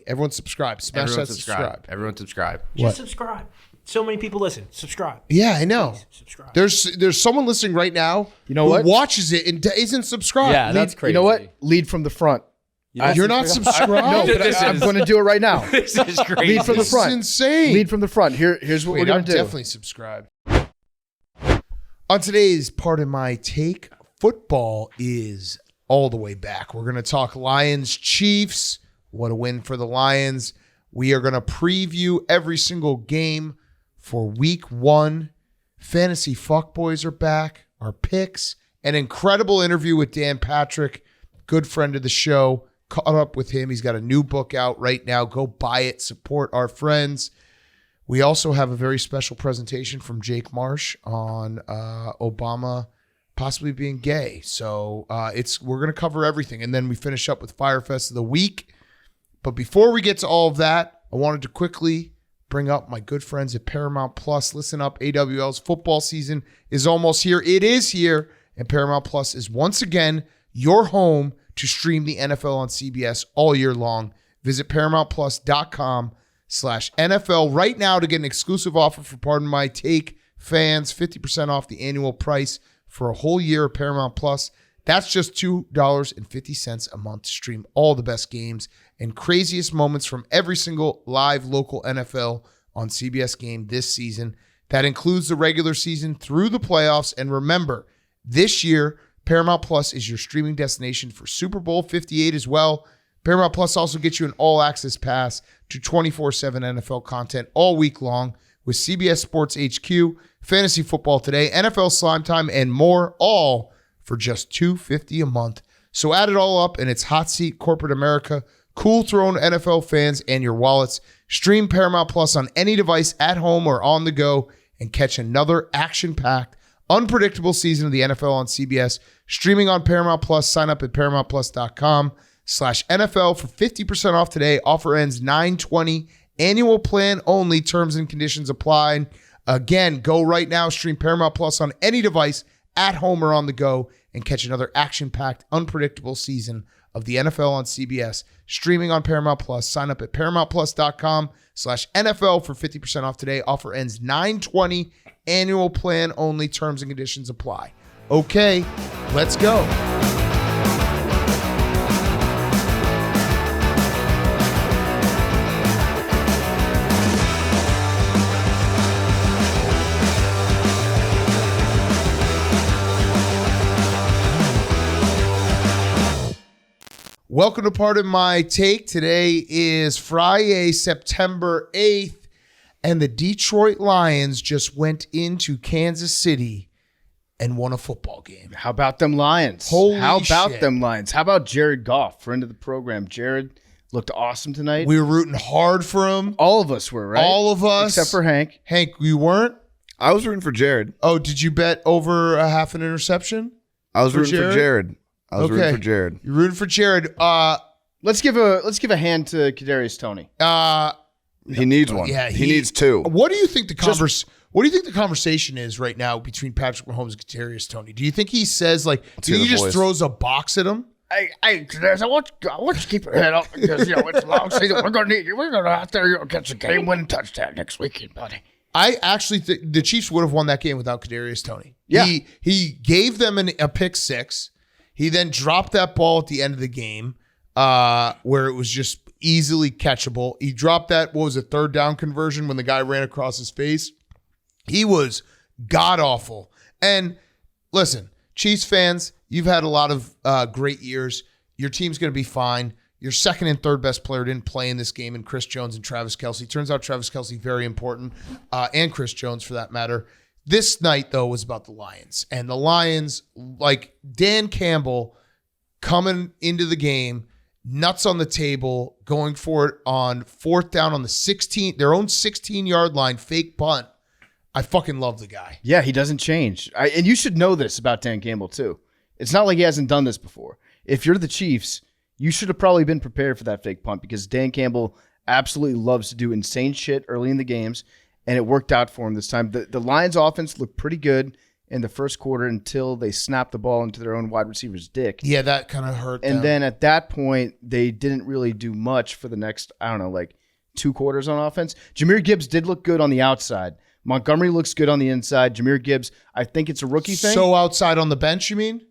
Everybody. Everyone subscribe. Smash that subscribe. Everyone subscribe. Just subscribe. So many people listen. Subscribe. Yeah, I know. Please, subscribe. There's someone listening right now who watches it and isn't subscribed. Yeah, that's crazy. You know what? Lead from the front. You're not subscribed? No, but I'm going to do it right now. This is crazy. Lead from the front. This is insane. Lead from the front. Here's what we're going to do. Definitely subscribe. On today's Part of My Take, football is all the way back. We're going to talk Lions Chiefs. What a win for the Lions. We are going to preview every single game for week 1. Fantasy Fuccbois are back. Our picks. An incredible interview with Dan Patrick, good friend of the show. Caught up with him. He's got a new book out right now. Go buy it. Support our friends. We also have a very special presentation from Jake Marsh on Obama possibly being gay. So we're going to cover everything. And then we finish up with Fyre Fest of the week. But before we get to all of that, I wanted to quickly bring up my good friends at Paramount Plus. Listen up, AWL's football season is almost here. It is here. And Paramount Plus is once again your home to stream the NFL on CBS all year long. Visit ParamountPlus.com/NFL right now to get an exclusive offer for Pardon My Take fans, 50% off the annual price for a whole year of Paramount Plus. That's just $2.50 a month to stream all the best games and craziest moments from every single live local NFL on CBS game this season. That includes the regular season through the playoffs. And remember, this year, Paramount Plus is your streaming destination for Super Bowl 58 as well. Paramount Plus also gets you an all-access pass to 24/7 NFL content all week long with CBS Sports HQ, Fantasy Football Today, NFL Slime Time, and more, all for just $250 a month. So add it all up, and it's hot seat corporate America, cool throne NFL fans, and your wallets. Stream Paramount Plus on any device at home or on the go and catch another action-packed, unpredictable season of the NFL on CBS. Streaming on Paramount Plus. Sign up at ParamountPlus.com/NFL for 50% off today. Offer ends 9/20. Annual plan only. Terms and conditions apply. Again, go right now. Stream Paramount Plus on any device at home or on the go and catch another action-packed, unpredictable season of the NFL on CBS. Streaming on Paramount Plus. Sign up at ParamountPlus.com/NFL for 50% off today. Offer ends 9/20. Annual plan only. Terms and conditions apply. Okay, let's go. Welcome to Part of My Take. Today is Friday, September 8th, and the Detroit Lions just went into Kansas City and won a football game. How about them Lions? How about them Lions? How about Jared Goff, friend of the program? Jared looked awesome tonight. We were rooting hard for him. All of us were, right? All of us. Except for Hank. Hank, you weren't? I was rooting for Jared. Oh, did you bet over a half an interception? I was rooting for Jared. Rooting for Jared. You're rooting for Jared. Let's give a hand to Kadarius Toney. He needs one. Yeah, he needs two. What do you think the conversation is right now between Patrick Mahomes and Kadarius Toney? Do you think he says do you just throws a box at him? Kadarius, I want you to keep your head up because it's a long season. We're gonna need you. We're gonna out there catch a game-winning touchdown next weekend, buddy. I actually think the Chiefs would have won that game without Kadarius Toney. Yeah, he gave them a pick six. He then dropped that ball at the end of the game where it was just easily catchable. He dropped that, what was it, third down conversion when the guy ran across his face. He was god-awful. And listen, Chiefs fans, you've had a lot of great years. Your team's going to be fine. Your second and third best player didn't play in this game in Chris Jones and Travis Kelce. Turns out Travis Kelce, very important, and Chris Jones for that matter. This night, though, was about the Lions. And the Lions, like Dan Campbell coming into the game, nuts on the table, going for it on fourth down on their own 16-yard line, fake punt. I fucking love the guy. Yeah, he doesn't change. And you should know this about Dan Campbell, too. It's not like he hasn't done this before. If you're the Chiefs, you should have probably been prepared for that fake punt because Dan Campbell absolutely loves to do insane shit early in the games. And it worked out for him this time. The Lions offense looked pretty good in the first quarter until they snapped the ball into their own wide receiver's dick. Yeah, that kind of hurt them. And then at that point, they didn't really do much for the next, I don't know, like 2 quarters on offense. Jahmyr Gibbs did look good on the outside. Montgomery looks good on the inside. Jahmyr Gibbs, I think it's a rookie thing. So outside on the bench, you mean?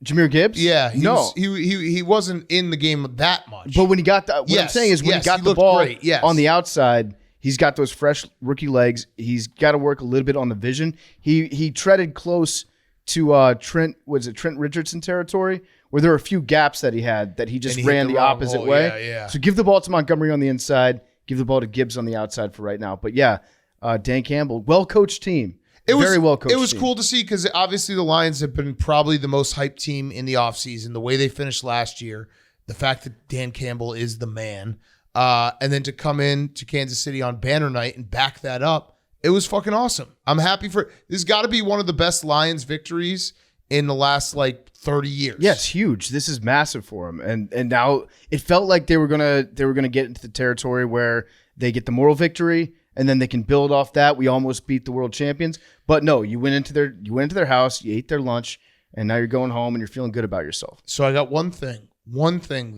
Jahmyr Gibbs? Yeah. He wasn't in the game that much. But when he got the, what I'm saying is when he got the ball on the outside, he's got those fresh rookie legs. He's got to work a little bit on the vision. He treaded close to Trent Richardson territory, where there were a few gaps that he had that he just ran the opposite way. Yeah. So give the ball to Montgomery on the inside, give the ball to Gibbs on the outside for right now. But yeah, Dan Campbell, well-coached team. Very well coached. It was cool to see because obviously the Lions have been probably the most hyped team in the offseason. The way they finished last year, the fact that Dan Campbell is the man, and then to come in to Kansas City on banner night and back that up, it was fucking awesome. I'm happy for this. Has got to be one of the best Lions victories in the last 30 years. Yeah, it's huge. This is massive for them, and now it felt like they were gonna get into the territory where they get the moral victory. And then they can build off that. We almost beat the world champions, but no, you went into their house, you ate their lunch, and now you're going home and you're feeling good about yourself. So I got one thing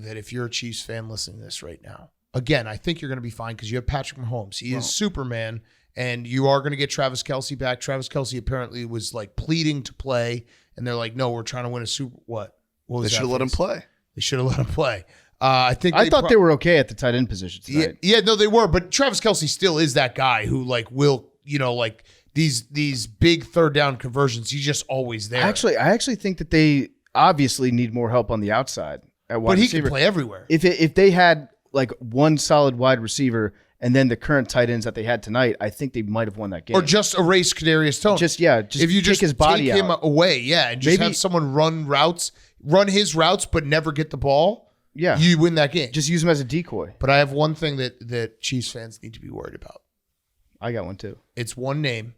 that if you're a Chiefs fan listening to this right now, again, I think you're going to be fine because you have Patrick Mahomes. He is Superman, and you are going to get Travis Kelce back. Travis Kelce apparently was pleading to play, and they're like, no, we're trying to win a Super. What was they that? should have let him play. They should have let him play. I thought they were okay at the tight end position tonight. Yeah, no, they were. But Travis Kelce still is that guy who will, these big third down conversions. He's just always there. I actually think that they obviously need more help on the outside at wide receiver. But he can play everywhere. If they had one solid wide receiver and then the current tight ends that they had tonight, I think they might have won that game. Or just erase Kadarius Toney. Just if you take his body take him away, and just have someone run his routes, but never get the ball. Yeah, you win that game. Just use him as a decoy. But I have one thing that Chiefs fans need to be worried about. I got one too. It's one name,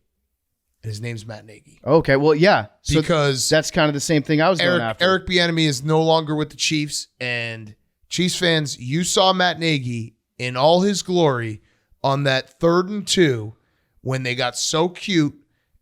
and his name's Matt Nagy. Okay, well, yeah, because that's kind of the same thing I was going after. Eric Bieniemy is no longer with the Chiefs, and Chiefs fans, you saw Matt Nagy in all his glory on that 3rd and 2 when they got so cute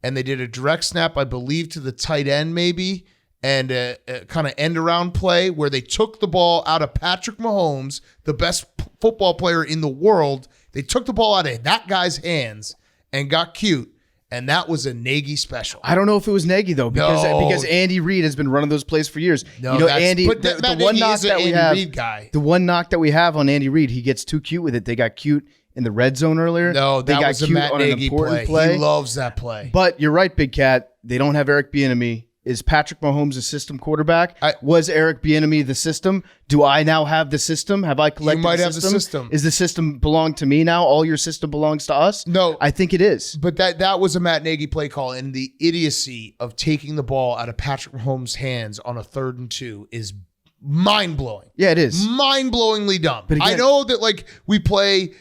and they did a direct snap, I believe, to the tight end maybe. And a kind of end-around play where they took the ball out of Patrick Mahomes, the best football player in the world. They took the ball out of that guy's hands and got cute, and that was a Nagy special. I don't know if it was Nagy, though, because Andy Reid has been running those plays for years. No, Andy, but the one knock that we have, Reid guy. The one knock that we have on Andy Reid, he gets too cute with it. They got cute in the red zone earlier. No, they got was a cute Matt on Nagy an important play. He loves that play. But you're right, Big Cat. They don't have Eric Bieniemy. Is Patrick Mahomes a system quarterback? Was Eric Bieniemy the system? Do I now have the system? Have I collected you might the have system? the system. Is the system belong to me now? All your system belongs to us? No. I think it is. But that was a Matt Nagy play call, and the idiocy of taking the ball out of Patrick Mahomes' hands on a 3rd and 2 is mind-blowing. Yeah, it is. Mind-blowingly dumb. But again, I know that we play,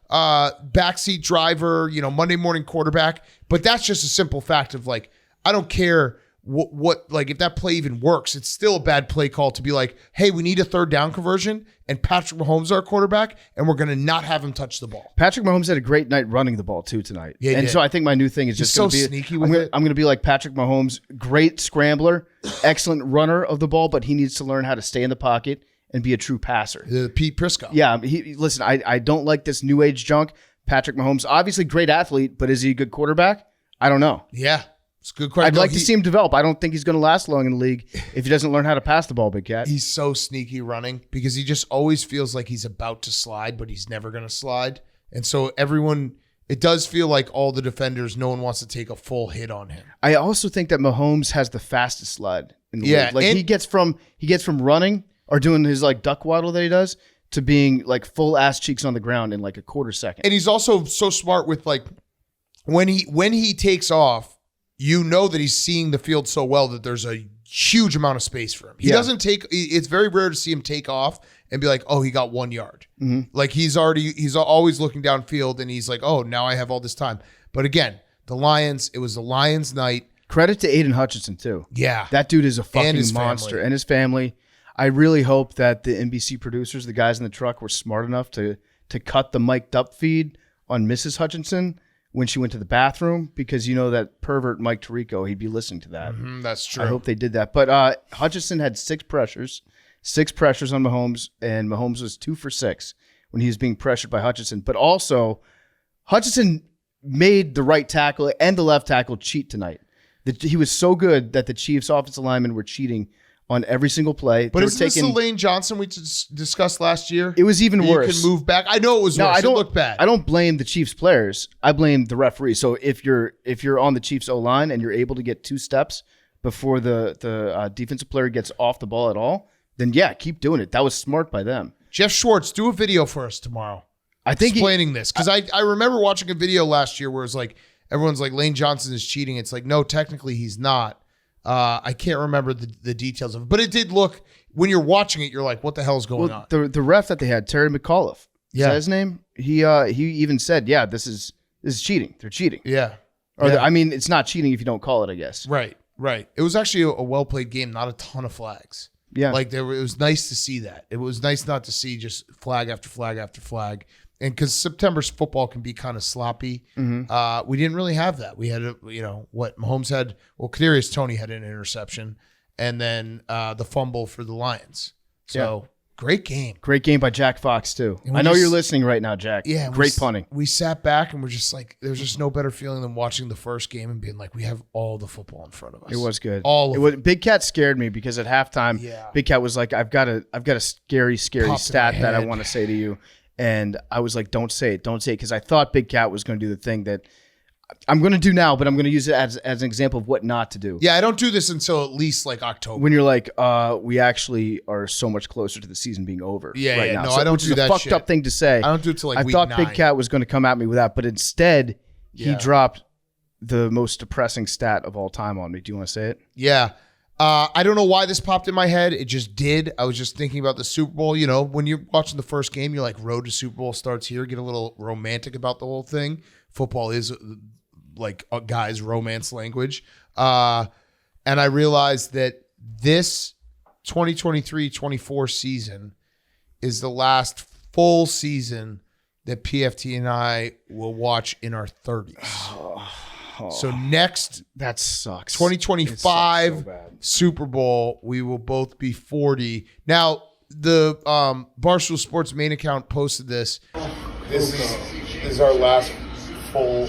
backseat driver, Monday morning quarterback, but that's just a simple fact of I don't care what if that play even works, it's still a bad play call to be hey, we need a 3rd down conversion and Patrick Mahomes is our quarterback and we're going to not have him touch the ball. Patrick Mahomes had a great night running the ball too tonight. Yeah, and so I think my new thing is He's just so be, sneaky with it. I'm going to be like Patrick Mahomes, great scrambler, excellent runner of the ball, but he needs to learn how to stay in the pocket and be a true passer. Pete Prisco. Yeah, listen, I don't like this new age junk. Patrick Mahomes, obviously great athlete, but is he a good quarterback? I don't know. Yeah. It's a good question. I'd like to see him develop. I don't think he's going to last long in the league if he doesn't learn how to pass the ball, Big Cat. He's so sneaky running because he just always feels like he's about to slide, but he's never going to slide. And so it does feel like all the defenders, no one wants to take a full hit on him. I also think that Mahomes has the fastest slide in the league. He gets from running or doing his duck waddle that he does to being full ass cheeks on the ground in a quarter second. And he's also so smart with when he takes off, that he's seeing the field so well that there's a huge amount of space for him. He doesn't it's very rare to see him take off and be oh, he got 1 yard. Mm-hmm. He's always looking downfield and he's oh, now I have all this time. But again, it was the Lions night. Credit to Aiden Hutchinson too. Yeah. That dude is a fucking and monster. Family. And his family. I really hope that the NBC producers, the guys in the truck, were smart enough to cut the mic'd up feed on Mrs. Hutchinson when she went to the bathroom, because you know that pervert Mike Tirico, he'd be listening to that. That's true. I hope they did that. But Hutchinson had 6 pressures on Mahomes, and Mahomes was 2 for 6 when he was being pressured by Hutchinson. But also, Hutchinson made the right tackle and the left tackle cheat tonight. He was so good that the Chiefs' offensive linemen were cheating on every single play. But isn't this the Lane Johnson we discussed last year? It was even worse. You can move back. I know it was worse. It looked bad. I don't blame the Chiefs players. I blame the referee. So if you're on the Chiefs O-line and you're able to get 2 steps before the defensive player gets off the ball at all, then yeah, keep doing it. That was smart by them. Jeff Schwartz, do a video for us tomorrow. I think explaining this, because I remember watching a video last year where it's like everyone's like Lane Johnson is cheating. It's like, no, technically he's not. I can't remember the details of it, but it did look, when you're watching it, you're like, what the hell is going on? The ref that they had, Terry McAuliffe, is that his name? He even said, yeah, this is cheating. They're cheating. Yeah. I mean, it's not cheating if you don't call it, I guess. Right. It was actually a well-played game, not a ton of flags. Yeah. Like it was nice to see that. It was nice not to see just flag after flag after flag. And because September's football can be kind of sloppy, we didn't really have that. We had, Mahomes had, Kadarius Toney had an interception, and then the fumble for the Lions. So great game. Great game by Jack Fox, too. I know you're listening right now, Jack. Yeah. Great punting. We sat back and we're just like, there's just no better feeling than watching the first game and being like, we have all the football in front of us. It was good. Big Cat scared me because at halftime, Big Cat was like, I've got a scary stat that I want to say to you. And I was like, don't say it, because I thought Big Cat was going to do the thing that I'm going to do now, but I'm going to use it as an example of what not to do. Yeah, I don't do this until at least like October. When you're like, we actually are so much closer to the season being over right now. No, I don't do that Which is a fucked up thing to say. I don't do it till like week 9. I thought 9. Big Cat was going to come at me with that, but instead he dropped the most depressing stat of all time on me. Do you want to say it? Yeah. I don't know why this popped in my head. It just did. I was just thinking about the Super Bowl. You know, when you're watching the first game, you're like, road to Super Bowl starts here. Get a little romantic about the whole thing. Football is like a guy's romance language. And I realized that this 2023-24 season is the last full season that PFT and I will watch in our 30s. So next, that sucks. 2025 so Super Bowl, we will both be 40. Now, the Barstool Sports main account posted this. This is our last full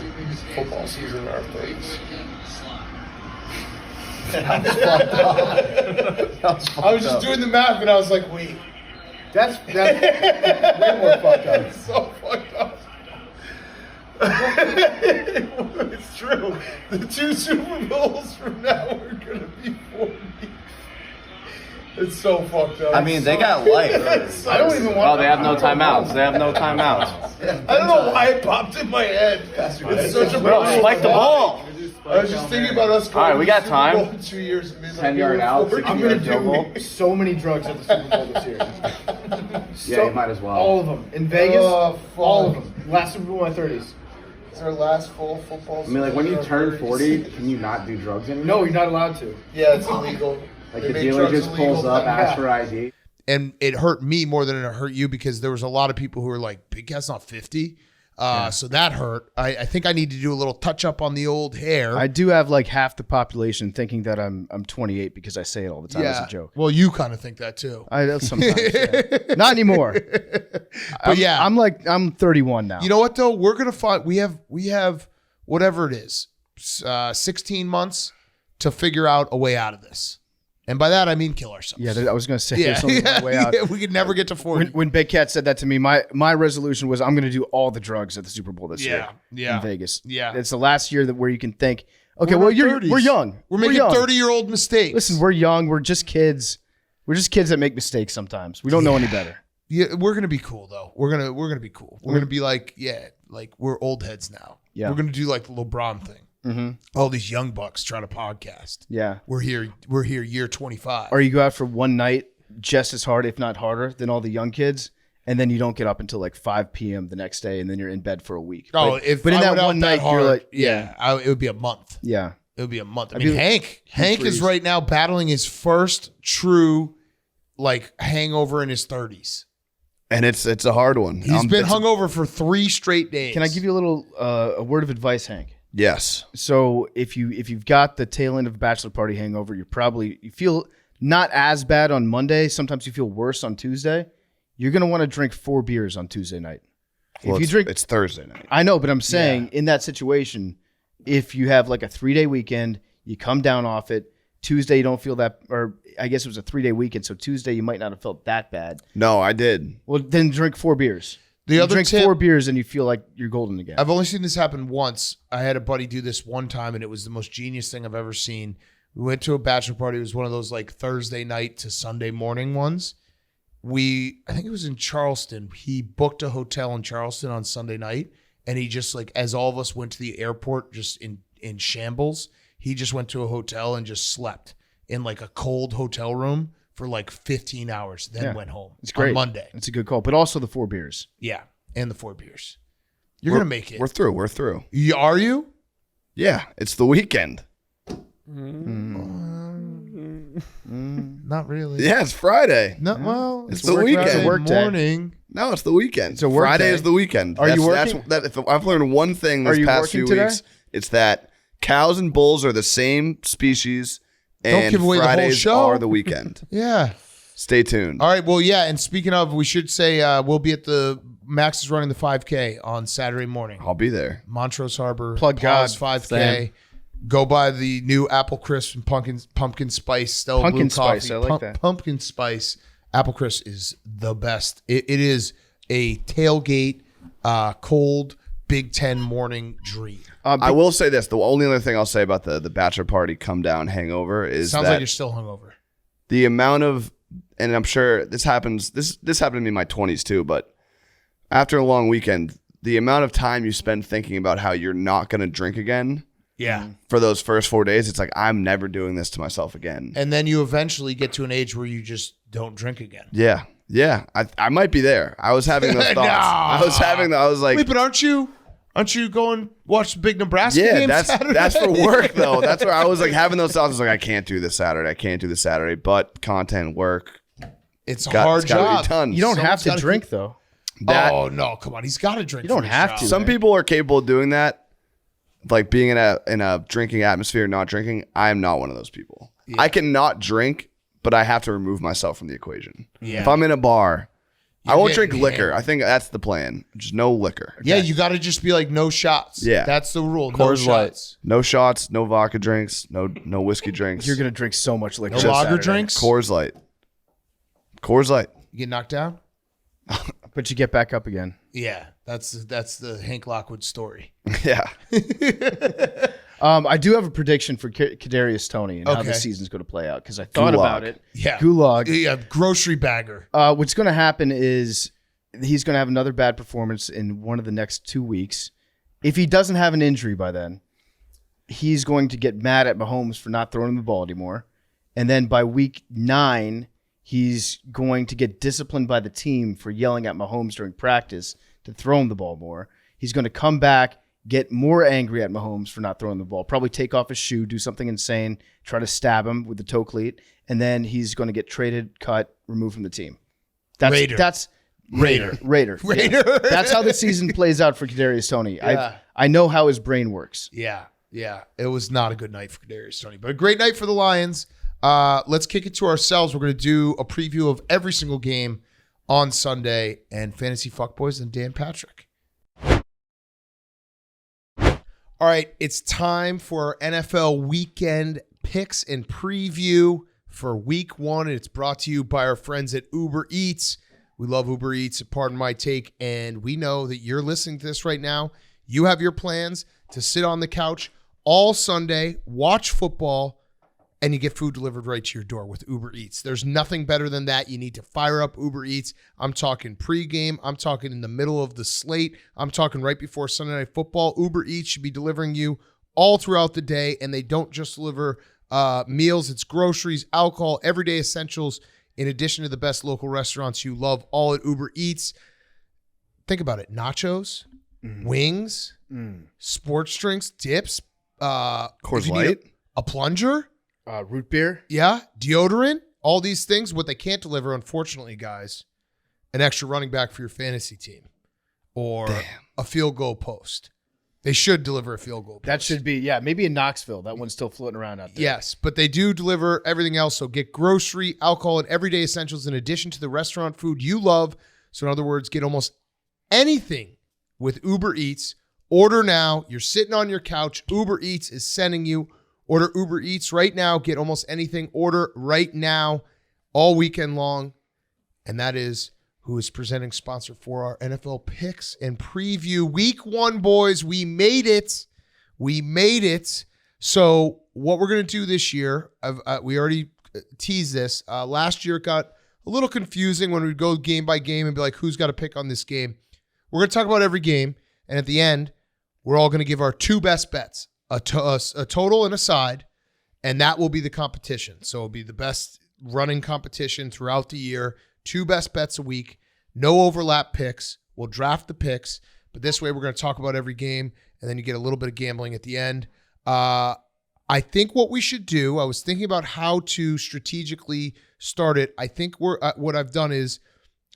football season in our 30s. I was just doing the math, and I was like, wait. That's way more fucked up. It's so fucked up. It's true. The 2 Super Bowls from now are going to be 40. It's so fucked up. I mean, they got life. I don't even want. Oh, they have no timeouts. I don't know why it popped in my head. It's such a bro. Spike the ball. I was just thinking about us going all right, we got Super time. Bowl in 2 years. 10-yard out. I'm going to do so many drugs at the Super Bowl this year. Yeah, you might as well. All of them. In Vegas, all of them. Last Super Bowl in my 30s. It's our last full football season. I mean, like, when you turn 40, can you not do drugs anymore? No, you're not allowed to. Yeah, it's illegal. Like, the dealer just pulls up, asks for ID. And it hurt me more than it hurt you because there was a lot of people who were like, Big Cat's not 50. So that hurt. I think I need to do a little touch up on the old hair. I do have like half the population thinking that I'm 28 because I say it all the time as a joke. Well, you kind of think that too. I sometimes. Not anymore. But I'm 31 now. You know what though? We're gonna find we have whatever it is, 16 months to figure out a way out of this. And by that, I mean kill ourselves. Yeah, I was going to say there's only one way out. Yeah, we could never get to 40. When Big Cat said that to me, my resolution was I'm going to do all the drugs at the Super Bowl this year in Vegas. Yeah. It's the last year where you can think, okay, we're young. We're making 30-year-old mistakes. Listen, we're young. We're just kids. We're just kids that make mistakes sometimes. We don't know any better. Yeah, we're going to be cool, though. We're gonna be cool. We're going to be like we're old heads now. Yeah. We're going to do like the LeBron thing. Mm-hmm. All these young bucks trying to podcast. Yeah, we're here year 25. Or you go out for one night just as hard, if not harder, than all the young kids, and then you don't get up until like 5 p.m. the next day, and then you're in bed for a week. Oh, but in that one night, you're like, it would be a month. Yeah, it would be a month. I mean, Hank is right now battling his first true like hangover in his 30s. And it's a hard one. He's been hungover for 3 straight days. Can I give you a little a word of advice, Hank? Yes. So if you've got the tail end of a bachelor party hangover, you feel not as bad on Monday. Sometimes you feel worse on Tuesday. You're going to want to drink 4 beers on Tuesday night. Well, it's Thursday night. I know, but I'm saying in that situation, if you have like a 3-day weekend, you come down off it. Tuesday, you don't feel that, or I guess it was a 3-day weekend, so Tuesday you might not have felt that bad. No, I did. Well, then drink 4 beers. You drink 4 beers and you feel like you're golden again. I've only seen this happen once. I had a buddy do this one time, and it was the most genius thing I've ever seen. We went to a bachelor party. It was one of those like Thursday night to Sunday morning ones. I think it was in Charleston. He booked a hotel in Charleston on Sunday night, and he just like, as all of us went to the airport just in shambles, he just went to a hotel and just slept in like a cold hotel room for like 15 hours, then went home. It's great. On Monday. It's a good call, but also the 4 beers. Yeah, and the 4 beers. You're going to make it. We're through. Are you? Yeah, it's the weekend. Not really. Yeah, it's Friday. No, well, it's the weekend. Friday It's a work day. morning. No, it's the weekend. It's a work Friday day. is the weekend. Are you working? If I've learned one thing Are this you past working few today? weeks, it's that cows and bulls are the same species, and give away the whole Fridays show. are the weekend. Yeah. Stay tuned. All right. Well, yeah. And speaking of, we should say we'll be at Max is running the 5K on Saturday morning. I'll be there. Montrose Harbor. Plug Paws God. 5K. Same. Go buy the new apple crisp and pumpkin spice Stella Pumpkin Blue coffee. spice, I like that. Pumpkin spice apple crisp is the best. It is a tailgate, cold Big Ten morning dream. I will say this: the only other thing I'll say about the bachelor party come down hangover is Sounds that like you're still hungover. the amount of, and I'm sure this happens. This happened to me in my 20s too. But after a long weekend, the amount of time you spend thinking about how you're not going to drink again. Yeah. For those first 4 days, it's like, I'm never doing this to myself again. And then you eventually get to an age where you just don't drink again. Yeah. I might be there. I was having those thoughts. No. I was like, wait, but aren't you going watch the big Nebraska game Saturday? that's for work though. That's where I was like having those thoughts. I was like, I can't do this Saturday. But content, work. It's a hard gotta job. be done. You don't have to gotta drink, though. Oh no, come on. He's got to drink. You don't for his have job. to. Some people are capable of doing that. Like being in a drinking atmosphere, not drinking. I am not one of those people. Yeah. I can not drink, but I have to remove myself from the equation. Yeah. If I'm in a bar, I won't drink getting liquor. hammered. I think that's the plan. Just no liquor. Yeah, you got to just be like no shots. Yeah. That's the rule. No Coors Light. shots. No shots, no vodka drinks, no whiskey drinks. You're going to drink so much liquor. No on lager Saturday. drinks. Coors Light. You get knocked down. But you get back up again. Yeah, that's the Hank Lockwood story. Yeah. I do have a prediction for Kadarius Toney and how Okay. the season's going to play out because I thought Gulag. about it. Yeah, Gulag. Yeah, grocery bagger. What's going to happen is he's going to have another bad performance in one of the next 2 weeks. If he doesn't have an injury by then, he's going to get mad at Mahomes for not throwing him the ball anymore. And then by week 9, he's going to get disciplined by the team for yelling at Mahomes during practice to throw him the ball more. He's going to come back, get more angry at Mahomes for not throwing the ball, probably take off his shoe, do something insane, try to stab him with the toe cleat, and then he's going to get traded, cut, removed from the team. Raider. That's Raider. Raider. That's how the season plays out for Kadarius Toney. Yeah. I know how his brain works. Yeah. It was not a good night for Kadarius Toney, but a great night for the Lions. Let's kick it to ourselves. We're going to do a preview of every single game on Sunday and Fantasy Fuccbois and Dan Patrick. All right, it's time for our NFL weekend picks and preview for week 1. It's brought to you by our friends at Uber Eats. We love Uber Eats, pardon my take, and we know that you're listening to this right now. You have your plans to sit on the couch all Sunday, watch football, and you get food delivered right to your door with Uber Eats. There's nothing better than that. You need to fire up Uber Eats. I'm talking pregame. I'm talking in the middle of the slate. I'm talking right before Sunday Night Football. Uber Eats should be delivering you all throughout the day, and they don't just deliver meals. It's groceries, alcohol, everyday essentials, in addition to the best local restaurants you love, all at Uber Eats. Think about it. Nachos, wings, sports drinks, dips, Coors Light. a plunger. Root beer. Yeah, deodorant, all these things. What they can't deliver, unfortunately, guys, an extra running back for your fantasy team or a field goal post. They should deliver a field goal post. That should be, maybe in Knoxville. That one's still floating around out there. Yes, but they do deliver everything else. So get grocery, alcohol, and everyday essentials in addition to the restaurant food you love. So in other words, get almost anything with Uber Eats. Order now. You're sitting on your couch. Uber Eats is sending you. Order Uber Eats right now. Get almost anything. Order right now all weekend long. And that is who is presenting sponsor for our NFL picks and preview. Week 1, boys. We made it. We made it. So what we're going to do this year, we already teased this. Last year it got a little confusing when we'd go game by game and be like, who's got to pick on this game? We're going to talk about every game. And at the end, we're all going to give our 2 best bets, a total and a side, and that will be the competition. So it'll be the best running competition throughout the year. 2 best bets a week, no overlap picks. We'll draft the picks, but this way we're going to talk about every game, and then you get a little bit of gambling at the end. I think what we should do, I was thinking about how to strategically start it. I think what I've done is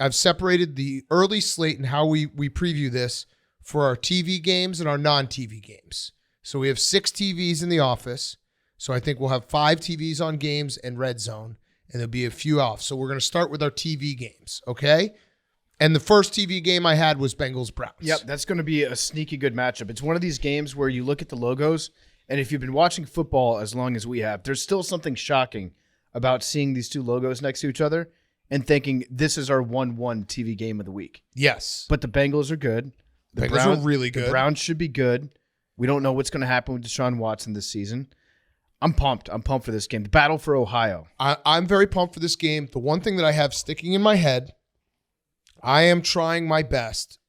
I've separated the early slate and how we preview this for our TV games and our non-TV games. So we have 6 TVs in the office, so I think we'll have 5 TVs on games and red zone, and there'll be a few off. So we're going to start with our TV games, okay? And the first TV game I had was Bengals-Browns. Yep, that's going to be a sneaky good matchup. It's one of these games where you look at the logos, and if you've been watching football as long as we have, there's still something shocking about seeing these 2 logos next to each other and thinking this is our 1-1 TV game of the week. Yes. But the Bengals are good. The Bengals are really good. The Browns should be good. We don't know what's going to happen with Deshaun Watson this season. I'm pumped. I'm pumped for this game. The battle for Ohio. I'm very pumped for this game. The one thing that I have sticking in my head, I am trying my best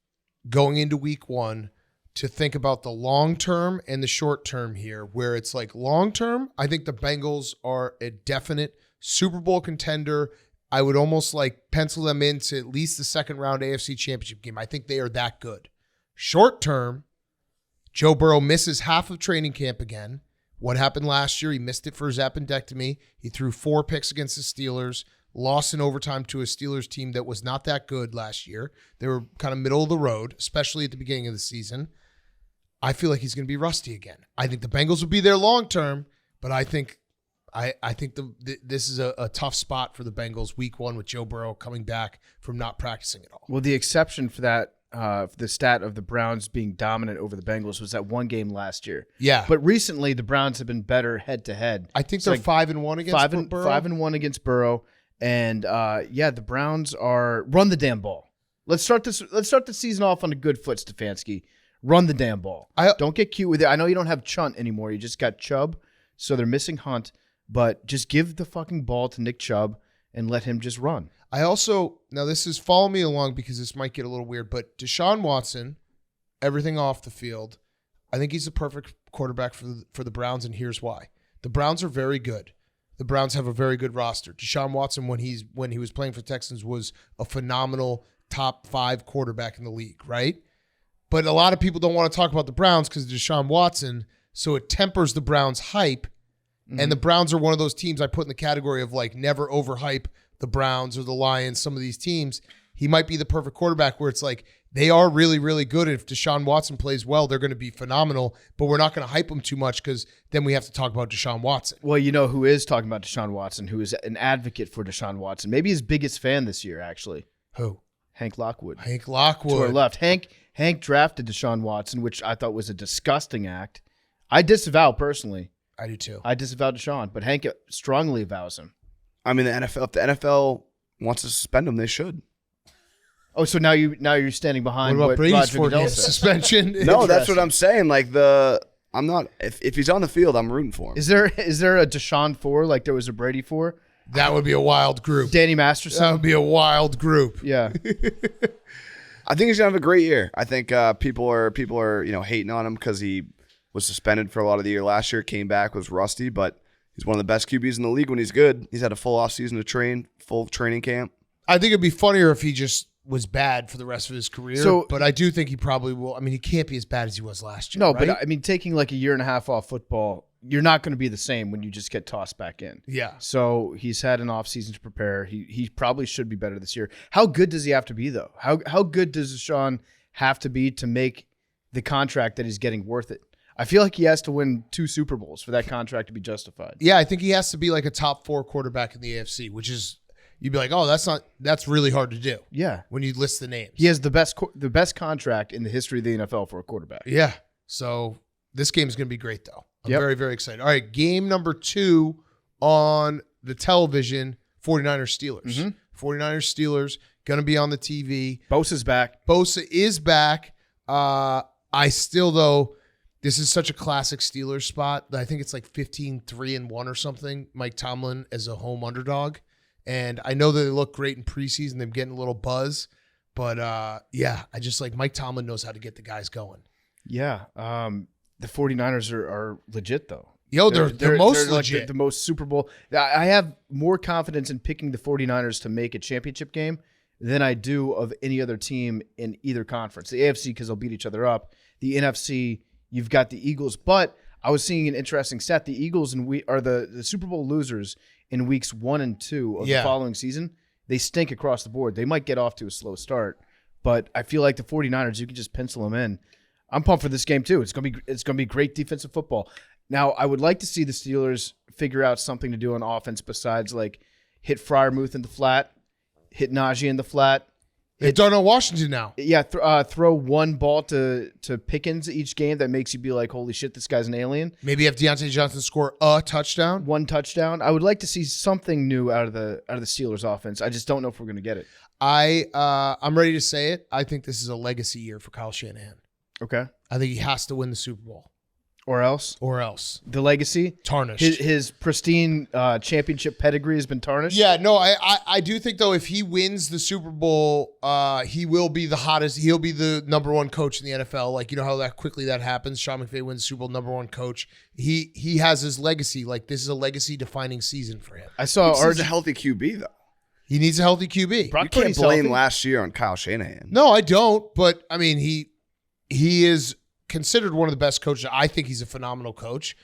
going into week 1 to think about the long term and the short term here, where it's like long term, I think the Bengals are a definite Super Bowl contender. I would almost like pencil them into at least the second round AFC Championship game. I think they are that good. Short term, Joe Burrow misses half of training camp again. What happened last year? He missed it for his appendectomy. He threw 4 picks against the Steelers, lost in overtime to a Steelers team that was not that good last year. They were kind of middle of the road, especially at the beginning of the season. I feel like he's going to be rusty again. I think the Bengals will be there long term, but I think this is a tough spot for the Bengals week 1 with Joe Burrow coming back from not practicing at all. Well, the exception for that, the stat of the Browns being dominant over the Bengals was that one game last year. Yeah. But recently, the Browns have been better head-to-head. I think they're 5-1 against Burrow. 5-1 against Burrow. And, the Browns are – run the damn ball. Let's start the season off on a good foot, Stefanski. Run the damn ball. Don't get cute with it. I know you don't have Chunt anymore. You just got Chubb, so they're missing Hunt. But just give the fucking ball to Nick Chubb and let him just run. I also, now this is, follow me along because this might get a little weird, but Deshaun Watson, everything off the field, I think he's the perfect quarterback for the Browns, and here's why. The Browns are very good. The Browns have a very good roster. Deshaun Watson, when he was playing for Texans, was a phenomenal top 5 quarterback in the league, right? But a lot of people don't want to talk about the Browns because of Deshaun Watson, so it tempers the Browns' hype. And the Browns are one of those teams I put in the category of like never overhype the Browns or the Lions, some of these teams. He might be the perfect quarterback where it's like they are really, really good. If Deshaun Watson plays well, they're going to be phenomenal, but we're not going to hype them too much because then we have to talk about Deshaun Watson. Well, you know who is talking about Deshaun Watson, who is an advocate for Deshaun Watson. Maybe his biggest fan this year, actually. Who? Hank Lockwood. Hank Lockwood. To our left. Hank drafted Deshaun Watson, which I thought was a disgusting act. I disavow personally. I do too. I disavow Deshaun, but Hank strongly avows him. I mean, if the NFL wants to suspend him, they should. Oh, so now you're standing behind what about Brady's Roger 4 Goodell game said. suspension? No, that's what I'm saying. Like I'm not. If he's on the field, I'm rooting for him. Is there a Deshaun 4 like there was a Brady 4? That would be a wild group. Danny Masterson? That would be a wild group. Yeah. I think he's gonna have a great year. I think people are hating on him because he was suspended for a lot of the year last year. Came back, was rusty, but he's one of the best QBs in the league when he's good. He's had a full offseason to train, full training camp. I think it'd be funnier if he just was bad for the rest of his career. But I do think he probably will. I mean, he can't be as bad as he was last year. No, right? but I mean, taking like a year and a half off football you're not going to be the same when you just get tossed back in. Yeah. So he's had an offseason to prepare. He probably should be better this year. How good does he have to be, though? How good does Deshaun have to be to make the contract that he's getting worth it? I feel like he has to win 2 Super Bowls for that contract to be justified. Yeah, I think he has to be like a top 4 quarterback in the AFC, which is, you'd be like, oh, that's really hard to do. Yeah. When you list the names. He has the best contract in the history of the NFL for a quarterback. Yeah. So this game is going to be great, though. I'm Yep. very, very excited. All right, game number 2 on the television, 49ers-Steelers. 49ers-Steelers, going to be on the TV. Bosa's back. Bosa is back. I still, though, this is such a classic Steelers spot that I think it's like 15-3-1 or something, Mike Tomlin as a home underdog. And I know that they look great in preseason. They're getting a little buzz. But, yeah, I just like Mike Tomlin knows how to get the guys going. Yeah. The 49ers are legit, though. Yo, they're most like legit. the most Super Bowl. I have more confidence in picking the 49ers to make a championship game than I do of any other team in either conference. The AFC, because they'll beat each other up. The NFC, you've got the Eagles. But I was seeing an interesting stat. The Eagles are the Super Bowl losers in weeks 1 and 2 of the following season. They stink across the board. They might get off to a slow start, but I feel like the 49ers, you can just pencil them in. I'm pumped for this game too. It's gonna be great defensive football. Now, I would like to see the Steelers figure out something to do on offense besides like hit Freiermuth in the flat, hit Najee in the flat. They've done on Washington now. Yeah, throw one ball to Pickens each game that makes you be like, holy shit, this guy's an alien. Maybe have Deontay Johnson score a touchdown. 1 touchdown. I would like to see something new out of the Steelers offense. I just don't know if we're going to get it. I'm ready to say it. I think this is a legacy year for Kyle Shanahan. Okay. I think he has to win the Super Bowl. Or else? The legacy? Tarnished. His pristine championship pedigree has been tarnished? Yeah, no, I do think, though, if he wins the Super Bowl, he will be the hottest. He'll be the number 1 coach in the NFL. Like, you know how that quickly that happens? Sean McVay wins the Super Bowl, number 1 coach. He has his legacy. Like, this is a legacy-defining season for him. I saw He's a healthy QB, though. He needs a healthy QB. Brock You can't Purdy's blame healthy. last year on Kyle Shanahan. No, I don't. But, I mean, he is considered one of the best coaches. I think he's a phenomenal coach.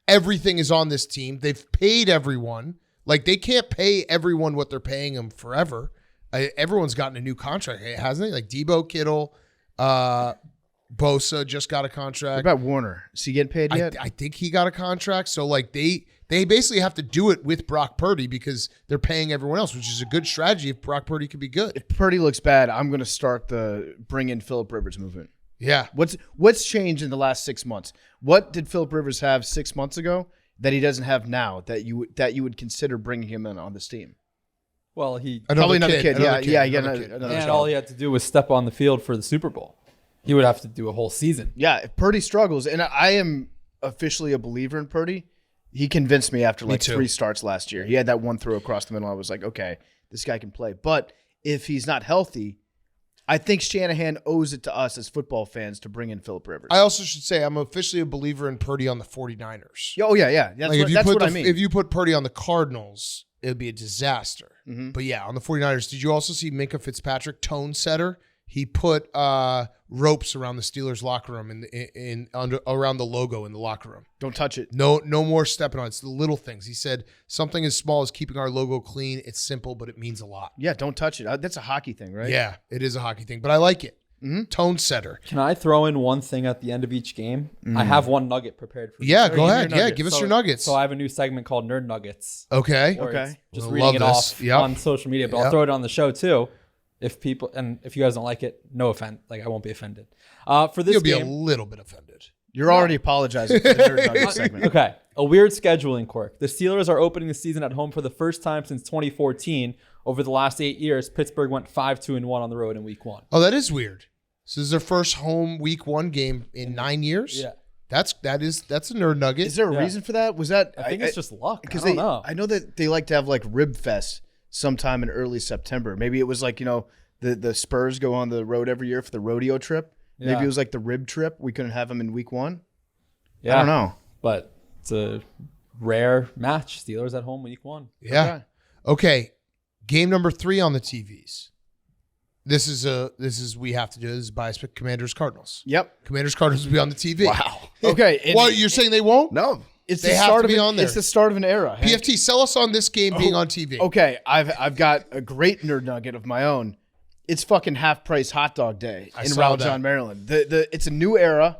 Everything is on this team. They've paid everyone. Like, they can't pay everyone what they're paying them forever. Everyone's gotten a new contract, hasn't they? Like Debo, Kittle, Bosa just got a contract. What about Warner? Is he getting paid yet? I think he got a contract. So, like, they basically have to do it with Brock Purdy because they're paying everyone else, which is a good strategy if Brock Purdy could be good. If Purdy looks bad, I'm going to start the bring in Phillip Rivers movement. Yeah. What's changed in the last 6 months? What did Phillip Rivers have 6 months ago that he doesn't have now that you would consider bringing him in on this team? Well, he Probably another kid. Another Another and child. all he had to do was step on the field for the Super Bowl. He would have to do a whole season. Yeah, if Purdy struggles, and I am officially a believer in Purdy. He convinced me after like too. 3 starts last year. He had that one throw across the middle. I was like, okay, this guy can play. But if he's not healthy, I think Shanahan owes it to us as football fans to bring in Phillip Rivers. I also should say I'm officially a believer in Purdy on the 49ers. Oh, yeah. That's what I mean. If you put Purdy on the Cardinals, it would be a disaster. Mm-hmm. But yeah, on the 49ers, did you also see Minka Fitzpatrick, tone setter? He put ropes around the Steelers locker room around the logo in the locker room. Don't touch it. No more stepping on it. It's the little things. He said something as small as keeping our logo clean. It's simple, but it means a lot. Yeah, don't touch it. That's a hockey thing, right? Yeah, it is a hockey thing, but I like it. Mm-hmm. Tone setter. Can I throw in one thing at the end of each game? I have one nugget prepared for you. Yeah, go ahead. your Yeah, nuggets. give us your nuggets. So I have a new segment called Nerd Nuggets. Okay. where it's Okay. Just I reading love it this. off Yep. on social media, but Yep. I'll throw it on the show too. If you guys don't like it, no offense. Like, I won't be offended. For this You'll be a game, little bit offended. You're already apologizing for the Nerd Nugget segment. okay, a weird scheduling quirk. The Steelers are opening the season at home for the first time since 2014. Over the last 8 years, Pittsburgh went 5-2-1 on the road in Week 1. Oh, that is weird. So this is their first home Week 1 game in 9 years? Yeah. That's a nerd nugget. Is there a reason for that? Was that I think it's just luck. because I don't know. I know that they like to have like Rib Fest sometime in early September. Maybe it was like, the Spurs go on the road every year for the rodeo trip. Yeah. Maybe it was like the rib trip. We couldn't have them in Week 1. Yeah. I don't know. But it's a rare match. Steelers at home Week 1. Yeah. Okay. Game number 3 on the TVs. This is we have to do. This is bias pick. Commanders Cardinals. Yep. Commanders Cardinals will be on the TV. Wow. Okay. What, you're saying they won't? No. It's They the have start to be of on there. It's the start of an era. Hank. PFT, sell us on this game being on TV. Okay, I've got a great nerd nugget of my own. It's fucking half price hot dog day in saw Rowell that. John, Maryland. It's a new era.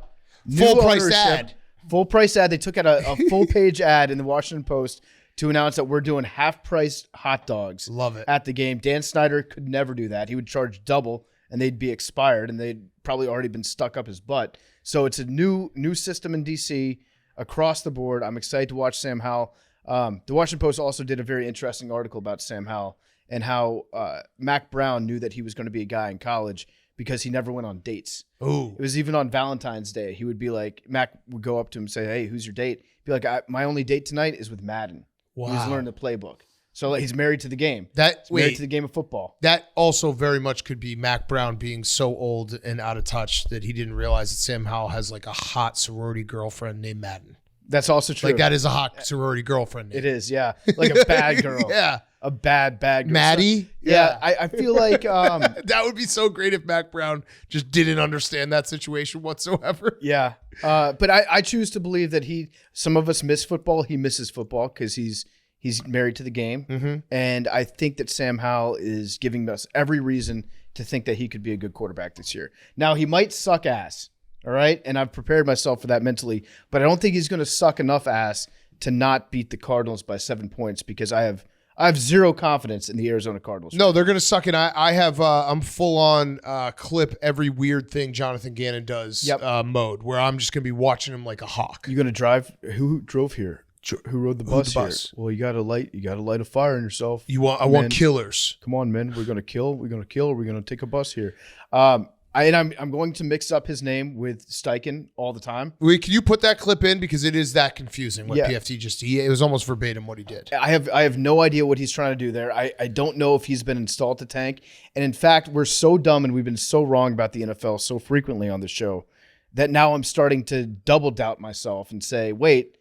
Full new price ownership, ad. Full price ad. They took out a full page ad in the Washington Post to announce that we're doing half price hot dogs. Love it. At the game. Dan Snyder could never do that. He would charge double and they'd be expired and they'd probably already been stuck up his butt. So it's a new system in DC across the board. I'm excited to watch Sam Howell. The Washington Post also did a very interesting article about Sam Howell and how Mac Brown knew that he was going to be a guy in college because he never went on dates. Ooh. It was even on Valentine's Day. He would be like, Mac would go up to him and say, hey, who's your date? He'd be like, my only date tonight is with Madden. Wow. He's learned the playbook. So like, he's married to the game. That He's married wait, to the game of football. that also very much could be Mac Brown being so old and out of touch that he didn't realize that Sam Howell has like a hot sorority girlfriend named Madden. That's also true. Like that is a hot sorority girlfriend name. It is, yeah. Like a bad girl. Yeah. A bad girl. Maddie? So, yeah. I feel like That would be so great if Mac Brown just didn't understand that situation whatsoever. yeah. But I choose to believe that some of us miss football. He misses football because he's married to the game. Mm-hmm. And I think that Sam Howell is giving us every reason to think that he could be a good quarterback this year. Now, he might suck ass, all right? And I've prepared myself for that mentally. But I don't think he's going to suck enough ass to not beat the Cardinals by 7 points because I have zero confidence in the Arizona Cardinals. No, they're going to suck it. I have I'm full on clip every weird thing Jonathan Gannon does mode where I'm just going to be watching him like a hawk. You going to drive? Who drove here? Who rode the bus here? Well, you got to light a fire in yourself. I want killers. Come on, man. We're going to kill. We're going to kill. We're going to take a bus here. I'm going to mix up his name with Steichen all the time. Wait, can you put that clip in because it is that confusing what Yeah. PFT it was almost verbatim what he did. I have no idea what he's trying to do there. I don't know if he's been installed to tank. And in fact, we're so dumb and we've been so wrong about the NFL so frequently on the show that now I'm starting to double doubt myself and say, wait,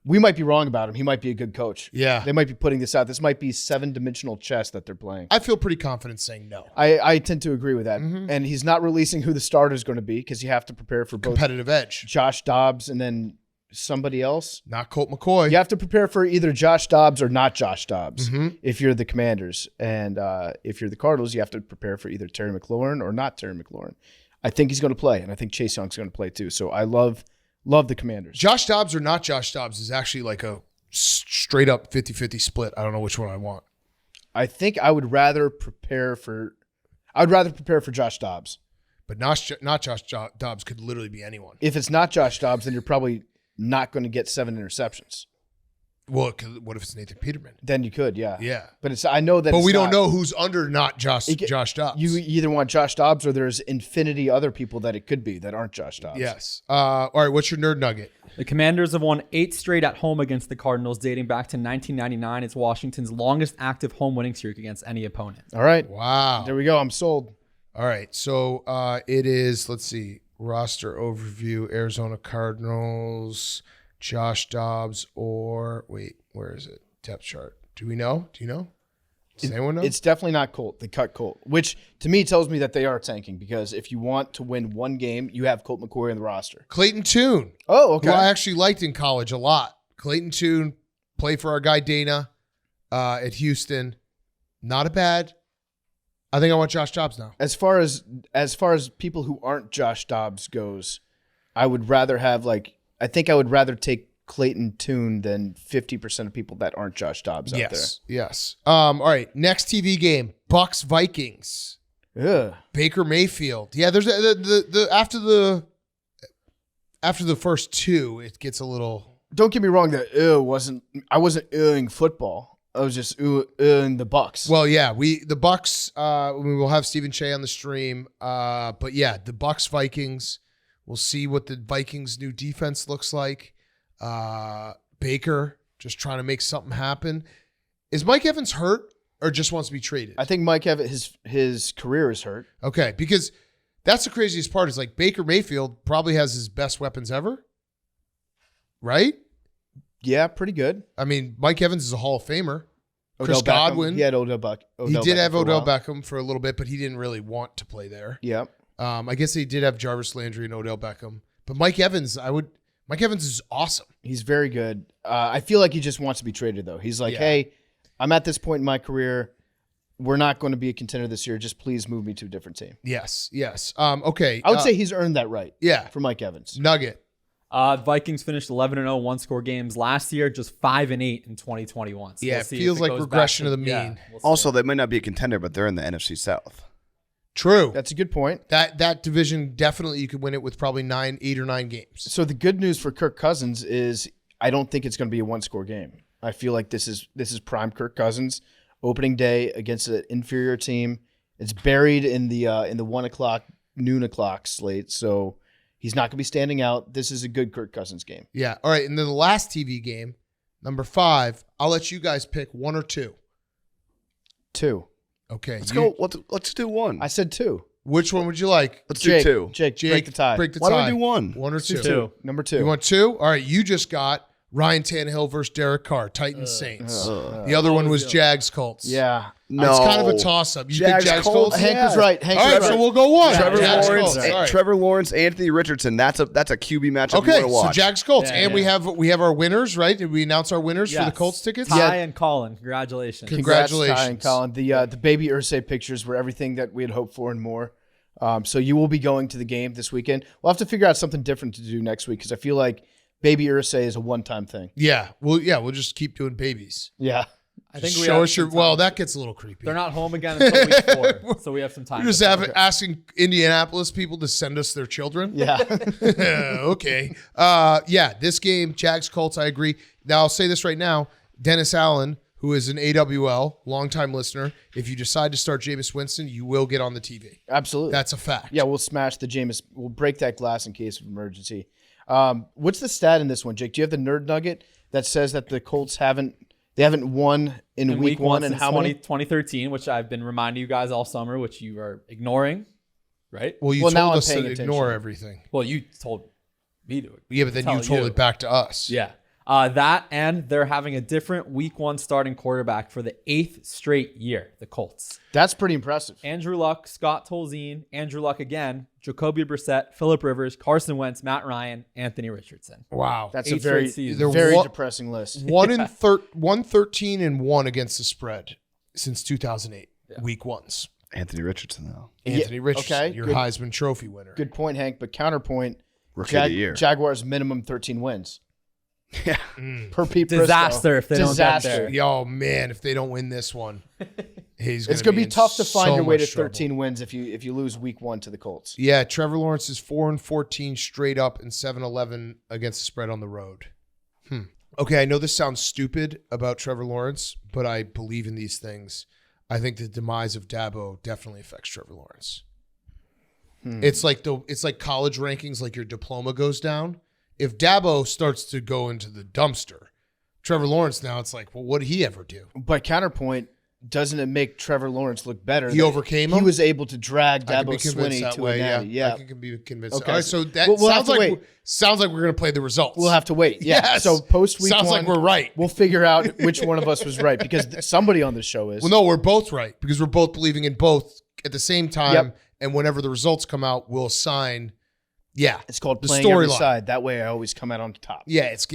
we might be wrong about him. He might be a good coach. Yeah. They might be putting this out. This might be 7-dimensional chess that they're playing. I feel pretty confident saying no. I tend to agree with that. And he's not releasing who the starter is going to be because you have to prepare for both Competitive edge. Josh Dobbs and then somebody else. Not Colt McCoy. You have to prepare for either Josh Dobbs or not Josh Dobbs if you're the Commanders. And if you're the Cardinals, you have to prepare for either Terry McLaurin or not Terry McLaurin. I think he's going to play, and I think Chase Young's going to play too. So I love the Commanders. Josh Dobbs or not Josh Dobbs is actually like a straight up 50-50 split. I don't know which one I want. I think I would rather prepare for Josh Dobbs. But not Josh Dobbs could literally be anyone. If it's not Josh Dobbs, then you're probably not going to get 7 interceptions. Well, what if it's Nathan Peterman? Then you could, yeah. Yeah. But I know that. But it's we don't not. know who's under not Josh Dobbs. You either want Josh Dobbs or there's infinity other people that it could be that aren't Josh Dobbs. Yes. All right, what's your nerd nugget? The Commanders have won 8 straight at home against the Cardinals, dating back to 1999. It's Washington's longest active home winning streak against any opponent. All right. Wow. There we go. I'm sold. All right, so it is, let's see, roster overview, Arizona Cardinals, Josh Dobbs, or, wait, where is it? Depth chart. Do we know? Do you know? Does anyone know? It's definitely not Colt. They cut Colt, which to me tells me that they are tanking because if you want to win one game, you have Colt McCoy on the roster. Clayton Tune, Oh, okay. who I actually liked in college a lot. Clayton Tune played for our guy Dana at Houston. Not a bad. I think I want Josh Dobbs now. As far as people who aren't Josh Dobbs goes, I would rather take Clayton Tune than 50% of people that aren't Josh Dobbs out Yes. All right. Next TV game: Bucks Vikings. there. Ugh. Baker Mayfield. Yeah. There's after the first two, it gets a little. Don't get me wrong. I wasn't oohing football. I was just oohing the Bucks. Well, yeah. The Bucks. We will have Stephen Shea on the stream. But yeah, the Bucks Vikings. We'll see what the Vikings' new defense looks like. Baker just trying to make something happen. Is Mike Evans hurt or just wants to be traded? I think Mike Evans, his career is hurt. Okay, because that's the craziest part is like Baker Mayfield probably has his best weapons ever, right? Yeah, pretty good. I mean, Mike Evans is a Hall of Famer. Chris Odell Beckham. Godwin. He had Odell Beckham. He did have for a Odell while. Beckham for a little bit, but he didn't really want to play there. Yeah. I guess he did have Jarvis Landry and Odell Beckham. But Mike Evans Mike Evans is awesome. He's very good. I feel like he just wants to be traded, though. He's like, hey, I'm at this point in my career. We're not going to be a contender this year. Just please move me to a different team. Yes. Okay. I would say he's earned that right. Yeah. For Mike Evans. Nugget. Vikings finished 11-0 one-score games last year, just 5-8 in 2021. So It feels like regression to the mean. We'll Also, they might not be a contender, but they're in the NFC South. True. That's a good point. That division, definitely you could win it with probably 8 or 9 games. So the good news for Kirk Cousins is I don't think it's going to be a one-score game. I feel like this is prime Kirk Cousins. Opening day against an inferior team. It's buried in the 1 o'clock, noon o'clock slate. So he's not going to be standing out. This is a good Kirk Cousins game. Yeah. All right. And then the last TV game, number 5, I'll let you guys pick 1 or 2. 2. Okay. Let's go. Let's do 1. I said 2. Which one would you like? Let's Jake, do 2. Jake, break the tie. Break the Why tie. don't we do 1? 1 or 2? Two. Number 2. You want 2? All right. You just got Ryan Tannehill versus Derek Carr, Titans Saints. The other one was Jags Colts. Yeah. No. It's kind of a toss-up. You think Jags Colts? Hank was right. Hank All was right, right. so we'll go 1. Trevor Jags Lawrence, Colts. All right. Trevor Lawrence, Anthony Richardson. That's a QB matchup. Okay, you want to so watch. Jags Colts, Yeah, and yeah. we have our winners, right? Did we announce our winners for the Colts tickets? Ty and Colin, congratulations. Congratulations. Ty and Colin. The baby Irsay pictures were everything that we had hoped for and more. So you will be going to the game this weekend. We'll have to figure out something different to do next week because I feel like baby Irsay is a one-time thing. Yeah. We'll just keep doing babies. Yeah. I think Just we show have us your. some Well, time. that gets a little creepy. They're not home again until week 4, so we have some time. You're just asking Indianapolis people to send us their children. Yeah. Okay. This game, Jags Colts. I agree. Now I'll say this right now. Dennis Allen, who is an AWL, longtime listener, if you decide to start Jameis Winston, you will get on the TV. Absolutely. That's a fact. Yeah, we'll smash the Jameis. We'll break that glass in case of emergency. What's the stat in this one, Jake? Do you have the nerd nugget that says that the Colts haven't won in week 1 and since how many? 2013, which I've been reminding you guys all summer, which you are ignoring, right? Well, you Well, now told I'm us to paying ignore attention. everything. Well, you told me to. Yeah, but then you Tell told you. it back to us. Yeah. That and they're having a different week 1 starting quarterback for the 8th straight year, the Colts. That's pretty impressive. Andrew Luck, Scott Tolzien, Andrew Luck again, Jacoby Brissett, Phillip Rivers, Carson Wentz, Matt Ryan, Anthony Richardson. Wow. That's 8 a very, straight seasons. They're very one- depressing list. 113-1 against the spread since 2008. Week 1s. Anthony Richardson, though. Anthony Richardson, okay, your good. Heisman Trophy winner. Good point, Hank. But counterpoint, Rookie of the year. Jaguars minimum 13 wins. Yeah. Per Pete Disaster Prisco. if they don't get there. Oh man, if they don't win this one, it's It's going to be in tough to find so your way to much trouble. 13 wins if you lose week 1 to the Colts. Yeah, Trevor Lawrence is 4-14 straight up and 7-11 against the spread on the road. Okay, I know this sounds stupid about Trevor Lawrence, but I believe in these things. I think the demise of Dabo definitely affects Trevor Lawrence. It's like college rankings, like your diploma goes down. If Dabo starts to go into the dumpster, Trevor Lawrence now, it's like, well, what did he ever do? But counterpoint, doesn't it make Trevor Lawrence look better? He that overcame him? He was able to drag I can be Dabo convinced Swinney that to way. a natty. Yeah. I can be convinced. Okay. All right, so that We'll have sounds to like wait. we're going to play the results. We'll have to wait. Yeah. Yes. So post week 1. Sounds like we're right. We'll figure out which one of us was right because somebody on this show is. Well, no, we're both right because we're both believing in both at the same time. Yep. And whenever the results come out, we'll assign. Yeah, It's called the playing every storyline. side. That way I always come out on top. Yeah, it's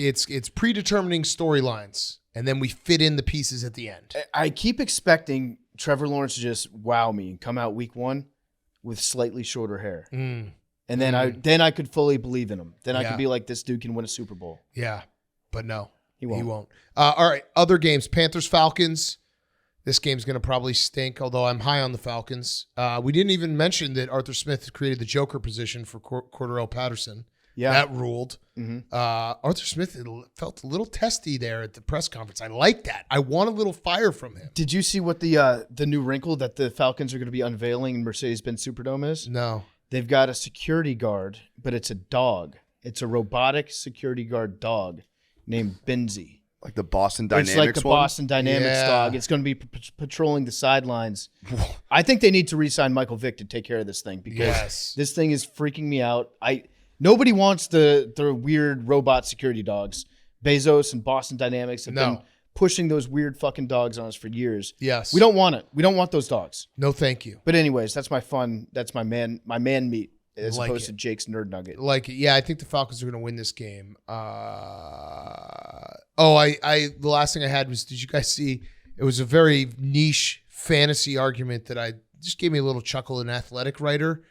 predetermining storylines, and then we fit in the pieces at the end. I keep expecting Trevor Lawrence to just wow me and come out week 1 with slightly shorter hair. And then I could fully believe in him. Then I Yeah. could be like, this dude can win a Super Bowl. Yeah, but no, He won't. All right, other games: Panthers, Falcons. This game's going to probably stink, although I'm high on the Falcons. We didn't even mention that Arthur Smith created the Joker position for Cordarrelle Patterson. Yeah. That ruled. Arthur Smith felt a little testy there at the press conference. I like that. I want a little fire from him. Did you see what the new wrinkle that the Falcons are going to be unveiling in Mercedes-Benz Superdome is? No. They've got a security guard, but it's a dog. It's a robotic security guard dog named Benzie. Like the Boston Dynamics It's like the one? Boston Dynamics Yeah. dog. It's going to be patrolling the sidelines. I think they need to re-sign Michael Vick to take care of this thing because Yes. this thing is freaking me out. Nobody wants the weird robot security dogs. Bezos and Boston Dynamics have been pushing those weird fucking dogs on us for years. Yes. We don't want it. We don't want those dogs. No, thank you. But anyways, that's my fun. That's my man meat. as Like opposed it. to Jake's nerd nugget. Yeah, I think the Falcons are going to win this game. The last thing I had was, did you guys see? It was a very niche fantasy argument that I just gave me a little chuckle. An athletic writer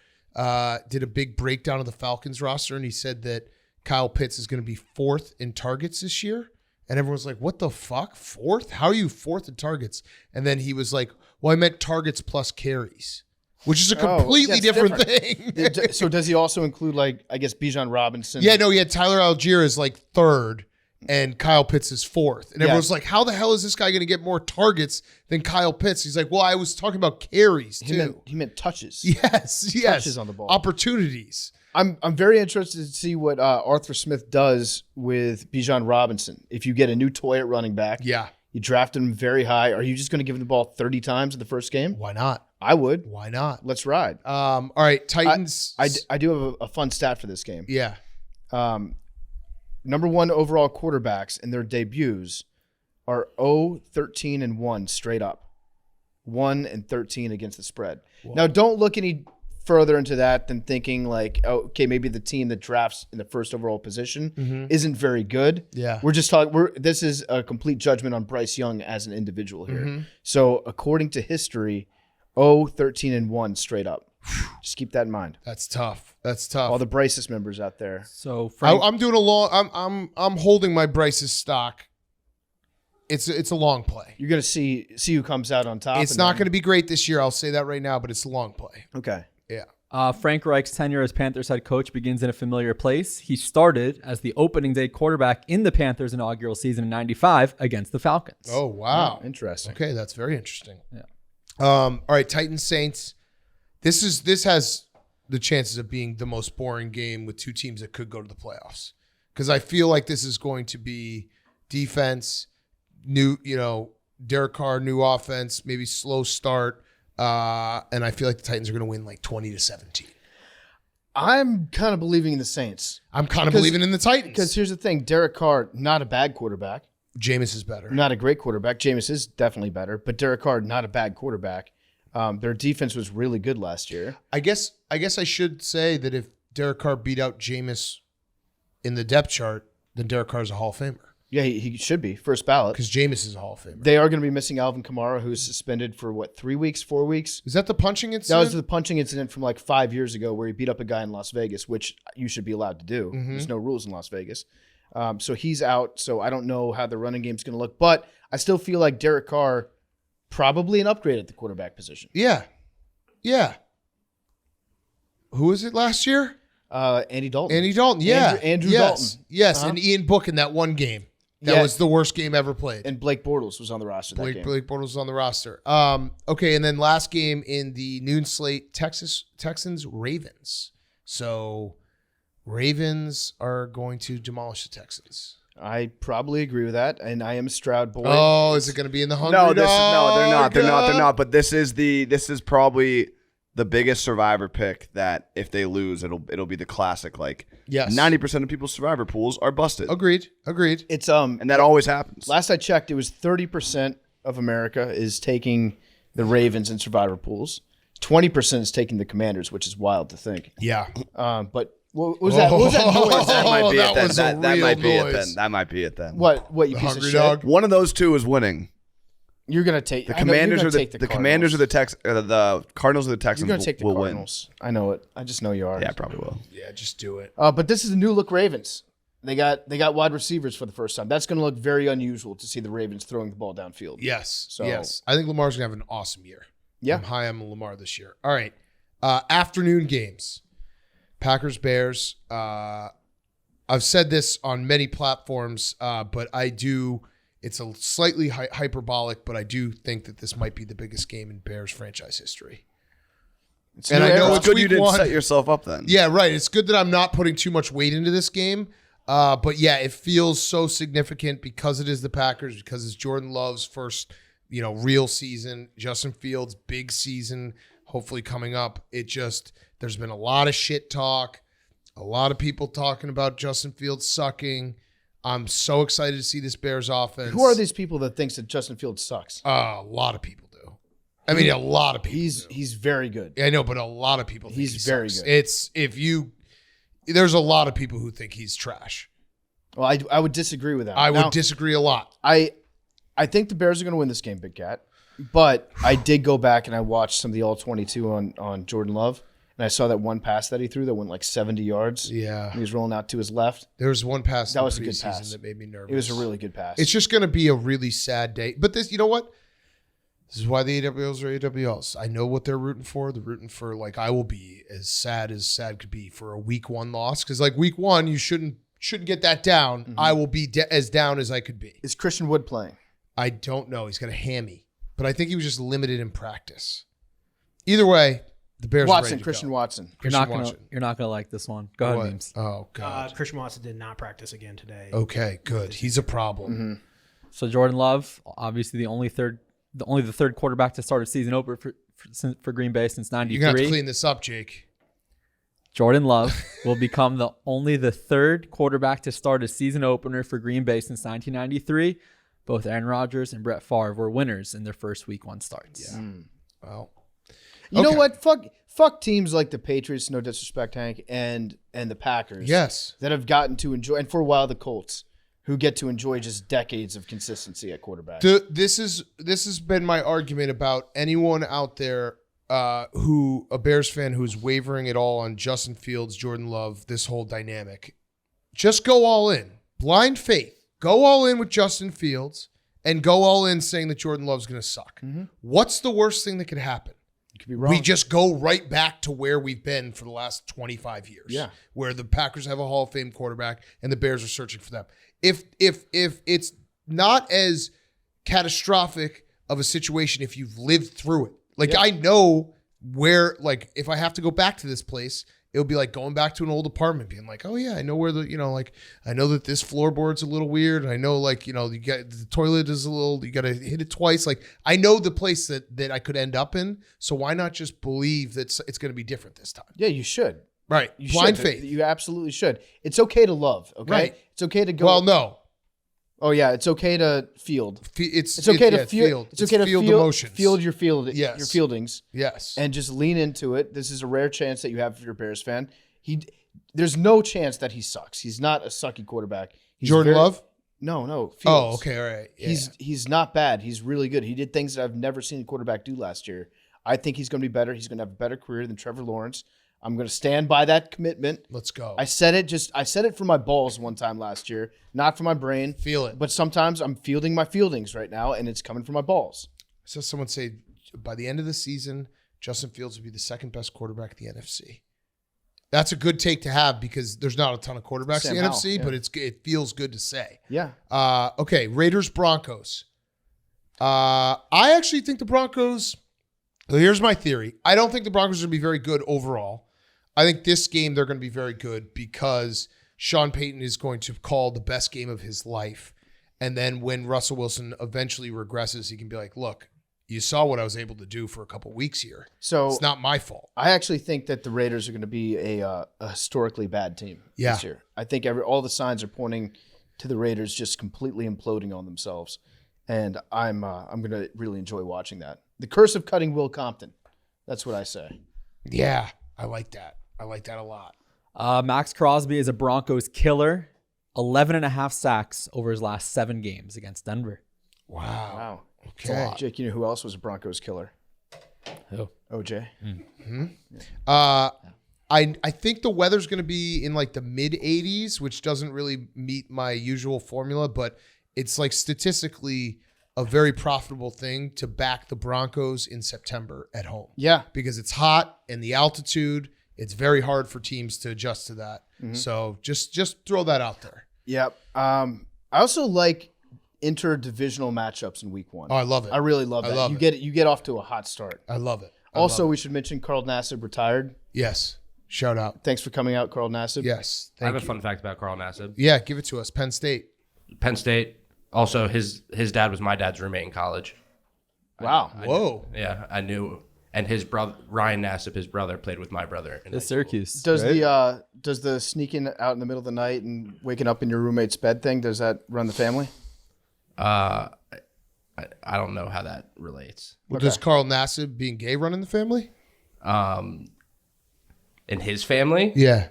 did a big breakdown of the Falcons roster, and he said that Kyle Pitts is going to be 4th in targets this year. And everyone's like, what the fuck? 4th? How are you 4th in targets? And then he was like, well, I meant targets plus carries, which is a completely that's different different. thing. So does he also include, like, I guess, Bijan Robinson? Yeah, no, he had Tyler Algier as like 3rd and Kyle Pitts is 4th. And everyone's like, how the hell is this guy going to get more targets than Kyle Pitts? He's like, well, I was talking about carries too. He meant touches. Yes. Touches on the ball. Opportunities. I'm very interested to see what Arthur Smith does with Bijan Robinson. If you get a new toy at running back, Yeah. you drafted him very high. Are you just going to give him the ball 30 times in the first game? Why not? I would. Why not? Let's ride. All right, Titans. I do have a fun stat for this game. Yeah. Number 1 overall quarterbacks in their debuts are 0-13-1 straight up. 1-13 against the spread. Whoa. Now, don't look any further into that than thinking like, oh, okay, maybe the team that drafts in the first overall position isn't very good. Yeah. We're just talking. This is a complete judgment on Bryce Young as an individual here. So, according to history, 0-13-1 straight up. Just keep that in mind. That's tough. That's tough. All the Bryce's members out there. So Frank, I'm doing a long. I'm holding my Bryce's stock. It's a long play. You're gonna see who comes out on top. It's not going to be great this year. I'll say that right now, but it's a long play. Okay. Yeah. Frank Reich's tenure as Panthers head coach begins in a familiar place. He started as the opening day quarterback in the Panthers' inaugural season in '95 against the Falcons. Oh wow. Interesting. Okay, that's very interesting. Yeah. All right, Titans Saints. This has the chances of being the most boring game with two teams that could go to the playoffs, because I feel like this is going to be defense, Derek Carr, new offense, maybe slow start, and I feel like the Titans are going to win like 20-17. I'm kind of believing in the Saints. I'm kind of believing in the Titans Because here's the thing. Derek Carr, not a bad quarterback. Jameis is better. Not a great quarterback. Jameis is definitely better. But Derek Carr, not a bad quarterback. Their defense was really good last year. I guess I should say that if Derek Carr beat out Jameis in the depth chart, then Derek Carr is a Hall of Famer. Yeah, he should be. First ballot. Because Jameis is a Hall of Famer. They are going to be missing Alvin Kamara, who's suspended for, 3 weeks, 4 weeks? Is that the punching incident? That was the punching incident from like 5 years ago where he beat up a guy in Las Vegas, which you should be allowed to do. There's no rules in Las Vegas. So he's out. So I don't know how the running game's going to look. But I still feel like Derek Carr, probably an upgrade at the quarterback position. Yeah. Yeah. Who was it last year? Andy Dalton. Andy Dalton, yeah. Andrew yes. Dalton. Yes, and Ian Book in that one game. That was the worst game ever played. And Blake Bortles was on the roster that game. Blake Bortles was on the roster. Okay, and then last game in the noon slate, Texans, Ravens. So Ravens are going to demolish the Texans. I probably agree with that, and I am a Stroud boy. Oh, is it going to be in the hungry No, they're dog? not. They're not. But this is probably the biggest survivor pick that if they lose, it'll be the classic. Like, Yes. 90% of people's survivor pools are busted, Agreed. It's and that always happens. last I checked, it was 30% of America is taking the Ravens in survivor pools. 20% is taking the Commanders, which is wild to think. Yeah. But what was that? What was that noise? That might be that it then. was a That real might be it noise. then. That might be it then. What you piece of hungry shit? dog? One of those two is winning. You're gonna take The I know you're Commanders gonna or the take Commanders or the the Cardinals or the You're Texans gonna take the will win. Cardinals. I know it. I just know you are. Yeah, probably will. Yeah, just do it. But this is the new look Ravens. They got wide receivers for the first time. That's going to look very unusual to see the Ravens throwing the ball downfield. Yes. So- yes. I think Lamar's going to have an awesome year. Yeah. I'm high on Lamar this year. All right. Afternoon games. Packers, Bears. I've said this on many platforms, but I do. It's a slightly hyperbolic, but I do think that this might be the biggest game in Bears franchise history. And I know It's it's good you week didn't one. set yourself up then. Yeah, right. It's good that I'm not putting too much weight into this game. But yeah, it feels so significant because it is the Packers, because it's Jordan Love's first, real season. Justin Fields' big season, hopefully coming up. There's been a lot of shit talk, a lot of people talking about Justin Fields sucking. I'm so excited to see this Bears offense. Who are these people that thinks that Justin Fields sucks? A lot of people do. I mean, a lot of people. He's very good. I know, but a lot of people think He's he very sucks. good. There's a lot of people who think he's trash. Well, I would disagree with that. I Now, would disagree a lot. I think the Bears are going to win this game, Big Cat. But I did go back and I watched some of the All-22 on Jordan Love, and I saw that one pass that he threw that went like 70 yards. Yeah. And he was rolling out to his left. There was one pass That in was the a good preseason pass. that made me nervous. It was a really good pass. It's just going to be a really sad day. But this, you know what? This is why the AWLs are AWLs. I know what they're rooting for. They're rooting for, like, I will be as sad could be for a week 1 loss. Because, like, week 1, you shouldn't get that down. Mm-hmm. I will be as down as I could be. Is Christian Wood playing? I don't know. He's got a hammy. But I think he was just limited in practice. Either way, the Bears are ready to Christian go. Watson. You're not gonna like this one. Go ahead, What? Memes. Oh, God. Christian Watson did not practice again today. Okay, good. He's a problem. Mm-hmm. So Jordan Love, obviously the third quarterback to start a season opener for Green Bay since '93. You're going to have to clean this up, Jake. Jordan Love will become the third quarterback to start a season opener for Green Bay since 1993. Both Aaron Rodgers and Brett Favre were winners in their first week 1 starts. Yeah. Well, You know Okay. what? Fuck teams like the Patriots, no disrespect, Hank, and the Packers. yes. That have gotten to enjoy, and for a while the Colts, who get to enjoy just decades of consistency at quarterback. This has been my argument about anyone out there who a Bears fan who's wavering at all on Justin Fields, Jordan Love, this whole dynamic. Just go all in. Blind faith. Go all in with Justin Fields and go all in saying that Jordan Love's going to suck. What's the worst thing that could happen? You could be wrong. We just go right back to where we've been for the last 25 years. Yeah. Where the Packers have a Hall of Fame quarterback and the Bears are searching for them. If it's not as catastrophic of a situation if you've lived through it. Like, I know where, like, if I have to go back to this place, it'll be like going back to an old apartment, being like, oh yeah, I know where I know that this floorboard's a little weird. And I know, like, you got the toilet is a little, you got to hit it twice. Like, I know the place that I could end up in. So why not just believe that it's going to be different this time? Yeah, you should. Right. You Blind should. faith. You absolutely should. It's okay to love. Okay. Right. It's okay to go. Well, no. Oh yeah, it's okay to field. It's okay to yeah, field. It's okay to field field emotions. Field your Yes. your fieldings. Yes. And just lean into it. This is a rare chance that you have if you're a Bears fan. There's no chance that he sucks. He's not a sucky quarterback. He's Jordan Love? No, Fields. Oh, okay. All right. Yeah. He's not bad. He's really good. He did things that I've never seen a quarterback do last year. I think he's going to be better. He's going to have a better career than Trevor Lawrence. I'm going to stand by that commitment. Let's go. I said it for my balls one time last year, not for my brain. Feel it. But sometimes I'm fielding my fieldings right now, and it's coming from my balls. I saw someone say by the end of the season, Justin Fields would be the second best quarterback in the NFC. That's a good take to have because there's not a ton of quarterbacks in the Howell, NFC, yeah. but it feels good to say. Yeah. Okay, Raiders Broncos. I actually think the Broncos. So here's my theory. I don't think the Broncos are going to be very good overall. I think this game they're going to be very good because Sean Payton is going to call the best game of his life. And then when Russell Wilson eventually regresses, he can be like, look, you saw what I was able to do for a couple weeks here. So It's not my fault. I actually think that the Raiders are going to be a historically bad team this year. I think all the signs are pointing to the Raiders just completely imploding on themselves, and I'm going to really enjoy watching that. The curse of cutting Will Compton. That's what I say. Yeah, I like that. I like that a lot. Max Crosby is a Broncos killer. 11.5 sacks over his last 7 games against Denver. Wow. Okay. Jake, you know who else was a Broncos killer? Who? OJ. I think the weather's going to be in like the mid 80s, which doesn't really meet my usual formula, but it's like statistically a very profitable thing to back the Broncos in September at home. Yeah. Because it's hot and the altitude, it's very hard for teams to adjust to that. So just throw that out there. Yep. I also like interdivisional matchups in week 1. Oh, I love it. I really love that. love You get off to a hot start. I love it. Also, we should mention Carl Nassib retired. Yes. Shout out. Thanks for coming out, Carl Nassib. Yes. I have Thank a you. fun fact about Carl Nassib. Yeah, give it to us. Penn State. Penn State. Also, his dad was my dad's roommate in college. Wow. Whoa. Yeah, I knew. And his brother, Ryan Nassib, his brother, played with my brother. In high It's school. Syracuse. Does right? the sneaking out in the middle of the night and waking up in your roommate's bed thing, does that run the family? I I don't know how that relates. Well, does Carl Nassib being gay run in the family? In his family, Yeah.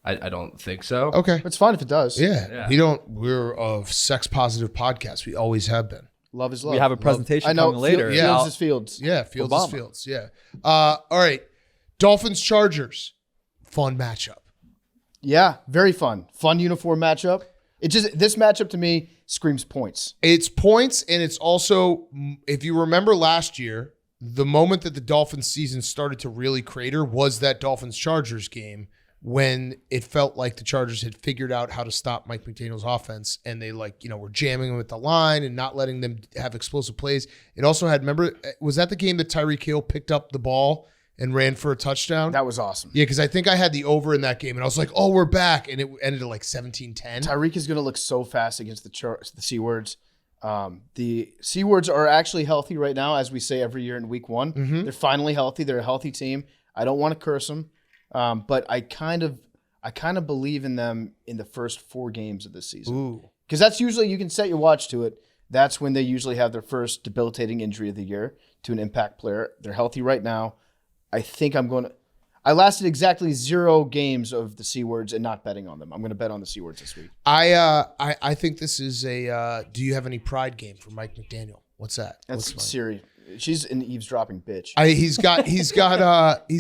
I don't think so. Okay. It's fine if it does. Yeah. We're a sex positive podcast. We always have been. Love is love. We have a presentation I know. coming later. Yeah. Fields about- is Fields. Yeah. Fields Obama. is Fields. Yeah. All right. Dolphins Chargers. Fun matchup. Yeah, very fun. Fun uniform matchup. This matchup to me screams points. It's points, and it's also, if you remember last year, the moment that the Dolphins season started to really crater was that Dolphins-Chargers game when it felt like the Chargers had figured out how to stop Mike McDaniel's offense, and they were jamming them at the line and not letting them have explosive plays. It also had, remember, was that the game that Tyreek Hill picked up the ball and ran for a touchdown? That was awesome. Yeah, because I think I had the over in that game, and I was like, oh, we're back, and it ended at like 17-10. Tyreek is going to look so fast against the C-words. The C-words are actually healthy right now, as we say every year in week one. Mm-hmm. They're finally healthy. They're a healthy team. I don't want to curse them, but I kind of believe in them in the first 4 games of this season. Ooh. Because that's usually, you can set your watch to it. That's when they usually have their first debilitating injury of the year to an impact player. They're healthy right now. I think I lasted exactly 0 games of the C-words and not betting on them. I'm going to bet on the C-words this week. I think this is a do you have any pride game for Mike McDaniel? What's that? That's What's Siri. She's an eavesdropping bitch. He's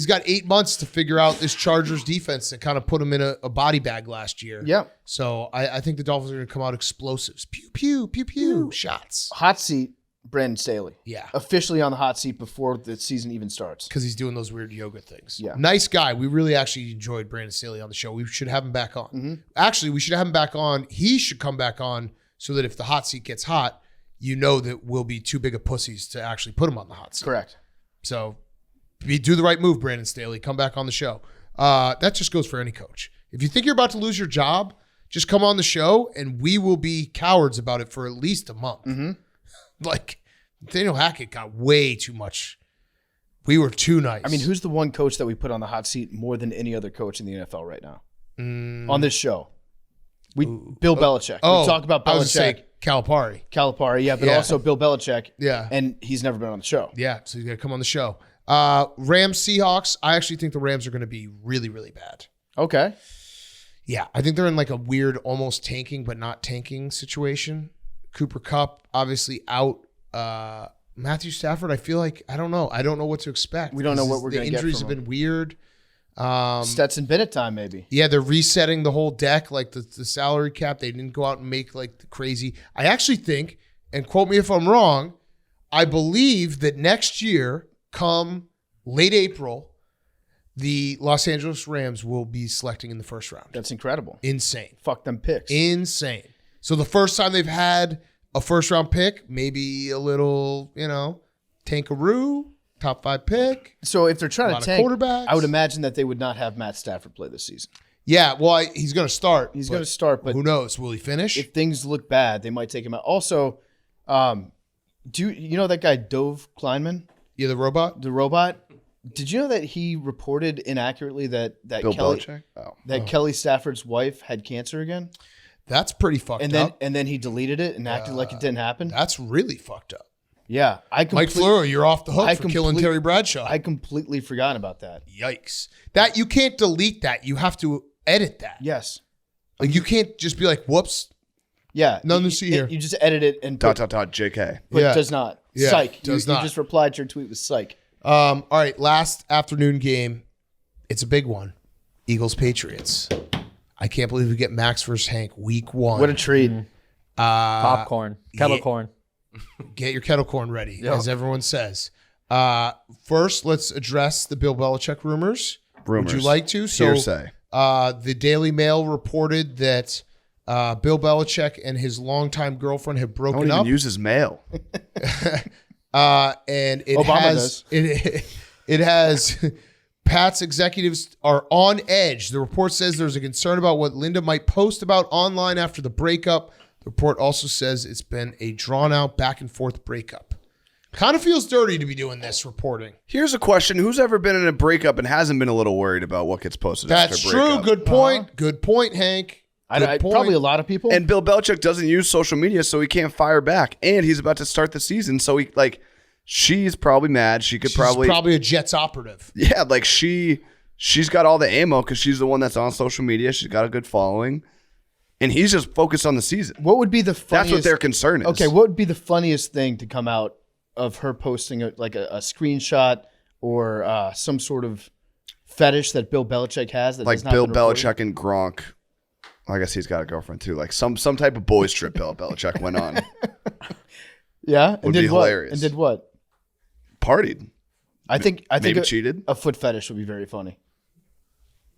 got 8 months to figure out this Chargers defense that kind of put him in a body bag last year. Yeah. So I think the Dolphins are going to come out explosives. Pew pew pew pew shots. Hot seat, Brandon Staley. Yeah. Officially on the hot seat before the season even starts. Because he's doing those weird yoga things. Yeah. Nice guy. We really actually enjoyed Brandon Staley on the show. We should have him back on. Mm-hmm. Actually, we should have him back on. He should come back on so that if the hot seat gets hot, you know that we'll be too big of pussies to actually put him on the hot seat. Correct. So do the right move, Brandon Staley. Come back on the show. That just goes for any coach. If you think you're about to lose your job, just come on the show and we will be cowards about it for at least a month. Mm-hmm. Like, Nathaniel Hackett got way too much. We were too nice. I mean, who's the one coach that we put on the hot seat more than any other coach in the NFL right now? On this show. Bill Belichick. Oh, We talk about I was Belichick. going to say Calipari. Calipari, yeah, but Yeah. also Bill Belichick. Yeah. And he's never been on the show. Yeah, so he's got to come on the show. Rams Seahawks. I actually think the Rams are going to be really, really bad. Okay. Yeah, I think they're in like a weird, almost tanking but not tanking situation. Cooper Kupp obviously out. Matthew Stafford, I feel like I don't know what to expect. We don't know what we're The gonna get injuries from have been weird. Stetson Bennett time, maybe. Yeah, they're resetting the whole deck, like the salary cap. They didn't go out and make like the crazy. I actually think, and quote me if I'm wrong, I believe that next year, come late April, the Los Angeles Rams will be selecting in the first round. That's incredible. Insane. Fuck them picks. Insane. So the first time they've had a first round pick, maybe a little, tankaroo, top 5 pick. So if they're trying lot to of tank, quarterbacks. I would imagine that they would not have Matt Stafford play this season. Yeah, well, he's going to start. He's going to start, but who knows? Will he finish? if things look bad, they might take him out. Also, do you know that guy Dove Kleinman, Yeah, the robot? the robot? Did you know that he reported inaccurately that Bill Kelly Belichick? Oh. Kelly Stafford's wife had cancer again, That's pretty fucked and then up. and then he deleted it and acted like it didn't happen? That's really fucked up. Yeah, Mike Fleur, you're off the hook I for killing Terry Bradshaw. I completely forgot about that. Yikes. That you can't delete that. You have to edit that. Yes. Like you can't just be like, whoops. Yeah. Nothing to You- see here. You just edit it and Dot, put, dot, dot, JK. put Yeah. does not. Yeah, Psych. does You not. just replied to your tweet with psych. All right, last afternoon game. It's a big one. Eagles Patriots. I can't believe we get Max versus Hank week 1. What a treat. Popcorn, kettle corn. Get your kettle corn ready, as everyone says. First, let's address the Bill Belichick rumors. Rumors. Would you like to? So, Hearsay. the Daily Mail reported that Bill Belichick and his longtime girlfriend have I broken don't even up. use his mail. And it Obama has it has Pat's executives are on edge. The report says there's a concern about what Linda might post about online after the breakup. The report also says it's been a drawn out back and forth breakup. Kind of feels dirty to be doing this reporting. Here's a question. Who's ever been in a breakup and hasn't been a little worried about what gets posted That's after a true. breakup? Good point. Good point, Hank. Probably a lot of people. And Bill Belichick doesn't use social media, so he can't fire back. And he's about to start the season, so she's probably mad. She's probably a Jets operative. Yeah, she's got all the ammo because she's the one that's on social media. She's got a good following. And he's just focused on the season. What would be the funniest? That's what their concern is. Okay, what would be the funniest thing to come out of her posting a screenshot or some sort of fetish that Bill Belichick has? That like has not Bill been reported? Belichick and Gronk. I guess he's got a girlfriend too. Like some type of boys trip Bill Belichick went on. Yeah, and Would did be what? hilarious. And did what? Partied. I think Maybe cheated. A foot fetish would be very funny.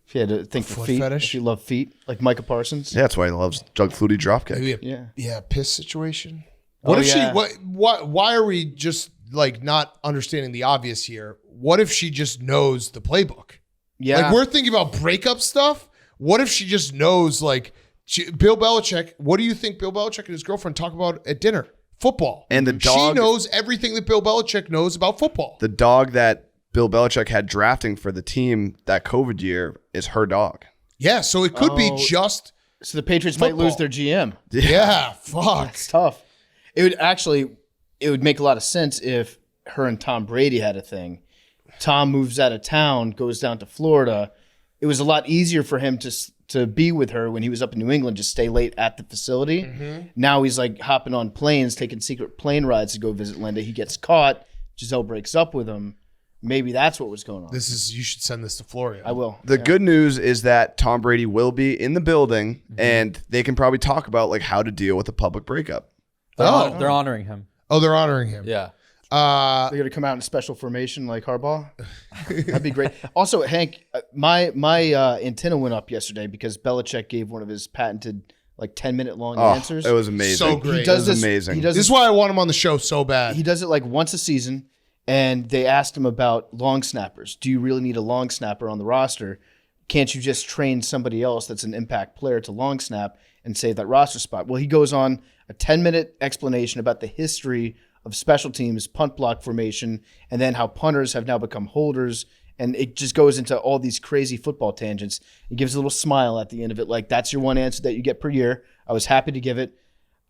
If you had to think for foot feet, fetish? if you love feet, like Micah Parsons. Yeah, that's why he loves Doug Flutie dropkick. Maybe a piss situation. What Oh, if yeah. why are we just like not understanding the obvious here? What if she just knows the playbook? Yeah. Like we're thinking about breakup stuff. What if she just knows Bill Belichick? What do you think Bill Belichick and his girlfriend talk about at dinner? Football. And the dog. She knows everything that Bill Belichick knows about football. The dog that Bill Belichick had drafting for the team that COVID year is her dog. Yeah, so it could be just So the Patriots might lose Football. their GM. yeah. Fuck. It's tough. It would make a lot of sense if her and Tom Brady had a thing. Tom moves out of town, goes down to Florida. It was a lot easier for him to be with her when he was up in New England, just stay late at the facility. Mm-hmm. Now he's like hopping on planes, taking secret plane rides to go visit Linda. He gets caught. Giselle breaks up with him. Maybe that's what was going on. You should send this to Florio. I will. The good news is that Tom Brady will be in the building, and they can probably talk about how to deal with a public breakup. They're honoring him. Oh, they're honoring him. Yeah. They're going to come out in special formation like Harbaugh. That'd be great. Also, Hank, my antenna went up yesterday because Belichick gave one of his patented 10-minute long answers. It was amazing. So great. He does It was this amazing. He does This is why I want him on the show so bad. He does it once a season, and they asked him about long snappers. Do you really need a long snapper on the roster? Can't you just train somebody else that's an impact player to long snap and save that roster spot? Well, he goes on a 10-minute explanation about the history of special teams, punt block formation, and then how punters have now become holders. And it just goes into all these crazy football tangents. He gives a little smile at the end of it, that's your one answer that you get per year. I was happy to give it.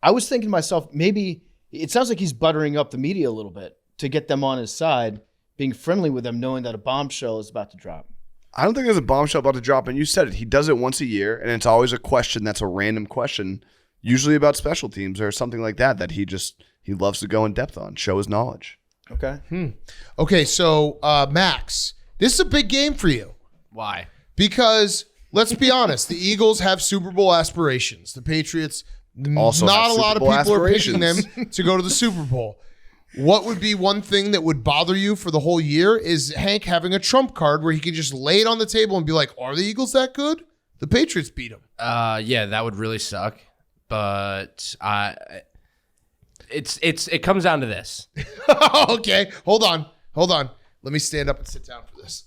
I was thinking to myself, maybe it sounds like he's buttering up the media a little bit to get them on his side, being friendly with them, knowing that a bombshell is about to drop. I don't think there's a bombshell about to drop, and you said it. He does it once a year, and it's always a question that's a random question, usually about special teams or something like that he loves to go in depth on, show his knowledge. Okay. Okay, so Max, this is a big game for you Why? because let's be honest, the Eagles have Super Bowl aspirations. The Patriots, Also not have a lot of Super Bowl people are picking them aspirations. to go to the Super Bowl. What would be one thing that would bother you for the whole year is Hank having a trump card where he could just lay it on the table and be like, are the Eagles that good? The Patriots beat them. Yeah, that would really suck. But it comes down to this. Okay, hold on. Let me stand up and sit down for this.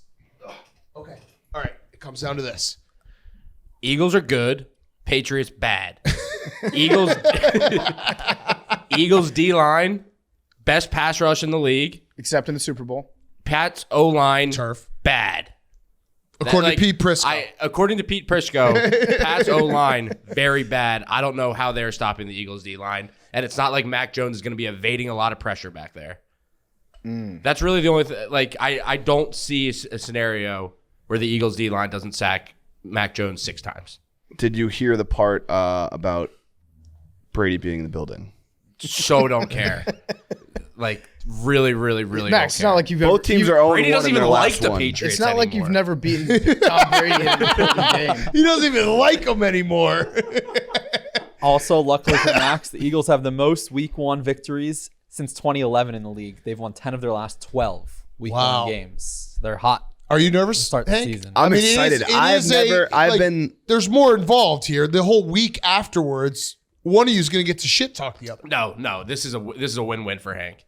Okay, all right. It comes down to this. Eagles are good. Patriots bad. Eagles D-line, best pass rush in the league. Except in the Super Bowl. Pat's O-line, Turf. bad. According to Pete Prisco. According to Pete Prisco, Pat's O-line, very bad. I don't know how they're stopping the Eagles D-line. And it's not like Mac Jones is going to be evading a lot of pressure back there. That's really the only thing. I don't see a scenario where the Eagles D-line doesn't sack Mac Jones 6 times. Did you hear the part about Brady being in the building? So don't care. Really, really, really Max, don't it's care. not like you've Both ever, teams you- are 0-1 Brady doesn't in even their like last the one. Patriots It's not like anymore. you've never beaten Tom Brady in an important game. He doesn't even like them anymore. Also, luckily for Max, the Eagles have the most Week 1 victories since 2011 in the league. They've won 10 of their last 12 Week Wow. 1 games. They're hot. Are you nervous to start the Hank? season. I'm I mean, excited. There's more involved here. The whole week afterwards, one of you is going to get to shit talk the other. No. This is a win-win for Hank.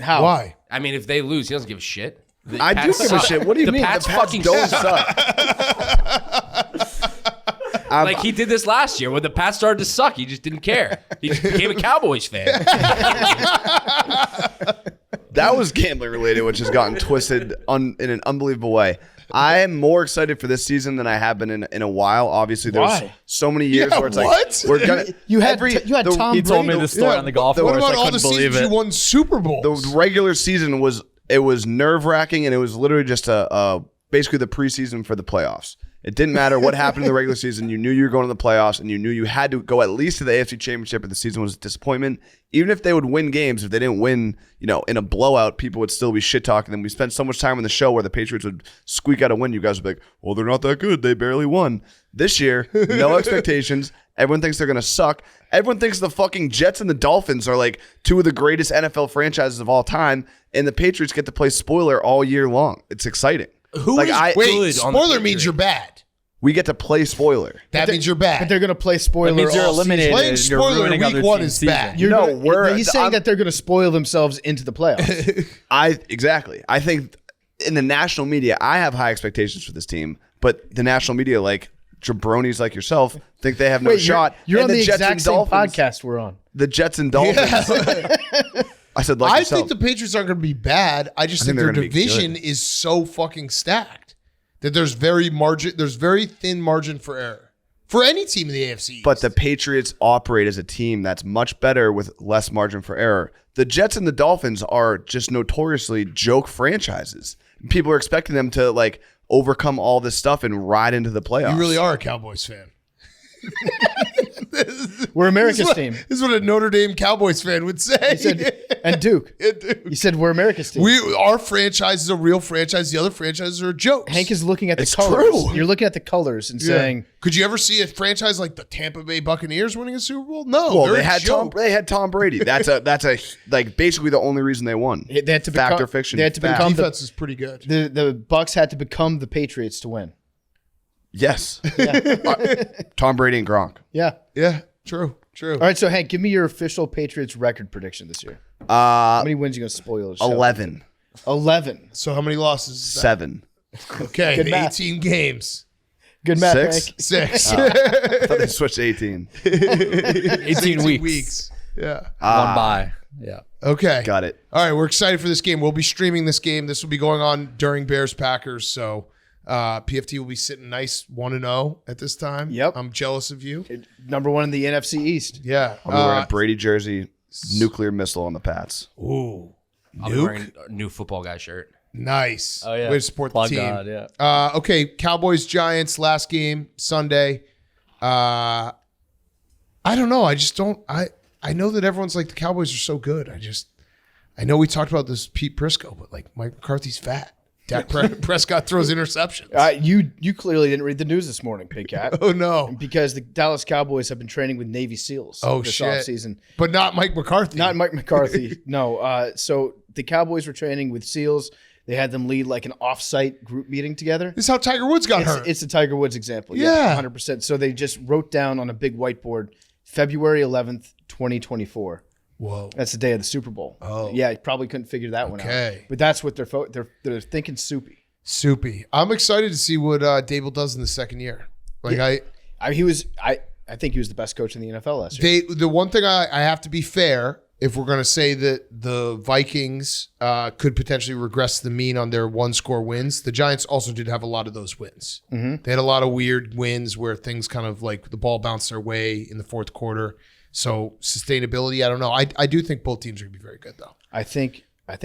How? Why? I mean, if they lose, he doesn't give a shit. The I do Pats give a suck. shit. What do you the mean? Pats The Pats fucking don't suck. Like he did this last year when the Pats started to suck. He just didn't care. He just became a Cowboys fan. That was gambling related, which has gotten twisted in an unbelievable way. I am more excited for this season than I have been in a while. Obviously, there's Why? so many years Yeah, where it's what? like we're gonna. You had Tom He Brady. told me the story on the golf What course. about I all couldn't the believe seasons it. you won Super Bowls? The regular season was nerve wracking, and it was literally just basically the preseason for the playoffs. It didn't matter what happened in the regular season. You knew you were going to the playoffs, and you knew you had to go at least to the AFC Championship, and the season was a disappointment. Even if they would win games, if they didn't win, in a blowout, people would still be shit talking them. We spent so much time on the show where the Patriots would squeak out a win. You guys would be like, well, they're not that good. They barely won. This year, no expectations. Everyone thinks they're going to suck. Everyone thinks the fucking Jets and the Dolphins are like two of the greatest NFL franchises of all time, and the Patriots get to play spoiler all year long. It's exciting. Who is Wait, good on the spoiler means Patriots? you're bad. We get to play spoiler. That means you're bad. But they're going to play spoiler. That means you're all season. eliminated. Playing and you're spoiler ruining week other one teams' is season. bad. You're No, gonna- he's saying that they're going to spoil themselves into the playoffs. Exactly. I think in the national media, I have high expectations for this team, but the national media, like jabronis like yourself, think they have no shot. You're And on the Jets exact and same Dolphins- podcast we're on. The Jets and Dolphins. I said like I yourself. think the Patriots aren't going to be bad. I just think they're their gonna be division good. is so fucking stacked that there's very thin margin for error for any team in the AFC East. But the Patriots operate as a team that's much better with less margin for error. The Jets and the Dolphins are just notoriously joke franchises. People are expecting them to like overcome all this stuff and ride into the playoffs. you really are a Cowboys fan. We're America's This is what- team. This is what a Notre Dame Cowboys fan would say. He said, and Duke. You said we're America's team. Our franchise is a real franchise. The other franchises are jokes. Hank is looking at the It's colors. true. You're looking at the colors and Yeah. saying, Could you ever see a franchise like the Tampa Bay Buccaneers winning a Super Bowl? No. Well, they're they a had joke. Tom Brady. That's a like basically the only reason they won. they had to Fact become, or fiction? They had to Fact. become the, Defense is pretty good. the Bucks had to become the Patriots to win. Yes. Tom Brady and Gronk. Yeah. Yeah, true. All right, so Hank, give me your official Patriots record prediction this year. Uh, How many wins are you going to spoil? 11, 11. So how many losses is that? 7. Okay, Good math. 18 games. Good math, 6? Hank. 6. I thought they switched to 18. 18 weeks. Yeah. One bye. Yeah. Okay. Got it. All right, we're excited for this game. We'll be streaming this game. This will be going on during Bears Packers, so PFT will be sitting nice 1-0 at this time. Yep. I'm jealous of you. Number one in the NFC East. Yeah. I'm wearing a Brady jersey, nuclear missile on the Pats. Ooh. I'll be Nuke. wearing a new football guy shirt. Nice. Oh, yeah. Way to support Plug the team. God, yeah. Okay, Cowboys Giants last game Sunday. I don't know. I just don't. I know that everyone's like the Cowboys are so good. I know we talked about this Pete Prisco, but like Mike McCarthy's fat. Dak Prescott throws interceptions. You clearly didn't read the news this morning, Pig Cat. Oh no. Because the Dallas Cowboys have been training with Navy SEALs Oh this shit. offseason. But not Mike McCarthy. Not Mike McCarthy. No. So the Cowboys were training with SEALs. They had them lead like an off-site group meeting together. This is how Tiger Woods got hurt. It's the Tiger Woods example. Yeah. 100%. So they just wrote down on a big whiteboard, February 11th, 2024. Whoa. That's the day of the Super Bowl. Oh. Yeah, you probably couldn't figure that one Okay. out. But that's what they're thinking soupy. Soupy. I'm excited to see what Dable does in the second year. Like I think he was the best coach in the NFL last year. the one thing I have to be fair, if we're going to say that the Vikings could potentially regress the mean on their one-score wins, the Giants also did have a lot of those wins. Mm-hmm. They had a lot of weird wins where things kind of like the ball bounced their way in the fourth quarter. So sustainability, I don't know. I do think both teams are going to be very good, though. I think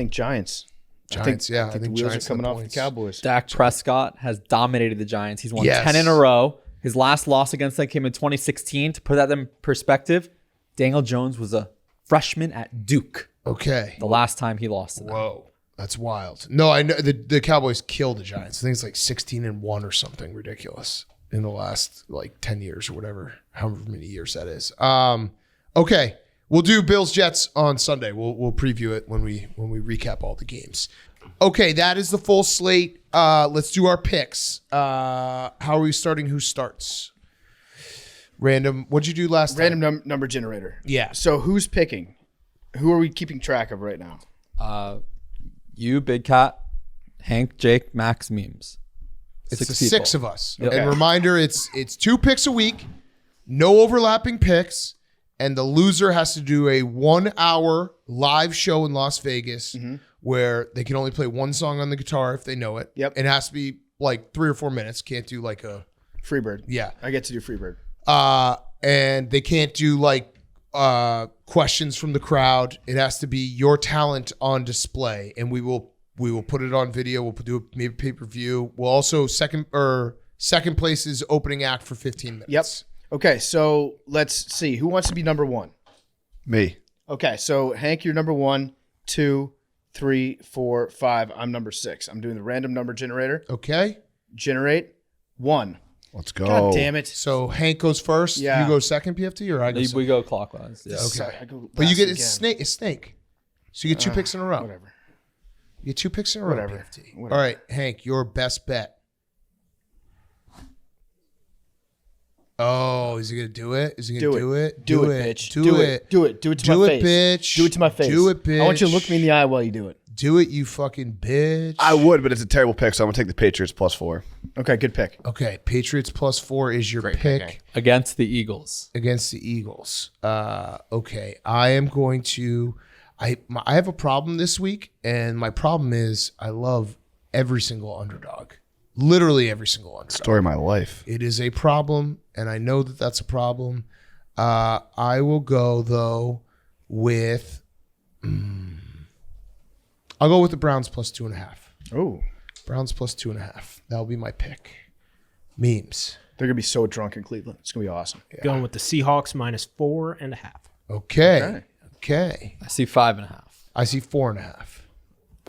Giants. Giants, I think the wheels Giants are coming and off the points. Cowboys. Dak Prescott has dominated the Giants. He's won Yes. 10 in a row. His last loss against them came in 2016. To put that in perspective, Daniel Jones was a freshman at Duke Okay. the last time he lost to them. Whoa. That's wild. No, I know the Cowboys killed the Giants. I think it's like 16-1 or something ridiculous in the last like 10 years or whatever, however many years that is. Okay. We'll do Bills Jets on Sunday. We'll preview it when we recap all the games. Okay, that is the full slate. Let's do our picks. How are we starting? Who starts? Random. What'd you do last time? Random number generator. Yeah. So who's picking? Who are we keeping track of right now? You, Big Cat, Hank, Jake, Max, Memes. It's Six the people. 6 of us. Yep. And reminder, it's 2 picks a week, no overlapping picks, and the loser has to do a 1-hour live show in Las Vegas where they can only play one song on the guitar if they know it. Yep. It has to be like 3 or 4 minutes. Can't do like a Freebird. yeah. I get to do Freebird. And they can't do like questions from the crowd. It has to be your talent on display, and we will put it on video. We'll do maybe pay-per-view. We'll also second place is opening act for 15 minutes. Yep. Okay, so let's see. Who wants to be number 1? Me. Okay, so Hank, you're number 1, 2, 3, 4, 5. I'm number 6. I'm doing the random number generator. Okay. Generate 1. Let's go. God damn it. So Hank goes first. Yeah. You go second, PFT, or I go second? We go clockwise. Yeah. Okay. I go But you last get again. it's snake. So you get 2 picks in a row. Whatever. You get 2 picks in a row, Whatever. PFT. Whatever. All right, Hank, your best bet. Oh, is he gonna do it? Is he gonna do it? Do it, bitch. Do it. Do it. Do it to Do my it, face. bitch. Do it to my face. Do it, bitch. I want you to look me in the eye while you do it. Do it, you fucking bitch. I would, but it's a terrible pick, so I'm gonna take the Patriots +4. Okay, good pick. Okay, Patriots +4 is your Great pick picking. Against the Eagles. against the Eagles. Okay, I am going to. I have a problem this week, and my problem is I love every single underdog, literally every single underdog. Story of my life. It is a problem, and I know that that's a problem. I will go though with. I'll go with the Browns +2.5. Oh, Browns +2.5. That'll be my pick. Memes. they're gonna be so drunk in Cleveland. It's gonna be awesome. Going with the Seahawks -4.5. Okay. Okay. I see 5.5. I see 4.5.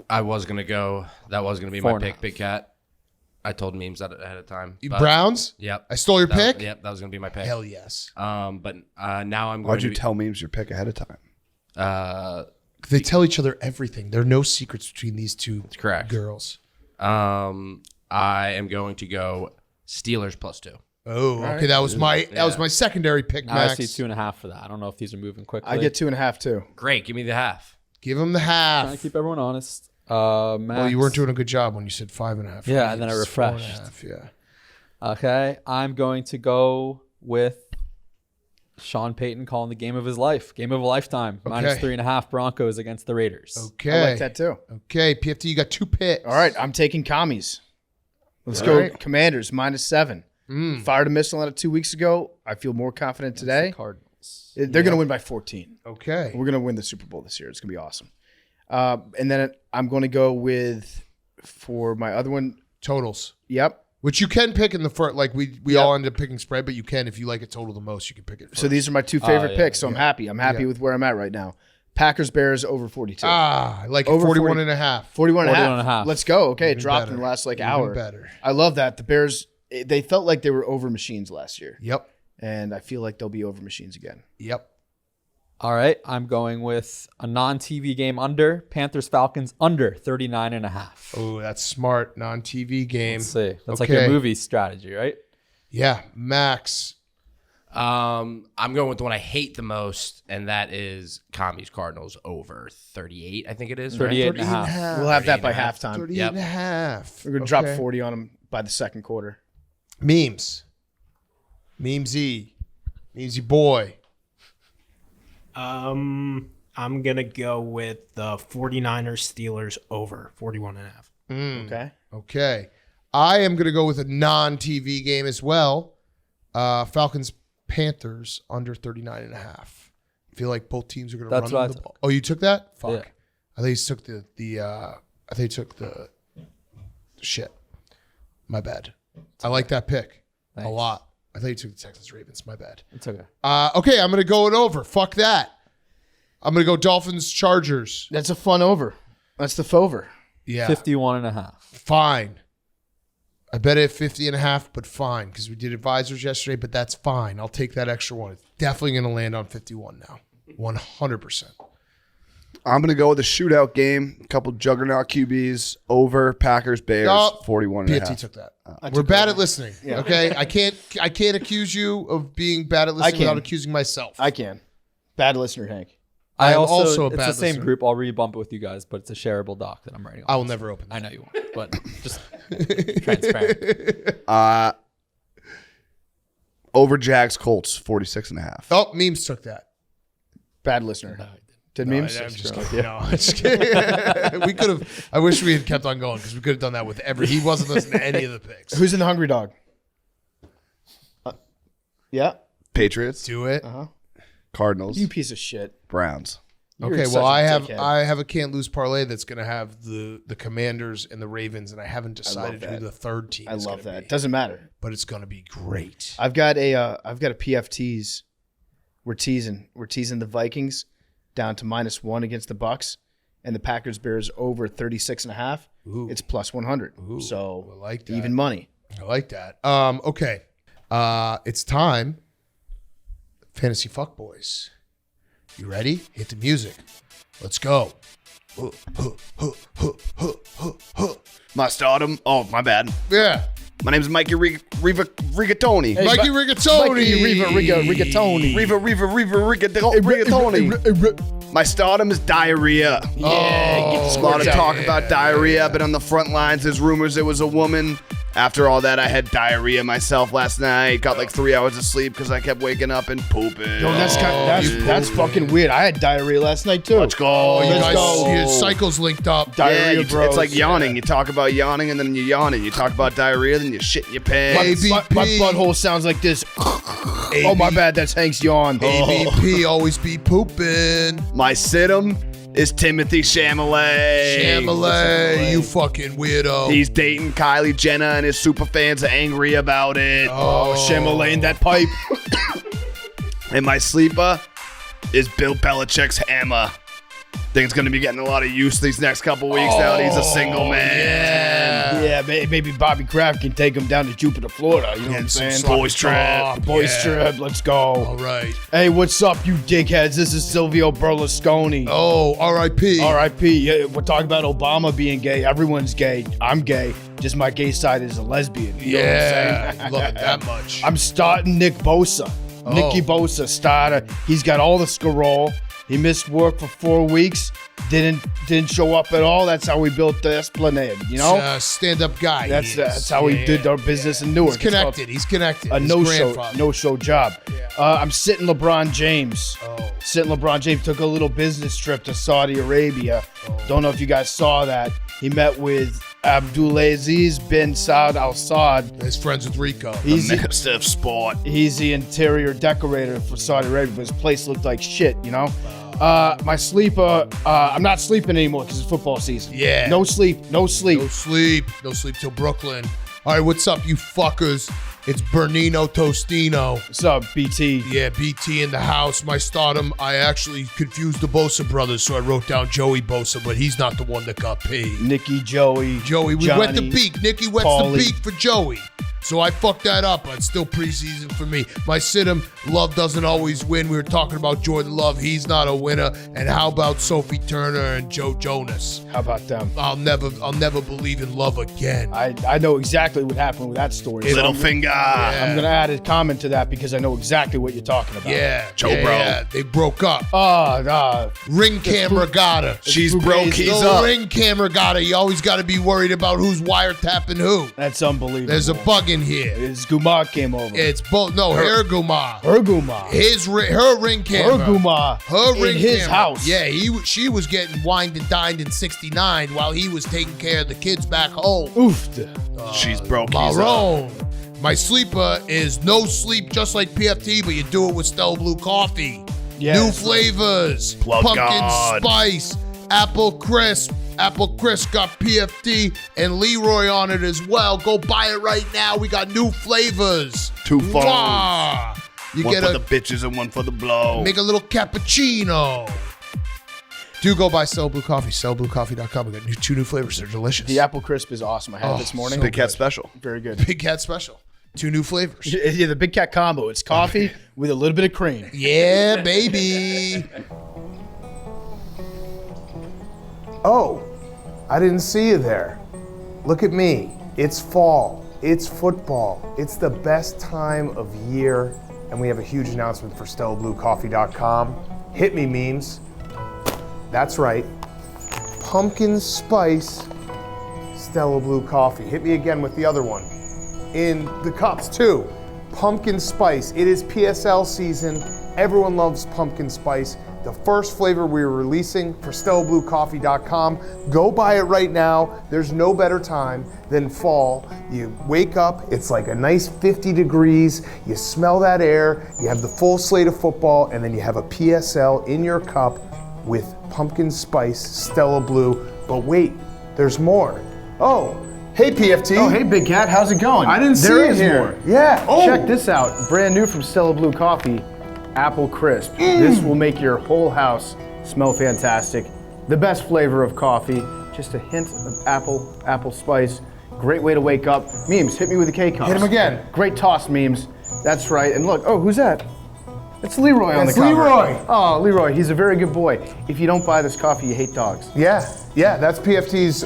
I was gonna go. That was gonna be 4.5. my pick, Big Cat. I told memes that ahead of time. You but- Browns? Yep. I stole your That- pick? Yep, that was gonna be my pick. Hell yes. But now I'm going Why'd to you be, tell memes your pick ahead of time? They tell each other everything. There are no secrets between these two correct. girls. I am going to go Steelers +2. Oh, okay. That was my secondary pick, Now I Max. see 2.5 for that. I don't know if these are moving quickly. I get 2.5 too. Great, give me the half. Give him the Trying to half. keep everyone honest. Max. Well, you weren't doing a good job when you said 5.5. Yeah, and then I It's refreshed. 4.5, yeah. Okay, I'm going to go with Sean Payton calling the game of his life, game of a lifetime. Okay. -3.5 Broncos against the Raiders. Okay. I like that too. Okay, PFT, you got 2 picks. All right, I'm taking commies. Let's All go right. Commanders -7. Fired a missile on it 2 weeks ago. I feel more confident today. Cardinals. They're going to win by 14. Okay. We're going to win the Super Bowl this year. It's going to be awesome. And then I'm going to go with, for my other one, Totals. yep. Which you can pick in the first, like we all end up picking spread, but you can, if you like it total the most, you can pick it first. So these are my 2 favorite yeah, picks. So I'm happy. I'm happy Yeah. with where I'm at right now. Packers Bears over 42. I like it, Over 41.5. 41 and a 41.5. half. Let's go. Okay, it Even dropped better. in the last Even hour. better. I love that. The Bears, they felt like they were over machines last year. Yep. And I feel like they'll be over machines again. Yep. All right, I'm going with a non-TV game under Panthers Falcons under 39.5. Oh, that's smart. Non-TV game. Let's see. That's Okay. like a movie strategy, right? Yeah. Max. I'm going with the one I hate the most, and that is Commies Cardinals over 38. I think it is. 38.5. We'll have that by 38.5. halftime. 38.5. We're going to drop 40 on them by the second quarter. Memes. Memesy. Memesy boy. I'm gonna go with the 49ers Steelers over 41.5. Okay. Okay. I am going to go with a non-TV game as well. Falcons Panthers under 39.5. I feel like both teams are going to That's run what I the took. ball. Oh, you took that? Fuck. Yeah. I think you took the shit. My bad. I like that pick a Thanks. lot. I thought you took the Texans Ravens. My bad. It's okay. Okay, I'm going to go it over. Fuck that. I'm going to go Dolphins Chargers. That's a fun over. That's the fover. Yeah. 51.5. Fine. I bet it 50.5, but fine, because we did advisors yesterday, but that's fine. I'll take that extra one. It's definitely going to land on 51 now. 100%. I'm going to go with a shootout game. A couple juggernaut QBs over Packers Bears. Oh, 41 and a PFT half. took that. We're bad at listening. Okay? I can't accuse you of being bad at listening can. without accusing myself. I can. Bad listener, Hank. I am I also a it's bad the same listener. group. I'll rebump it with you guys, but it's a shareable doc that I'm writing on. I will never open that. I know you won't, but just transparent. Over Jags Colts, 46 and a half. Oh, memes took that. Bad listener. Did No, memes? I'm just kidding. No, I'm just kidding. We could have. I wish we had kept on going because we could have done that with every. He wasn't listening to any of the picks. Who's in the hungry dog? Yeah. Patriots, Do it. Cardinals, You piece of shit. Browns. You're Okay, such well, a I have dickhead. a can't lose parlay that's going to have the Commanders and the Ravens, and I haven't decided who that. the third team. I is love gonna that. be, Doesn't matter. but it's going to be great. I've got a PF tease. We're teasing the Vikings down to -1 against the Bucks, and the Packers Bears over 36.5. Ooh. It's plus 100. Ooh, So I like that. even money. I like that. Okay, it's time. Fantasy Fuccbois. You ready? Hit the music. Let's go. My stardom. Oh, my bad. Yeah. My name is Mikey Rigatoni. Mikey Rigatoni. Rigatoni. Rigatoni. My stardom is diarrhea. Oh, A lot of talk about diarrhea. I've been on the front lines. There's rumors it was a woman. After all that, I had diarrhea myself last night. Got like 3 hours of sleep because I kept waking up and pooping. Yo, that's fucking weird. I had diarrhea last night too. Let's go. Oh, you Let's guys, go. your cycles linked up. Yeah, Diarrhea bros. it's like yawning. You talk about yawning and then you yawn it. You talk about diarrhea, then you shit in your pants. My butthole sounds like this. Oh my bad, that's Hank's yawn. ABP always be pooping. My situm is Timothy Chalamet. Chalamet, you fucking weirdo. He's dating Kylie Jenner and his super fans are angry about it. Oh, Chalamet, that pipe. And my sleeper is Bill Belichick's hammer. Think it's going to be getting a lot of use these next couple weeks now that he's a single man. Yeah, maybe Bobby Kraft can take him down to Jupiter, Florida. You know what I'm saying? Boys trip. Boys trip, let's go. All right. Hey, what's up, you dickheads? This is Silvio Berlusconi. Oh, R.I.P. R.I.P. Yeah, we're talking about Obama being gay. Everyone's gay. I'm gay. Just my gay side is a lesbian. You know what I'm Yeah, saying? love it that much. I'm starting Nick Bosa. Nicky Bosa starter. He's got all the scroll. He missed work for 4 weeks. Didn't show up at all. That's how we built the Esplanade. You know, stand-up guy. that's how we did our business in Newark. He's connected. He's connected. A His no-show grandfather. job. I'm sitting LeBron James. Oh. Sitting LeBron James took a little business trip to Saudi Arabia. Don't know if you guys saw that. He met with Abdulaziz bin Saud Al Saud. He's friends with Rico. He's The Minister of Sport. He's the interior decorator for Saudi Arabia, but his place looked like shit, you know? My sleeper, I'm not sleeping anymore because it's football season. Yeah. No sleep. No sleep till Brooklyn. All right, what's up, you fuckers? It's Bernino Tostino. What's up, BT? Yeah, BT in the house. My stardom, I actually confused the Bosa brothers, so I wrote down Joey Bosa, but he's not the one that got paid. Nicky, Joey. Joey, we Johnny, wet the beak. Nicky wets Paulie. the beak for Joey. So I fucked that up, but it's still preseason for me. My situm, love doesn't always win. We were talking about Jordan Love. He's not a winner. And how about Sophie Turner and Joe Jonas? How about them? I'll never believe in love again. I know exactly what happened with that story. So Little finger. I'm going to add a comment to that because I know exactly what you're talking about. Yeah, Joe yeah, bro. yeah. They broke up. Ring camera got her. She's Fugazi. broke. He's No up. ring camera got her. You always got to be worried about who's wiretapping who. That's unbelievable. There's a bug in here. His Gumar came over. It's both. No, her Gumar. Her Gumar. Her ring camera. Her Gumar. Her ring in his camera. house. Yeah, she was getting wined and dined in '69 while he was taking care of the kids back home. Oofed. She's broke. He's up. Marone. My sleeper is no sleep, just like PFT, but you do it with Stella Blue coffee. Yes. New flavors. Plug Pumpkin God. spice. Apple crisp. Apple crisp got PFT and Leroy on it as well. Go buy it right now. We got new flavors. 2 phones. Mwah. You One get for a the bitches and one for the blow. make a little cappuccino. Do go buy Cell Blue Coffee. CellBlueCoffee.com. We got 2 new flavors. They're delicious. The apple crisp is awesome. I had it this morning. Big Cat Special. Very good. Big Cat Special. 2 new flavors. Yeah, the Big Cat combo. It's coffee with a little bit of cream. Yeah, baby. Oh, I didn't see you there. Look at me. It's fall. It's football. It's the best time of year, and we have a huge announcement for StellaBlueCoffee.com. Hit me, memes. That's right. Pumpkin spice Stella Blue Coffee. Hit me again with the other one. In the cups, too. Pumpkin spice. It is PSL season. Everyone loves pumpkin spice. the first flavor we're releasing for StellaBlueCoffee.com. Go buy it right now. There's no better time than fall. You wake up, it's like a nice 50 degrees, you smell that air, you have the full slate of football, and then you have a PSL in your cup with pumpkin spice Stella Blue. But wait, there's more. Oh, hey PFT. Oh, hey Big Cat, how's it going? I didn't see There it is here. more. Yeah. Oh. Check this out, brand new from Stella Blue Coffee, Apple Crisp. This will make your whole house smell fantastic. The best flavor of coffee, just a hint of apple spice. Great way to wake up. Memes, hit me with the K-Cups. Hit him again. Great toss, Memes. That's right. And look, oh, who's that? It's Leroy on the That's cover. Leroy. Oh, Leroy, he's a very good boy. If you don't buy this coffee, you hate dogs. Yeah, that's PFT's,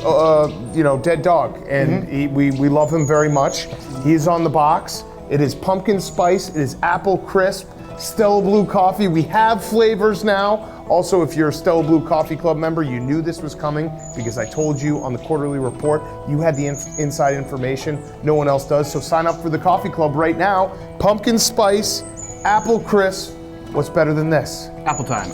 dead dog, and we love him very much. He's on the box. It is pumpkin spice. It is apple crisp. Stella Blue coffee. We have flavors now. Also, if you're a Stella Blue Coffee Club member, you knew this was coming because I told you on the quarterly report. You had the inside information. No one else does. So sign up for the coffee club right now. Pumpkin spice, apple crisp. What's better than this? Apple time.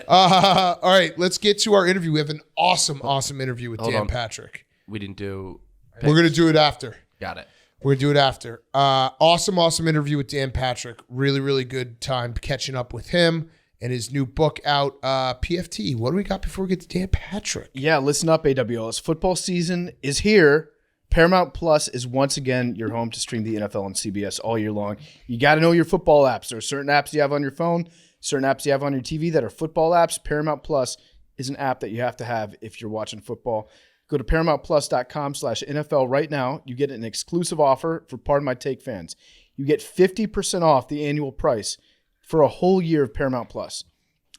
All right, let's get to our interview. We have an awesome interview with Hold Dan on. Patrick. We didn't do. We're going to do it after. Got it. We're going to do it after. Awesome interview with Dan Patrick. Really good time catching up with him and his new book out, PFT. What do we got before we get to Dan Patrick? Yeah, listen up, AWLs. Football season is here. Paramount Plus is once again your home to stream the NFL on CBS all year long. You got to know your football apps. There are certain apps you have on your phone, certain apps you have on your TV that are football apps. Paramount Plus is an app that you have to have if you're watching football. Go to ParamountPlus.com/NFL right now. You get an exclusive offer for Pardon My Take fans. You get 50% off the annual price for a whole year of Paramount Plus.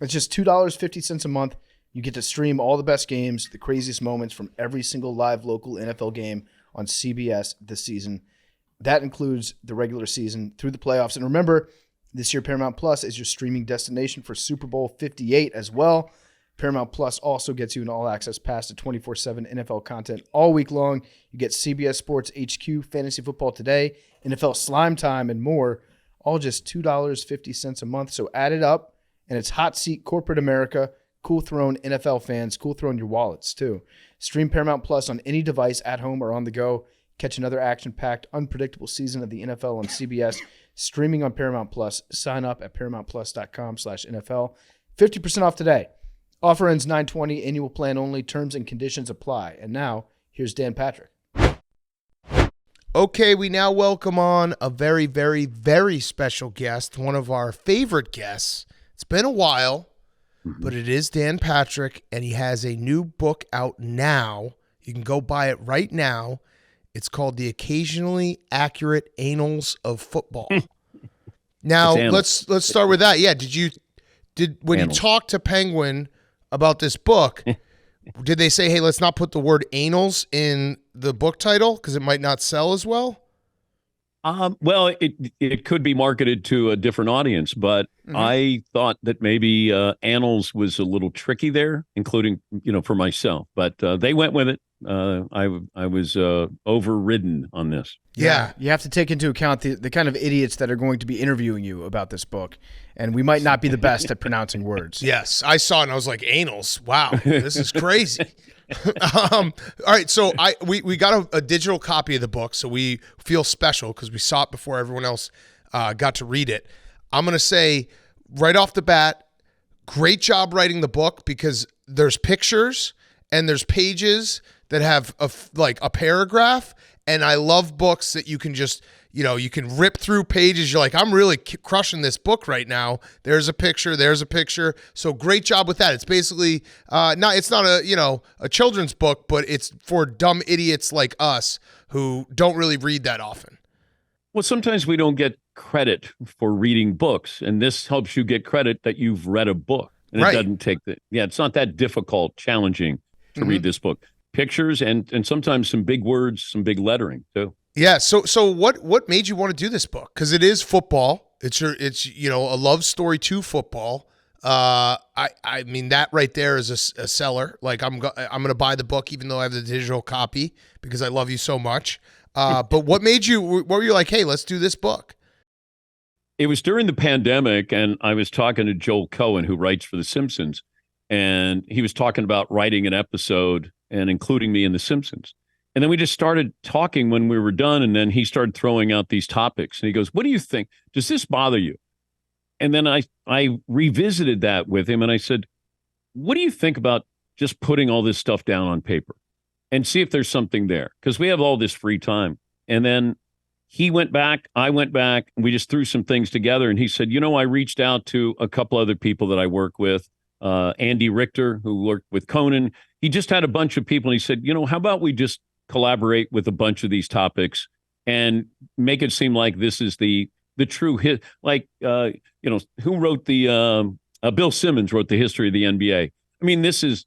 It's just $2.50 a month. You get to stream all the best games, the craziest moments from every single live local NFL game on CBS this season. That includes the regular season through the playoffs. And remember, this year Paramount Plus is your streaming destination for Super Bowl 58 as well. Paramount Plus also gets you an all-access pass to 24/7 NFL content all week long. You get CBS Sports HQ, Fantasy Football Today, NFL Slime Time, and more, all just $2.50 a month. So add it up, and it's hot seat corporate America. Cool throne NFL fans, cool throne your wallets too. Stream Paramount Plus on any device at home or on the go. Catch another action-packed, unpredictable season of the NFL on CBS. Streaming on Paramount Plus. Sign up at ParamountPlus.com/NFL. 50% off today. Offer ends 9/20. Annual plan only. Terms and conditions apply. And now, here's Dan Patrick. Okay, we now welcome on a very special guest, one of our favorite guests. It's been a while, but it is Dan Patrick, and he has a new book out now. You can go buy it right now. It's called The Occasionally Accurate Annals of Football. Now, let's start with that. Yeah, when you talked to Penguin about this book, did they say, hey, let's not put the word annals in the book title because it might not sell as well? Well, it could be marketed to a different audience, but I thought that maybe annals was a little tricky there, including, for myself. But they went with it. I was overridden on this. Yeah. You have to take into account the kind of idiots that are going to be interviewing you about this book. And we might not be the best at pronouncing words. Yes, I saw it and I was like, annals. Wow, this is crazy. All right, so we got a digital copy of the book, so we feel special because we saw it before everyone else got to read it. I'm going to say right off the bat, great job writing the book because there's pictures and there's pages that have a paragraph, and I love books that you can just, you can rip through pages. You're like, I'm really crushing this book right now. There's a picture. So great job with that. It's basically it's not a children's book, but it's for dumb idiots like us who don't really read that often. Well, sometimes we don't get credit for reading books, and this helps you get credit that you've read a book. And Right. It doesn't take it's not that difficult, challenging to read this book. Pictures and sometimes some big words, some big lettering too. Yeah. So what made you want to do this book? Because it is football. It's a love story to football. I mean that right there is a seller. Like I'm gonna buy the book even though I have the digital copy because I love you so much. But what made you? What were you like? Hey, let's do this book. It was during the pandemic, and I was talking to Joel Cohen, who writes for The Simpsons, and he was talking about writing an episode and including me in The Simpsons. And then we just started talking when we were done, and then he started throwing out these topics. And he goes, "What do you think? Does this bother you?" And then I revisited that with him, and I said, "What do you think about just putting all this stuff down on paper and see if there's something there? Because we have all this free time." And then he went back, I went back, and we just threw some things together. And he said, I reached out to a couple other people that I work with, Andy Richter, who worked with Conan. He just had a bunch of people. And he said, how about we just collaborate with a bunch of these topics and make it seem like this is the true hit. Like, who wrote Bill Simmons wrote the history of the NBA. I mean, this is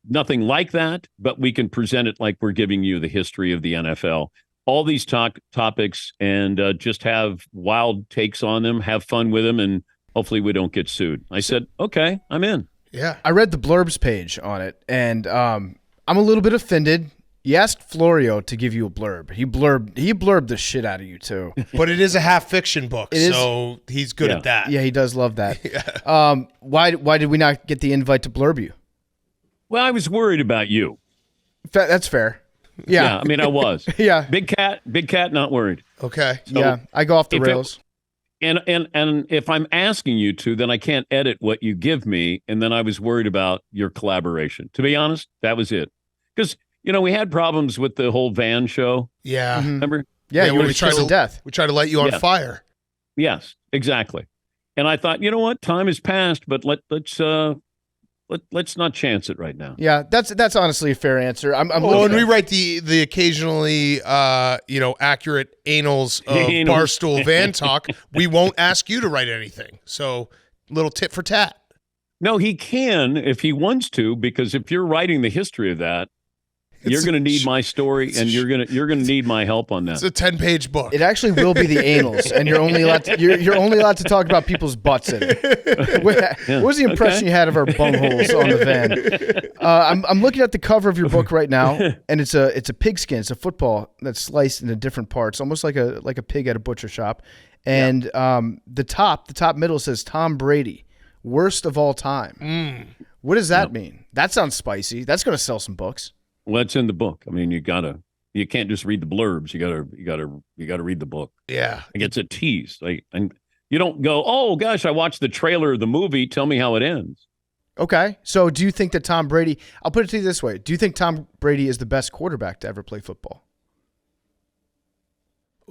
nothing like that, but we can present it like we're giving you the history of the NFL. All these topics and just have wild takes on them, have fun with them, and hopefully we don't get sued. I said, okay, I'm in. Yeah. I read the blurbs page on it, and I'm a little bit offended. You asked Florio to give you a blurb. He blurbed the shit out of you, too. But it is a half fiction book, so he's good at that. Yeah, he does love that. Yeah. Why did we not get the invite to blurb you? Well, I was worried about you. That's fair. Yeah. I mean, I was. Yeah. Big cat, not worried. Okay. So yeah, I go off the rails. And if I'm asking you to, then I can't edit what you give me. And then I was worried about your collaboration. To be honest, that was it. Because, we had problems with the whole van show. Yeah. Mm-hmm. Remember? Yeah, you were kissed to death. We tried to light you on fire. Yes, exactly. And I thought, what? Time has passed, but let's not chance it right now. Yeah, that's honestly a fair answer. When we write the occasionally accurate annals of Barstool Van Talk, we won't ask you to write anything. So little tit for tat. No, he can if he wants to, because if you're writing the history of that, you're going to need my story, and you're going to need my help on that. It's a 10-page book. It actually will be the annals, and you're only allowed to talk about people's butts in it. What was the impression you had of our bungholes on the van? I'm looking at the cover of your book right now, and it's a pigskin. It's a football that's sliced into different parts, almost like a pig at a butcher shop. And the top middle says Tom Brady, worst of all time. What does that mean? That sounds spicy. That's going to sell some books. Well, it's in the book. I mean, you can't just read the blurbs. You gotta read the book. Yeah. Like it's a tease. And you don't go, oh gosh, I watched the trailer of the movie. Tell me how it ends. Okay. So do you think that Tom Brady, I'll put it to you this way. Do you think Tom Brady is the best quarterback to ever play football?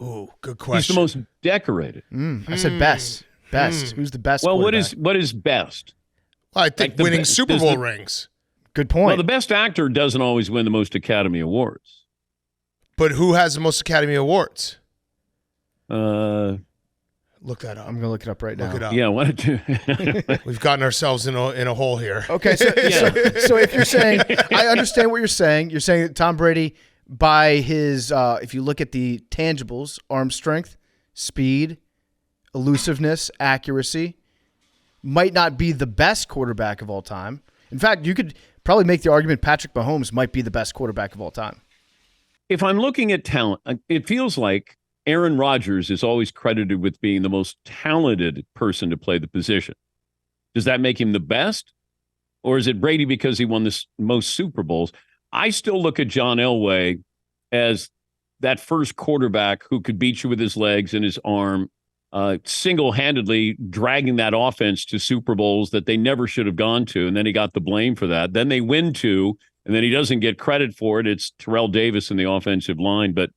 Ooh, good question. He's the most decorated. I said best. Best. Who's the best quarterback? What is best? Well, I think winning Super Bowl rings. Good point. Well, the best actor doesn't always win the most Academy Awards. But who has the most Academy Awards? Look that up. I'm going to look it up right now. Look it up. Yeah, why don't you? We've gotten ourselves in a hole here. Okay, so if you're saying, I understand what you're saying. You're saying that Tom Brady, by his, if you look at the tangibles, arm strength, speed, elusiveness, accuracy, might not be the best quarterback of all time. In fact, you could probably make the argument Patrick Mahomes might be the best quarterback of all time. If I'm looking at talent, it feels like Aaron Rodgers is always credited with being the most talented person to play the position. Does that make him the best? Or is it Brady because he won the most Super Bowls? I still look at John Elway as that first quarterback who could beat you with his legs and his arm, single-handedly dragging that offense to Super Bowls that they never should have gone to, and then he got the blame for that. Then they win two, and then he doesn't get credit for it. It's Terrell Davis in the offensive line. But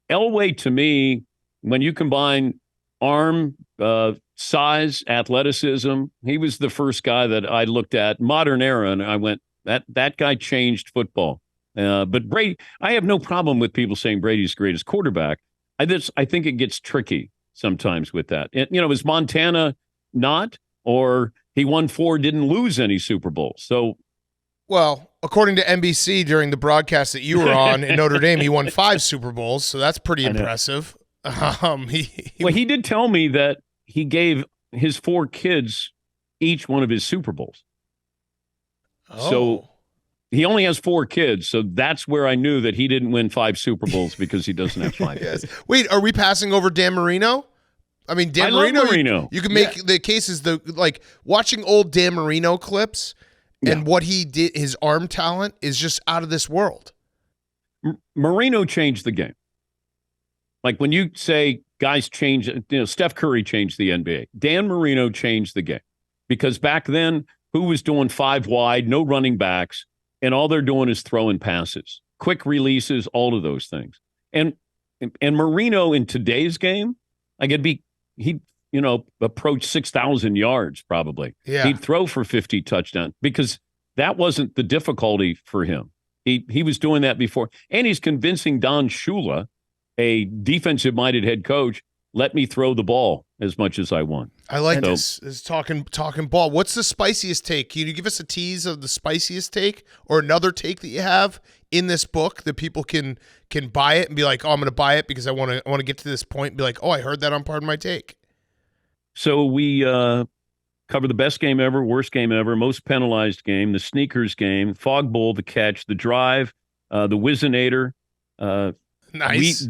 Elway, to me, when you combine arm, size, athleticism, he was the first guy that I looked at, modern era, and I went, that guy changed football. But Brady, I have no problem with people saying Brady's the greatest quarterback. I think it gets tricky sometimes with that. Is Montana not, or he won 4, didn't lose any Super Bowls? So, well, according to NBC during the broadcast that you were on in Notre Dame, he won 5 Super Bowls, so that's pretty impressive. He did tell me that he gave his 4 kids each one of his Super Bowls. Oh. So he only has 4 kids, so that's where I knew that he didn't win 5 Super Bowls because he doesn't have 5 kids. Wait, are we passing over Dan Marino? I mean, Dan I love Marino. Marino. You can make the cases like watching old Dan Marino clips and what he did. His arm talent is just out of this world. Marino changed the game. Like when you say guys change, Steph Curry changed the NBA. Dan Marino changed the game because back then, who was doing 5 wide, no running backs, and all they're doing is throwing passes, quick releases, all of those things. And Marino in today's game, like he'd approach 6,000 yards probably. Yeah. He'd throw for 50 touchdowns because that wasn't the difficulty for him. He was doing that before. And he's convincing Don Shula, a defensive-minded head coach, let me throw the ball as much as I want. I like this. Is talking ball. What's the spiciest take? Can you give us a tease of the spiciest take or another take that you have in this book that people can buy it and be like, oh, I'm going to buy it because I want to get to this point and be like, oh, I heard that on Pardon My Take. So we cover the best game ever, worst game ever, most penalized game, the sneakers game, Fog Bowl, the catch, the drive, the Whizzinator. Nice.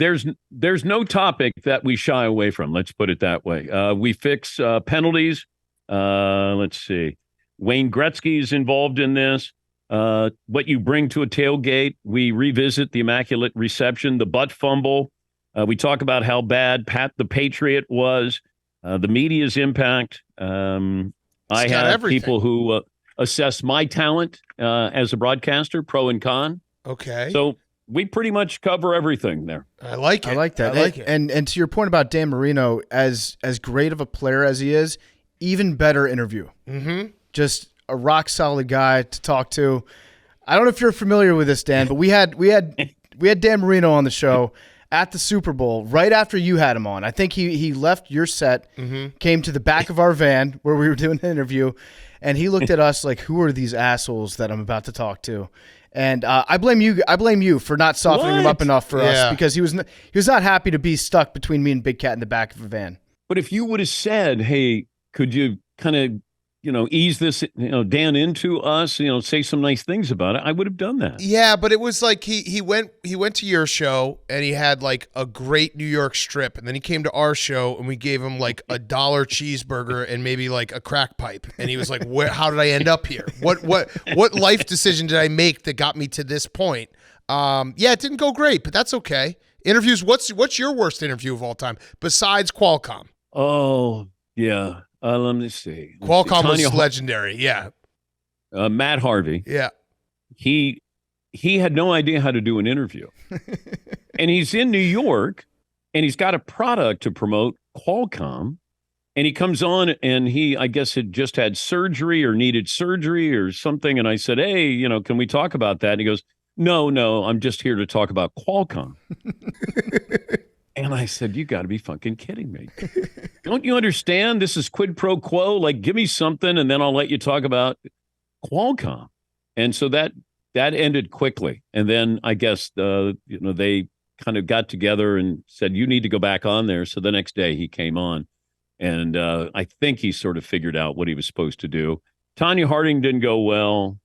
There's no topic that we shy away from. Let's put it that way. We fix penalties. Let's see. Wayne Gretzky is involved in this. What you bring to a tailgate. We revisit the immaculate reception, the butt fumble. We talk about how bad Pat the Patriot was. The media's impact. I have everything. people who assess my talent as a broadcaster, pro and con. Okay. So we pretty much cover everything there. I like it. I like that. I like it. And to your point about Dan Marino, as great of a player as he is, even better interview. Mm-hmm. Just a rock solid guy to talk to. I don't know if you're familiar with this, Dan, but we had Dan Marino on the show at the Super Bowl right after you had him on. I think he left your set, came to the back of our van where we were doing the interview, and he looked at us like, "Who are these assholes that I'm about to talk to?" And I blame you for not softening him up enough for us because he was not happy to be stuck between me and Big Cat in the back of a van. But if you would have said, "Hey, could you kind of, ease this, Dan into us, say some nice things about it," I would have done that. Yeah, but it was like he went to your show and he had like a great New York strip, and then he came to our show and we gave him like $1 cheeseburger and maybe like a crack pipe, and he was like, how did I end up here? What life decision did I make that got me to this point? Yeah, it didn't go great, but that's okay. Interviews. What's your worst interview of all time besides Qualcomm? Oh yeah. Let me see. Qualcomm was legendary. Yeah. Matt Harvey. Yeah. He had no idea how to do an interview. And he's in New York and he's got a product to promote, Qualcomm. And he comes on and he, I guess, had just had surgery or needed surgery or something. And I said, hey, can we talk about that? And he goes, no, I'm just here to talk about Qualcomm. And I said, you got to be fucking kidding me. Don't you understand? This is quid pro quo. Like, give me something and then I'll let you talk about Qualcomm. And so that ended quickly. And then I guess, they kind of got together and said, you need to go back on there. So the next day he came on. And I think he sort of figured out what he was supposed to do. Tanya Harding didn't go well.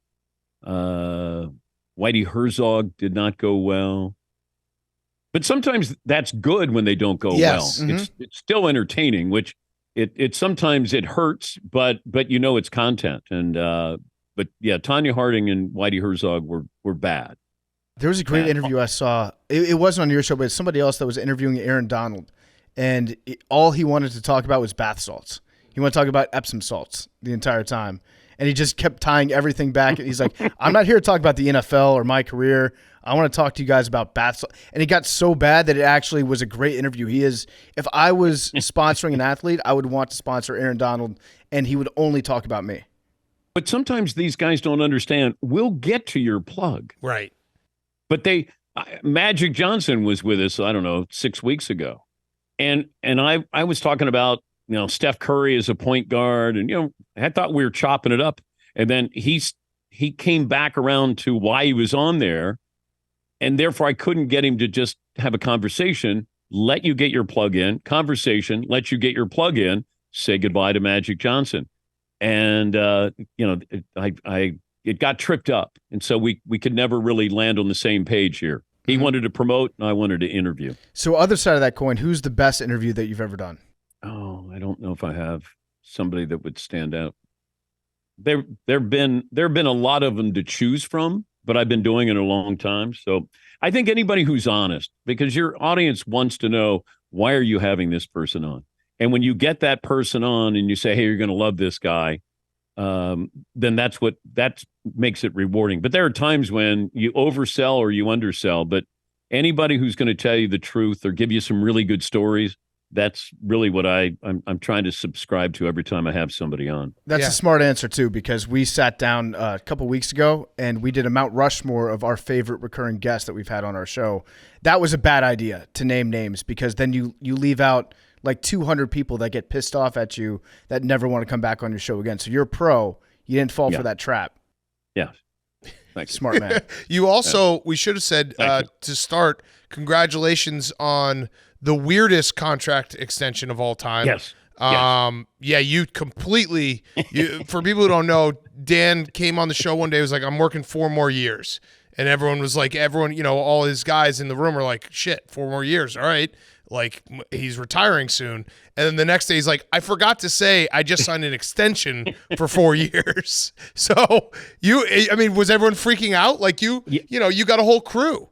Whitey Herzog did not go well. But sometimes that's good when they don't go well. Mm-hmm. It's still entertaining, which it sometimes it hurts, but it's content. And but yeah, Tanya Harding and Whitey Herzog were bad. There was a great interview I saw. It wasn't on your show, but it's somebody else that was interviewing Aaron Donald, and all he wanted to talk about was bath salts. He wanted to talk about Epsom salts the entire time, and he just kept tying everything back. He's like, "I'm not here to talk about the NFL or my career. I want to talk to you guys about bath salts." And it got so bad that it actually was a great interview. If I was sponsoring an athlete, I would want to sponsor Aaron Donald, and he would only talk about me. But sometimes these guys don't understand. We'll get to your plug. Right. But Magic Johnson was with us, I don't know, 6 weeks ago. And I was talking about, Steph Curry as a point guard. And, I thought we were chopping it up. And then he came back around to why he was on there. And therefore, I couldn't get him to just have a conversation, let you get your plug in, conversation, let you get your plug in, say goodbye to Magic Johnson. and it got tripped up, and so we could never really land on the same page here. He wanted to promote, and I wanted to interview. So other side of that coin, who's the best interview that you've ever done? Oh, I don't know if I have somebody that would stand out. There've been a lot of them to choose from, but I've been doing it a long time. So I think anybody who's honest, because your audience wants to know, why are you having this person on? And when you get that person on and you say, hey, you're going to love this guy, then that makes it rewarding. But there are times when you oversell or you undersell, but anybody who's going to tell you the truth or give you some really good stories, that's really what I'm trying to subscribe to every time I have somebody on. That's a smart answer too, because we sat down a couple weeks ago and we did a Mount Rushmore of our favorite recurring guests that we've had on our show. That was a bad idea to name names, because then you leave out like 200 people that get pissed off at you that never want to come back on your show again. So you're a pro. You didn't fall for that trap. Yeah. Thanks. Smart man. You also, we should have said to start, congratulations on the weirdest contract extension of all time. Yes. Yeah, you completely, for people who don't know, Dan came on the show one day, was like, I'm working 4 more years. And everyone was like, all his guys in the room were like, shit, 4 more years. All right. Like, he's retiring soon. And then the next day he's like, I forgot to say I just signed an extension for 4 years. So was everyone freaking out? Like you got a whole crew.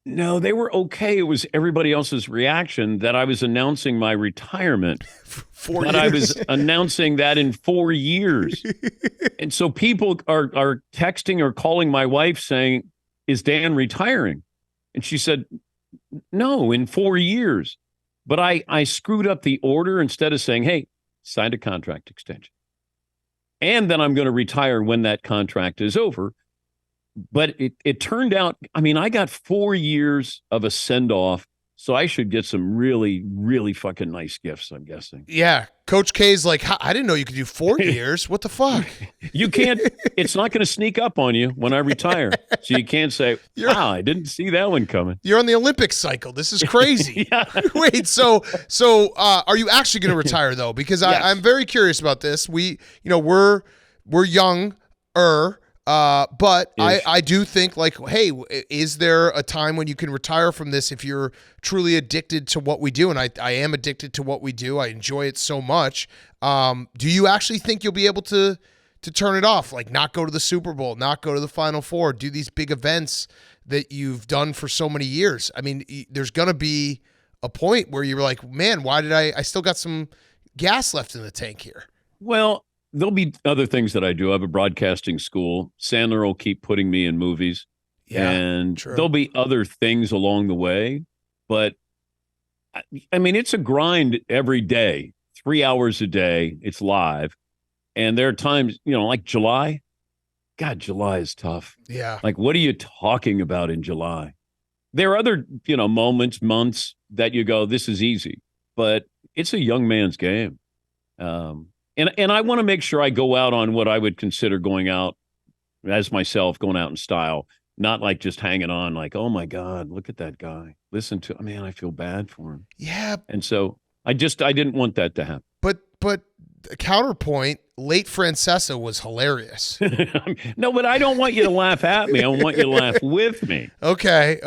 No, they were okay. It was everybody else's reaction that I was announcing my retirement. 4 years. But I was announcing that in 4 years. And so people are texting or calling my wife saying, is Dan retiring? And she said, no, in 4 years. But I screwed up the order. Instead of saying, hey, signed a contract extension, and then I'm going to retire when that contract is over. But it turned out, I got 4 years of a send-off, so I should get some really, really fucking nice gifts, I'm guessing. Yeah. Coach K's like, I didn't know you could do 4 years. What the fuck? You can't, it's not going to sneak up on you when I retire. So you can't say, wow, I didn't see that one coming. You're on the Olympic cycle. This is crazy. Wait, so are you actually going to retire, though? Because Yes. I'm very curious about this. We're young-er. But I do think, like, hey, is there a time when you can retire from this if you're truly addicted to what we do? And I am addicted to what we do. I enjoy it so much. Do you actually think you'll be able to turn it off? Like, not go to the Super Bowl, not go to the Final Four, do these big events that you've done for so many years? There's going to be a point where you're like, man, why did I still got some gas left in the tank here? Well, there'll be other things that I do. I have a broadcasting school. Sandler will keep putting me in movies. Yeah, and true. There'll be other things along the way. But, it's a grind every day, 3 hours a day. It's live. And there are times, like July. God, July is tough. Yeah. Like, what are you talking about in July? There are other, moments, months that you go, this is easy. But it's a young man's game. And I want to make sure I go out on what I would consider going out as myself, going out in style, not like just hanging on like, oh my God, look at that guy. Listen to, I feel bad for him. Yeah. And so I didn't want that to happen. But counterpoint, late Francesa was hilarious. No, but I don't want you to laugh at me. I want you to laugh with me. Okay.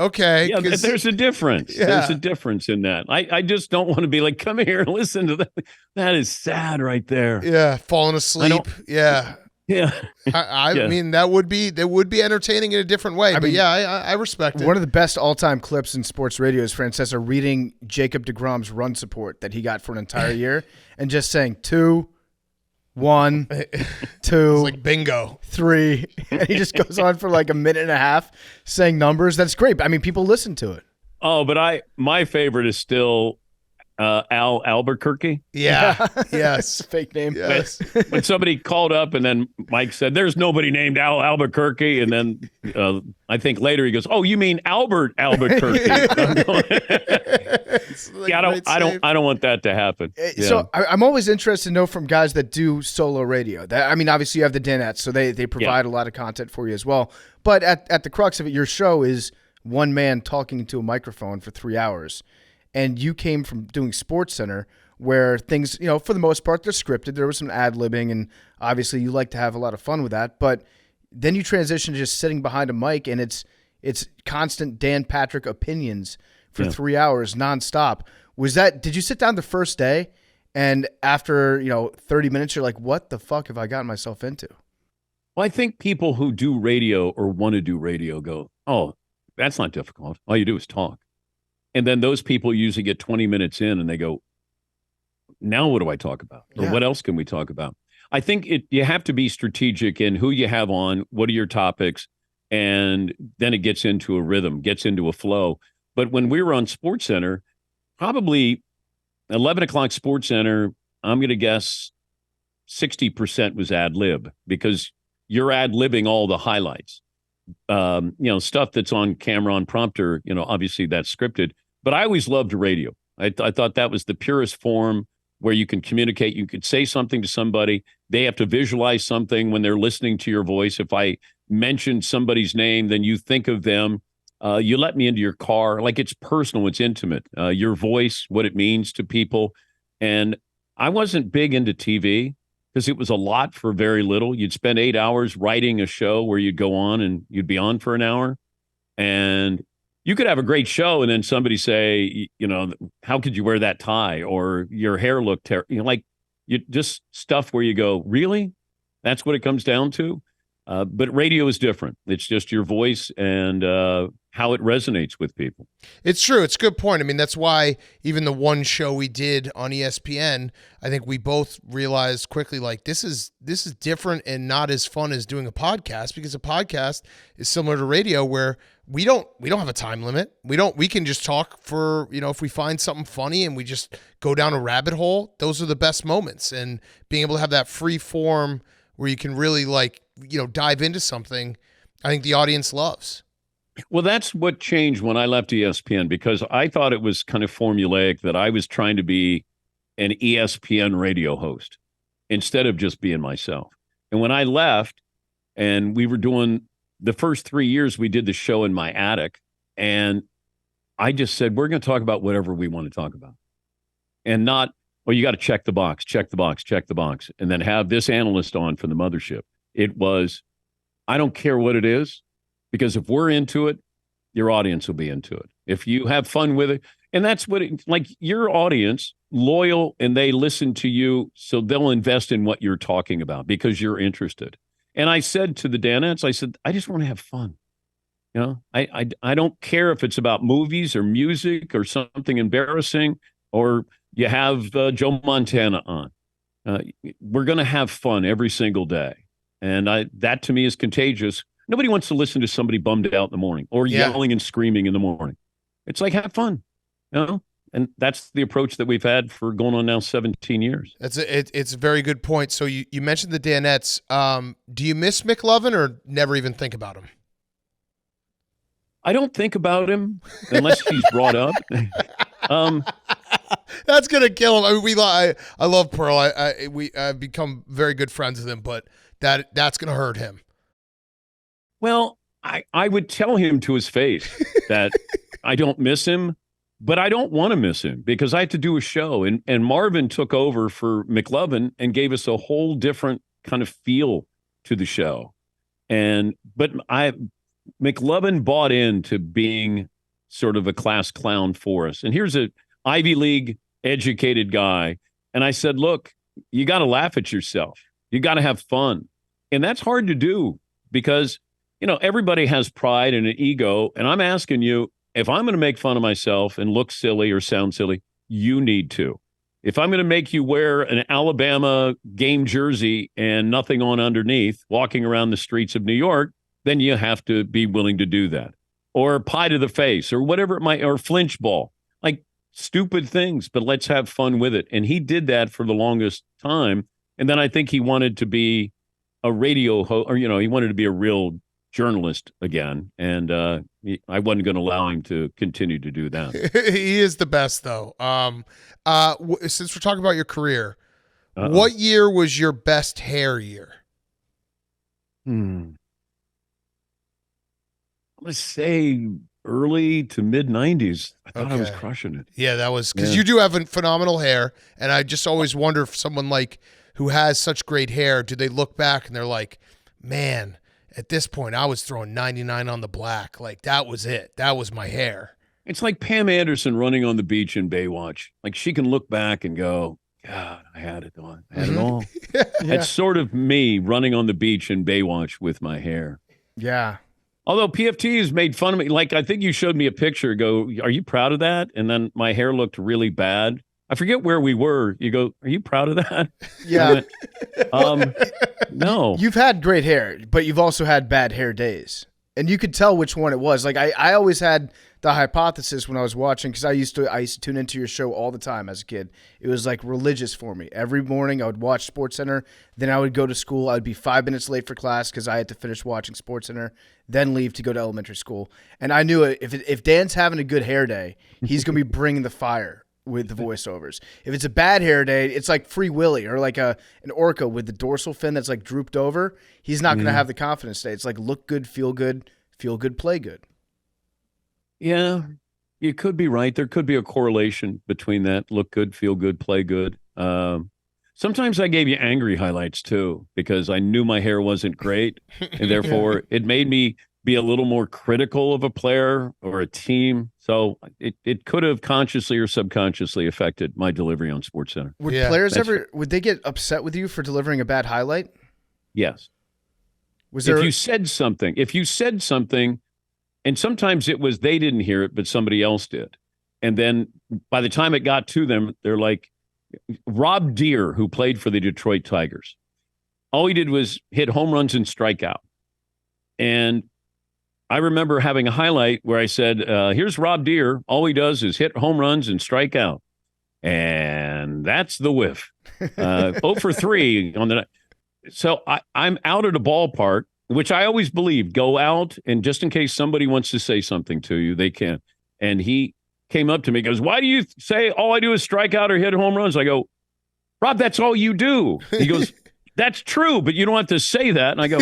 Yeah, there's a difference. Yeah. There's a difference in that. I just don't want to be like, come here and listen to that. That is sad right there. Yeah, falling asleep. Yeah. Yeah. I mean, that would be entertaining in a different way. I respect it. One of the best all-time clips in sports radio is Francesa reading Jacob deGrom's run support that he got for an entire year and just saying 2, 1, 2, it's like bingo, 3, and he just goes on for like a minute and a half saying numbers. That's great. People listen to it. Oh, but my favorite is still Al Albuquerque. Yeah. Yes. It's a fake name. Yes. When somebody called up and then Mike said, there's nobody named Al Albuquerque. And then I think later he goes, oh, you mean Albert Albuquerque. I don't want that to happen. Yeah. So I'm always interested to know from guys that do solo radio. Obviously you have the Danettes, so they provide a lot of content for you as well. But at the crux of it, your show is one man talking into a microphone for 3 hours. And you came from doing SportsCenter. where things, for the most part, they're scripted. There was some ad-libbing, and obviously you like to have a lot of fun with that. But then you transition to just sitting behind a mic, and it's constant Dan Patrick opinions for 3 hours nonstop. Did you sit down the first day, and after 30 minutes, you're like, what the fuck have I gotten myself into? Well, I think people who do radio or want to do radio go, oh, that's not difficult. All you do is talk. And then those people usually get 20 minutes in and they go, now what do I talk about? Or what else can we talk about? I think you have to be strategic in who you have on, what are your topics, and then it gets into a rhythm, gets into a flow. But when we were on SportsCenter, probably 11 o'clock SportsCenter, I'm going to guess 60% was ad lib, because you're ad libbing all the highlights. Stuff that's on camera, on prompter, obviously that's scripted. But I always loved radio. I thought that was the purest form where you can communicate. You could say something to somebody. They have to visualize something when they're listening to your voice. If I mention somebody's name, then you think of them. You let me into your car. Like, it's personal. It's intimate. Your voice, what it means to people. And I wasn't big into TV because it was a lot for very little. You'd spend 8 hours writing a show where you'd go on and you'd be on for an hour. And you could have a great show and then somebody say, how could you wear that tie? Or your hair looked terrible. Just stuff where you go, really? That's what it comes down to? But radio is different. It's just your voice and how it resonates with people. It's true. It's a good point. I mean, that's why even the one show we did on ESPN, I think we both realized quickly, like, this is different and not as fun as doing a podcast, because a podcast is similar to radio where we don't have a time limit. We can just talk for, if we find something funny and we just go down a rabbit hole, those are the best moments. And being able to have that free form where you can really dive into something, I think the audience loves. Well, that's what changed when I left ESPN, because I thought it was kind of formulaic that I was trying to be an ESPN radio host instead of just being myself. And when I left, and we were doing the first 3 years, we did the show in my attic, and I just said, we're going to talk about whatever we want to talk about, and not, well, you got to check the box, and then have this analyst on from the mothership. It was, I don't care what it is, because if we're into it, your audience will be into it. If you have fun with it, and that's what your audience, loyal, and they listen to you, so they'll invest in what you're talking about because you're interested. And I said to the Danettes, I said, I just want to have fun. I don't care if it's about movies or music or something embarrassing, or you have Joe Montana on. We're going to have fun every single day. And that to me is contagious. Nobody wants to listen to somebody bummed out in the morning or yelling and screaming in the morning. It's like, have fun, And that's the approach that we've had for going on now 17 years. It's a very good point. So you mentioned the Danettes. Do you miss McLovin or never even think about him? I don't think about him unless he's brought up. That's gonna kill him. I mean, I love Pearl. I've become very good friends with him, but that's gonna hurt him. Well, I would tell him to his face that I don't miss him, but I don't want to miss him because I had to do a show. And Marvin took over for McLovin and gave us a whole different kind of feel to the show. But McLovin bought into being sort of a class clown for us. And here's a Ivy League educated guy. And I said, look, you got to laugh at yourself. You got to have fun. And that's hard to do because everybody has pride and an ego, and I'm asking you, if I'm going to make fun of myself and look silly or sound silly, you need to. If I'm going to make you wear an Alabama game jersey and nothing on underneath, walking around the streets of New York, then you have to be willing to do that. Or pie to the face, or whatever it might, or flinch ball. Like stupid things, but let's have fun with it. And he did that for the longest time. And then I think he wanted to be a radio host, or, he wanted to be a real journalist again, and I wasn't going to allow him to continue to do that. He is the best, though. Since we're talking about your career, what year was your best hair year? I'm going to say early to mid 90s. I thought I was Okay. crushing it. Yeah, that was because you do have phenomenal hair, and I just always wonder if someone like who has such great hair, do they look back and they're like, man, at this point I was throwing 99 on the black. Like that was it. That was my hair. It's like Pam Anderson running on the beach in Baywatch. Like she can look back and go, God, I had it on. I had it all. It's sort of me running on the beach in Baywatch with my hair. Yeah. Although PFT has made fun of me. Like, I think you showed me a picture. Go, are you proud of that? And then my hair looked really bad. I forget where we were. You go, are you proud of that? Yeah. I went, no. You've had great hair, but you've also had bad hair days. And you could tell which one it was. Like I always had the hypothesis when I was watching, because I used to tune into your show all the time as a kid. It was like religious for me. Every morning I would watch SportsCenter, then I would go to school. I would be 5 minutes late for class because I had to finish watching SportsCenter, then leave to go to elementary school. And I knew if Dan's having a good hair day, he's going to be bringing the fire with the voiceovers. If it's a bad hair day, it's like Free Willy or like an orca with the dorsal fin that's like drooped over. He's not going to have the confidence day. It's like look good, feel good, play good. Yeah, you could be right. There could be a correlation between that. Look good, feel good, play good. Sometimes I gave you angry highlights too, because I knew my hair wasn't great. And therefore it made me be a little more critical of a player or a team. So it could have consciously or subconsciously affected my delivery on SportsCenter. Would players would they get upset with you for delivering a bad highlight? Yes. Was there if you said something, and sometimes it was they didn't hear it, but somebody else did. And then by the time it got to them, they're like, Rob Deere, who played for the Detroit Tigers, all he did was hit home runs and strike out. And I remember having a highlight where I said, here's Rob Deere. All he does is hit home runs and strike out. And that's the whiff. 0 for 3 on the night. So I'm out at a ballpark, which I always believe, go out, and just in case somebody wants to say something to you, they can. And he came up to me, goes, why do you say all I do is strike out or hit home runs? I go, Rob, that's all you do. He goes, that's true, but you don't have to say that. And I go,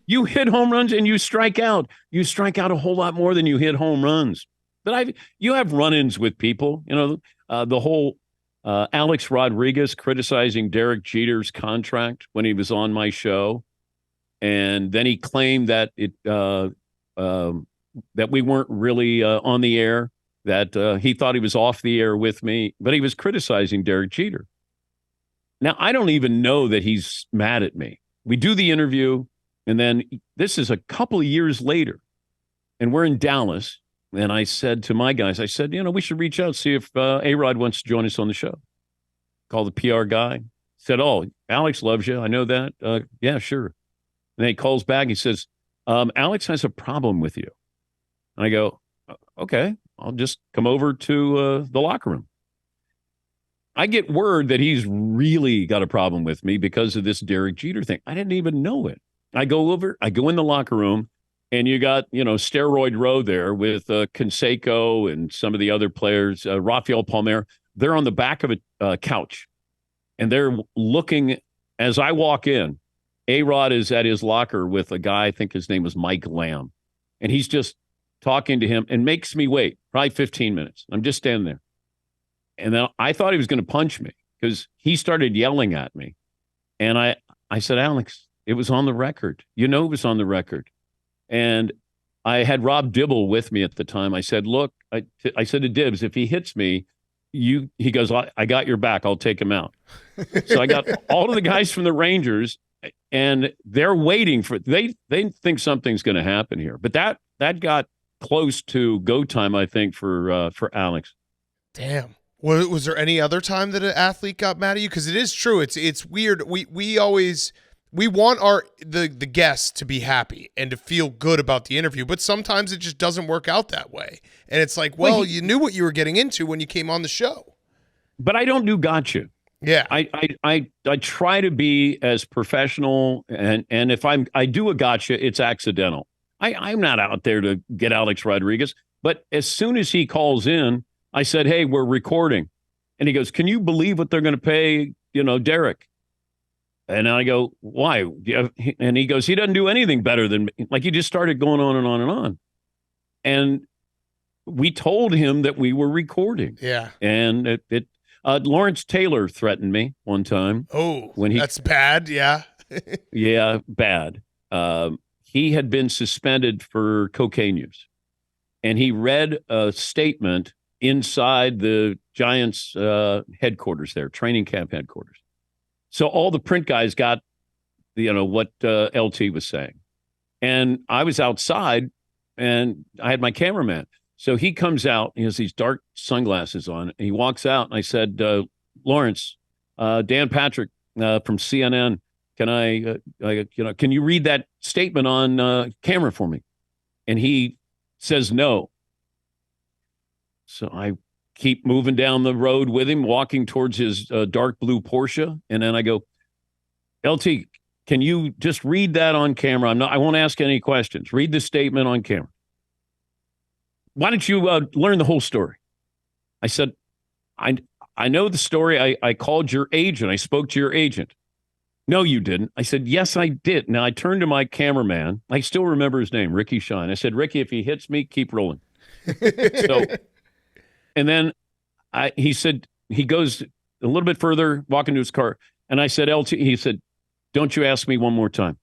you hit home runs and you strike out. You strike out a whole lot more than you hit home runs. But you have run-ins with people. You know, the whole Alex Rodriguez criticizing Derek Jeter's contract when he was on my show. And then he claimed that that we weren't really on the air, that he thought he was off the air with me, but he was criticizing Derek Jeter. Now, I don't even know that he's mad at me. We do the interview, and then this is a couple of years later, and we're in Dallas, and I said to my guys, I said, we should reach out, see if A-Rod wants to join us on the show. Call the PR guy. Said, oh, Alex loves you. I know that. Yeah, sure. And then he calls back. He says, Alex has a problem with you. And I go, okay, I'll just come over to the locker room. I get word that he's really got a problem with me because of this Derek Jeter thing. I didn't even know it. I go in the locker room, and you got, steroid row there with Canseco and some of the other players, Rafael Palmeiro. They're on the back of a couch, and they're looking as I walk in. A-Rod is at his locker with a guy, I think his name was Mike Lamb, and he's just talking to him and makes me wait probably 15 minutes. I'm just standing there. And then I thought he was going to punch me because he started yelling at me. And I said, Alex, it was on the record. It was on the record. And I had Rob Dibble with me at the time. I said, look, I said to Dibbs, if he hits me, he goes, I got your back. I'll take him out. So I got all of the guys from the Rangers, and they're waiting for, they think something's going to happen here. But that got close to go time, I think, for Alex. Damn. Was there any other time that an athlete got mad at you? Because it is true. It's weird. We always want the guests to be happy and to feel good about the interview, but sometimes it just doesn't work out that way. And it's like, well, you knew what you were getting into when you came on the show. But I don't do gotcha. Yeah. I try to be as professional, and if I do a gotcha, it's accidental. I'm not out there to get Alex Rodriguez, but as soon as he calls in, I said, hey, we're recording. And he goes, can you believe what they're going to pay, Derek? And I go, why? And he goes, he doesn't do anything better than me. Like, he just started going on and on and on. and we told him that we were recording. Yeah. And Lawrence Taylor threatened me one time. Oh, when that's bad. Yeah. Yeah, bad. He had been suspended for cocaine use, and he read a statement inside the Giants headquarters there, training camp headquarters. So all the print guys got, what LT was saying. And I was outside, and I had my cameraman. So he comes out, he has these dark sunglasses on, and he walks out, and I said, Lawrence, Dan Patrick from CNN, can you read that statement on camera for me? And he says no. So I keep moving down the road with him, walking towards his dark blue Porsche. And then I go, LT, can you just read that on camera? I won't ask any questions. Read the statement on camera. Why don't you learn the whole story? I said, I know the story. I called your agent. I spoke to your agent. No, you didn't. I said, yes, I did. Now I turned to my cameraman. I still remember his name, Ricky Shine. I said, Ricky, if he hits me, keep rolling. And then he said, he goes a little bit further, walking to his car. And I said, LT, he said, don't you ask me one more time.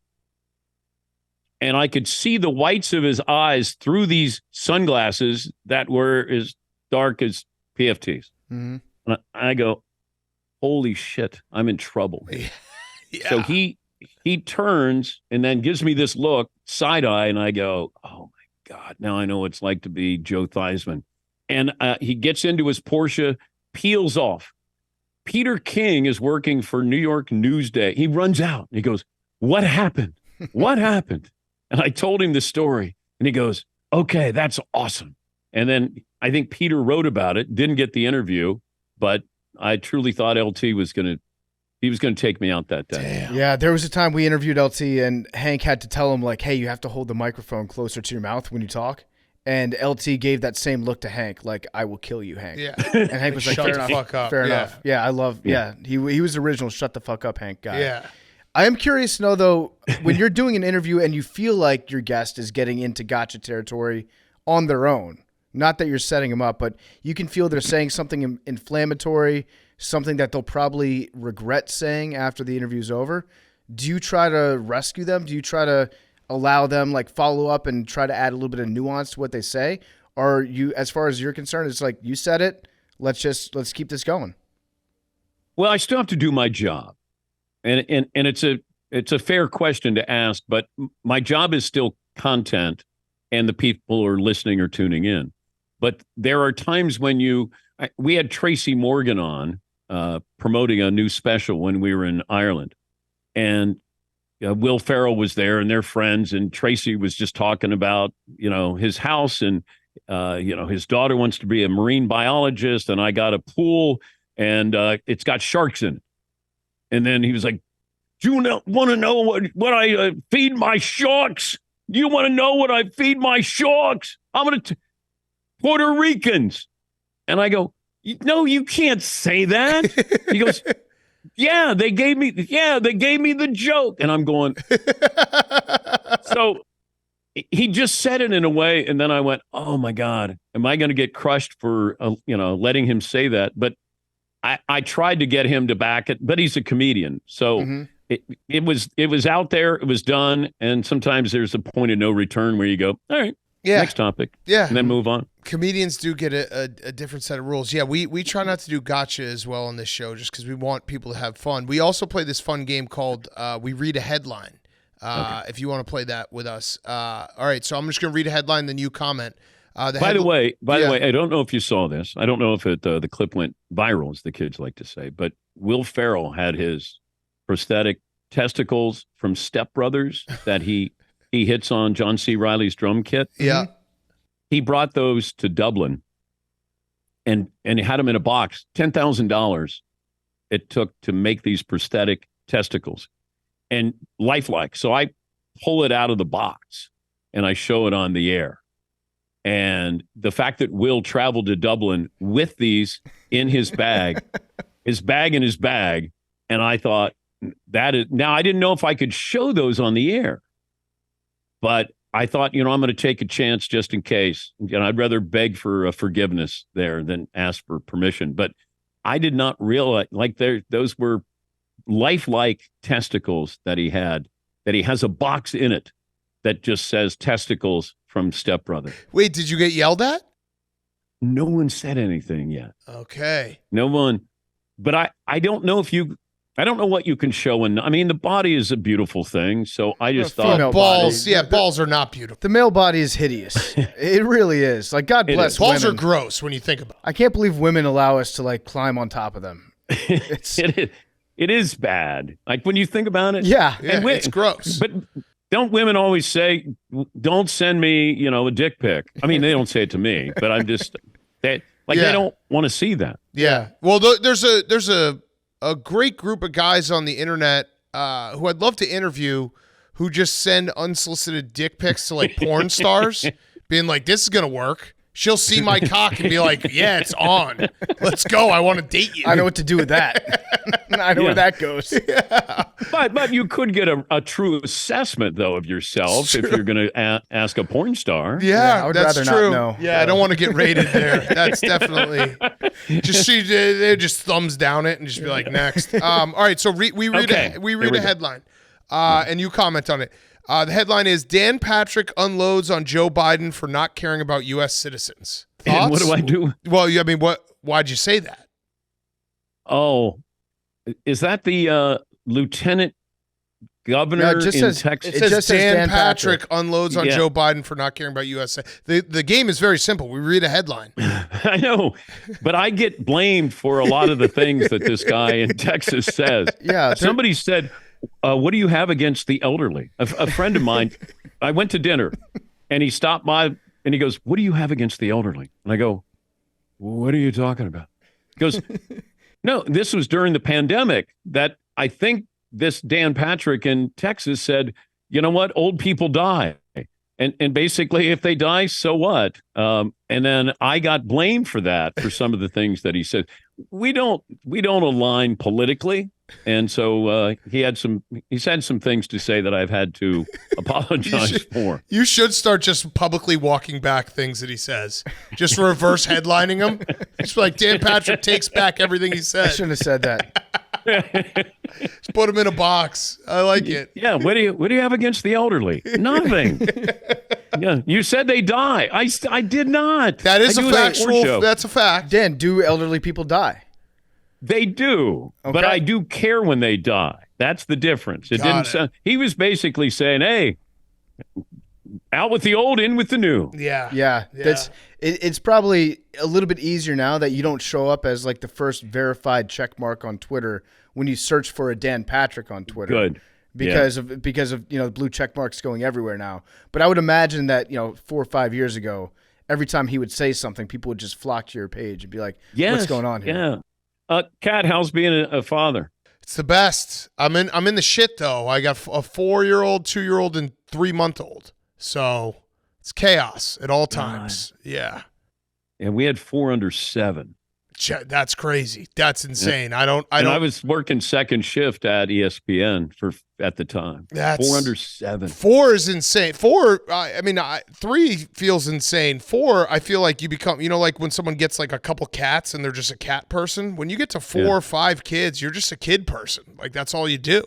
And I could see the whites of his eyes through these sunglasses that were as dark as PFTs. Mm-hmm. And I go, holy shit, I'm in trouble. Yeah. So he turns and then gives me this look, side eye, and I go, oh my God, now I know what it's like to be Joe Theismann. And he gets into his Porsche, peels off. Peter King is working for New York Newsday. He runs out. He goes, what happened? What happened? And I told him the story. And he goes, okay, that's awesome. And then I think Peter wrote about it, didn't get the interview, but I truly thought LT was going to take me out that day. Damn. Yeah, there was a time we interviewed LT and Hank had to tell him, like, hey, you have to hold the microphone closer to your mouth when you talk. And LT gave that same look to Hank, like, I will kill you, Hank. Yeah. And Hank was like, shut fair the enough. fuck up. Fair Yeah. enough. Yeah, I love, he was the original shut the fuck up Hank guy. Yeah. I am curious to know, though, when you're doing an interview and you feel like your guest is getting into gotcha territory on their own, not that you're setting them up, but you can feel they're saying something inflammatory, something that they'll probably regret saying after the interview's over. Do you try to rescue them? Do you try to allow them, like, follow up and try to add a little bit of nuance to what they say? Or you, as far as you're concerned, it's like, you said it, let's keep this going? Well, I still have to do my job. And it's a fair question to ask, but my job is still content and the people are listening or tuning in. But there are times when we had Tracy Morgan on promoting a new special when we were in Ireland, and Will Ferrell was there and they're friends, and Tracy was just talking about, his house and, his daughter wants to be a marine biologist, and I got a pool and it's got sharks in it. And then he was like, do you want to know what I feed my sharks? Do you want to know what I feed my sharks? I'm going to Puerto Ricans. And I go, no, you can't say that. He goes, yeah, they gave me the joke. And I'm going, so he just said it in a way. And then I went, oh my God, am I going to get crushed for, letting him say that? But I tried to get him to back it, but he's a comedian. So it was out there, it was done. And sometimes there's a point of no return where you go, all right, next topic. Yeah. And then move on. Comedians do get a different set of rules. Yeah, we try not to do gotcha as well on this show just because we want people to have fun. We also play this fun game called We Read a Headline. If you want to play that with us. All right, so I'm just going to read a headline, then you comment. By the way, I don't know if you saw this. I don't know if the clip went viral, as the kids like to say, but Will Ferrell had his prosthetic testicles from Step Brothers that he hits on John C. Reilly's drum kit. Yeah. He brought those to Dublin and he had them in a box. $10,000 it took to make these prosthetic testicles and lifelike. So I pull it out of the box and I show it on the air. And the fact that Will traveled to Dublin with these in his bag, and I thought, now I didn't know if I could show those on the air, but I thought, I'm going to take a chance just in case. I'd rather beg for forgiveness there than ask for permission. But I did not realize, those were lifelike testicles that he had, that he has a box in it that just says testicles from stepbrother. Wait, did you get yelled at? No one said anything yet. Okay. No one. But I don't know I don't know what you can show. The body is a beautiful thing. So I just thought. Female Balls. body. Yeah, balls are not beautiful. The male body is hideous. It really is. Like, God bless Balls women. are gross when you think about it. I can't believe women allow us to climb on top of them. It is bad. Like when you think about it. Yeah. Yeah, it's gross. But don't women always say, don't send me, a dick pic? They don't say it to me, but I'm just, they don't want to see that. Yeah. Well, there's a great group of guys on the internet who I'd love to interview who just send unsolicited dick pics to porn stars, being like, this is going to work. She'll see my cock and be like, yeah, it's on. Let's go. I want to date you. I know what to do with that. I know where that goes. Yeah. But you could get a true assessment, though, of yourself if you're going to ask a porn star. Yeah, I would that's rather true. not know. Yeah, I don't want to get rated there. That's definitely they just thumbs down it and just be like, next. All right, so we read a headline, and you comment on it. The headline is Dan Patrick unloads on Joe Biden for not caring about U.S. citizens. Thoughts? And what do I do? Well, why'd you say that? Oh, is that the lieutenant governor No, it just in says- Texas? It says Dan Dan Patrick Patrick. unloads on Yeah. Joe Biden for not caring about U.S. The game is very simple. We read a headline. I know, but I get blamed for a lot of the things that this guy in Texas says. Yeah, Somebody said, what do you have against the elderly? A friend of mine, I went to dinner, and he stopped by, and he goes, what do you have against the elderly? And I go, what are you talking about? He goes, no, this was during the pandemic that I think this Dan Patrick in Texas said, you know what, old people die. And basically, if they die, so what? And then I got blamed for that, for some of the things that he said. We don't align politically, and so he had some things to say that I've had to apologize for. You should start just publicly walking back things that he says. Just reverse headlining him. Just like Dan Patrick takes back everything he I said. shouldn't have said that. Just put him in a box. I like it. Yeah, what do you have against the elderly? Nothing. Yeah, you said they die. I did not. That is I a do sports factual. show. That's a fact. Dan, do elderly people die? They do, but Okay. I do care when they die. That's the difference. It Got didn't it. sound. He was basically saying, "Hey, out with the old, in with the new." Yeah. Yeah. It's probably a little bit easier now that you don't show up as the first verified check mark on Twitter when you search for a Dan Patrick on Twitter. Good. Because of the blue check marks going everywhere now. But I would imagine that 4 or 5 years ago, every time he would say something, people would just flock to your page and be like, Yes. "What's going on here?" Yeah. Kat, how's being a father? It's the best. I'm in the shit though. I got a 4-year-old, 2-year-old, and 3-month-old. So it's chaos at all times. Yeah. And we had 4 under 7. That's crazy. That's insane. I don't. I was working second shift at ESPN at the time. That's 4 under 7. 4 is insane. 4. 3 feels insane. 4, I feel like you become. Like when someone gets a couple cats and they're just a cat person. When you get to 4 or 5 kids, you're just a kid person. That's all you do.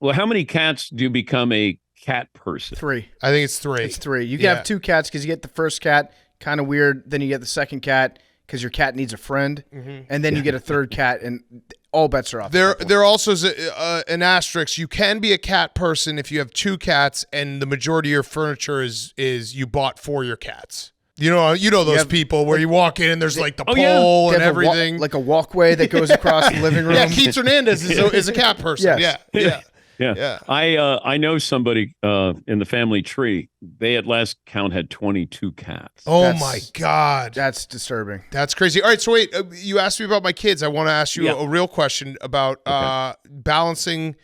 Well, how many cats do you become a cat person? 3. I think it's 3. It's 3. You can Yeah. have 2 cats because you get the first cat, kind of weird. Then you get the second cat because your cat needs a friend. And then you get a third cat, and all bets are off. There also is an asterisk. You can be a cat person if you have 2 cats and the majority of your furniture is you bought for your cats. You know those people where you walk in and there's the pole They and have everything. like a walkway that goes across the living room. Yeah, Keith Hernandez is a cat person. Yes. Yeah. Yeah. I know somebody in the family tree. They at last count had 22 cats. Oh my God. That's disturbing. That's crazy. All right, so wait, you asked me about my kids. I want to ask you a real question about balancing,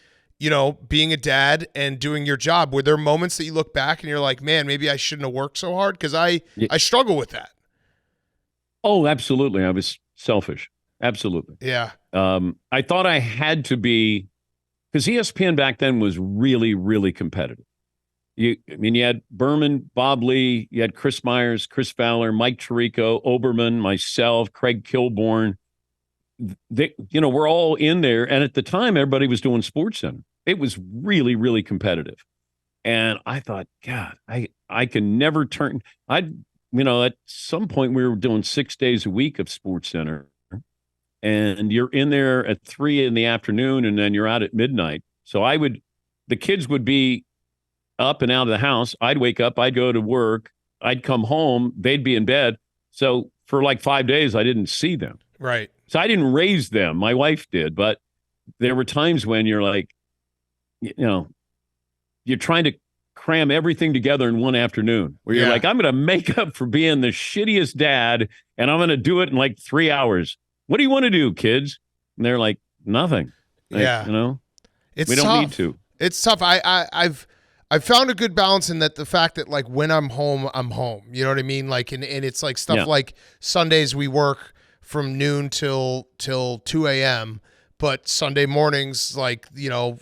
being a dad and doing your job. Were there moments that you look back and you're like, man, maybe I shouldn't have worked so hard? Because I struggle with that. Oh, absolutely. I was selfish. Absolutely. Yeah. I thought I had to be, because ESPN back then was really, really competitive. You had Berman, Bob Lee, you had Chris Myers, Chris Fowler, Mike Tirico, Oberman, myself, Craig Kilborn. We're all in there. And at the time, everybody was doing SportsCenter. It was really, really competitive. And I thought, God, I can never turn. At some point we were doing 6 days a week of SportsCenter, and you're in there at 3 in the afternoon, and then you're out at midnight. So the kids would be up and out of the house. I'd wake up, I'd go to work, I'd come home, they'd be in bed. So for like 5 days, I didn't see them. Right. So I didn't raise them. My wife did. But there were times when you're like, you're trying to cram everything together in one afternoon where you're like, I'm going to make up for being the shittiest dad, and I'm going to do it in like 3 hours. What do you want to do, kids? And they're like, nothing. We don't need to. It's tough. I've found a good balance in that the fact that like when I'm home, I'm home. You know what I mean? Like, and it's like stuff like Sundays we work from noon till 2 a.m. But Sunday mornings, like,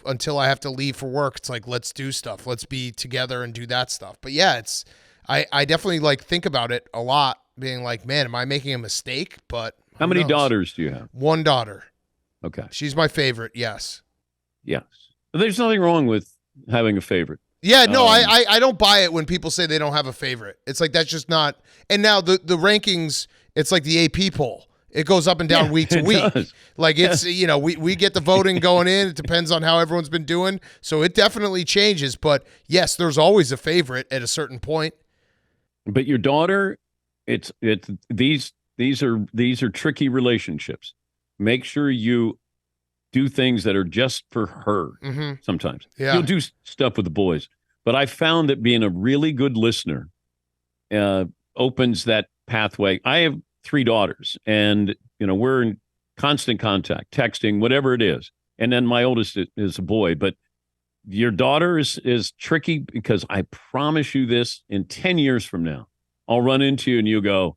until I have to leave for work, it's like, let's do stuff. Let's be together and do that stuff. But yeah, I definitely like think about it a lot, being like, man, am I making a mistake? But how many daughters do you have? One daughter. Okay. She's my favorite. Yes. Yes. There's nothing wrong with having a favorite. Yeah, no, I don't buy it when people say they don't have a favorite. It's like that's just not. And now the rankings, it's like the AP poll. It goes up and down week to week. Does. Like it's we get the voting going in. It depends on how everyone's been doing. So it definitely changes. But yes, there's always a favorite at a certain point. But your daughter, these are tricky relationships. Make sure you do things that are just for her. Mm-hmm. Sometimes you'll do stuff with the boys. But I found that being a really good listener opens that pathway. I have 3 daughters, and we're in constant contact, texting, whatever it is. And then my oldest is a boy. But your daughter is tricky, because I promise you this, in 10 years from now, I'll run into you and you go,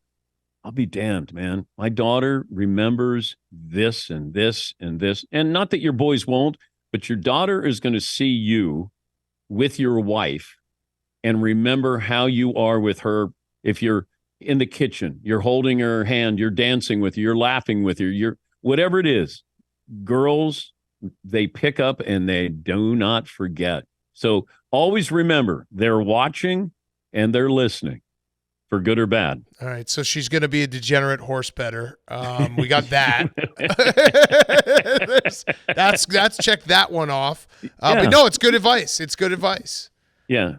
I'll be damned, man. My daughter remembers this and this and this. And not that your boys won't, but your daughter is going to see you with your wife and remember how you are with her. If you're in the kitchen, you're holding her hand, you're dancing with her, you're laughing with her, you're whatever it is. Girls, they pick up and they do not forget. So always remember, they're watching and they're listening, for good or bad. All right, so she's going to be a degenerate horse better. We got that. that's check that one off. But no, it's good advice. It's good advice. Yeah.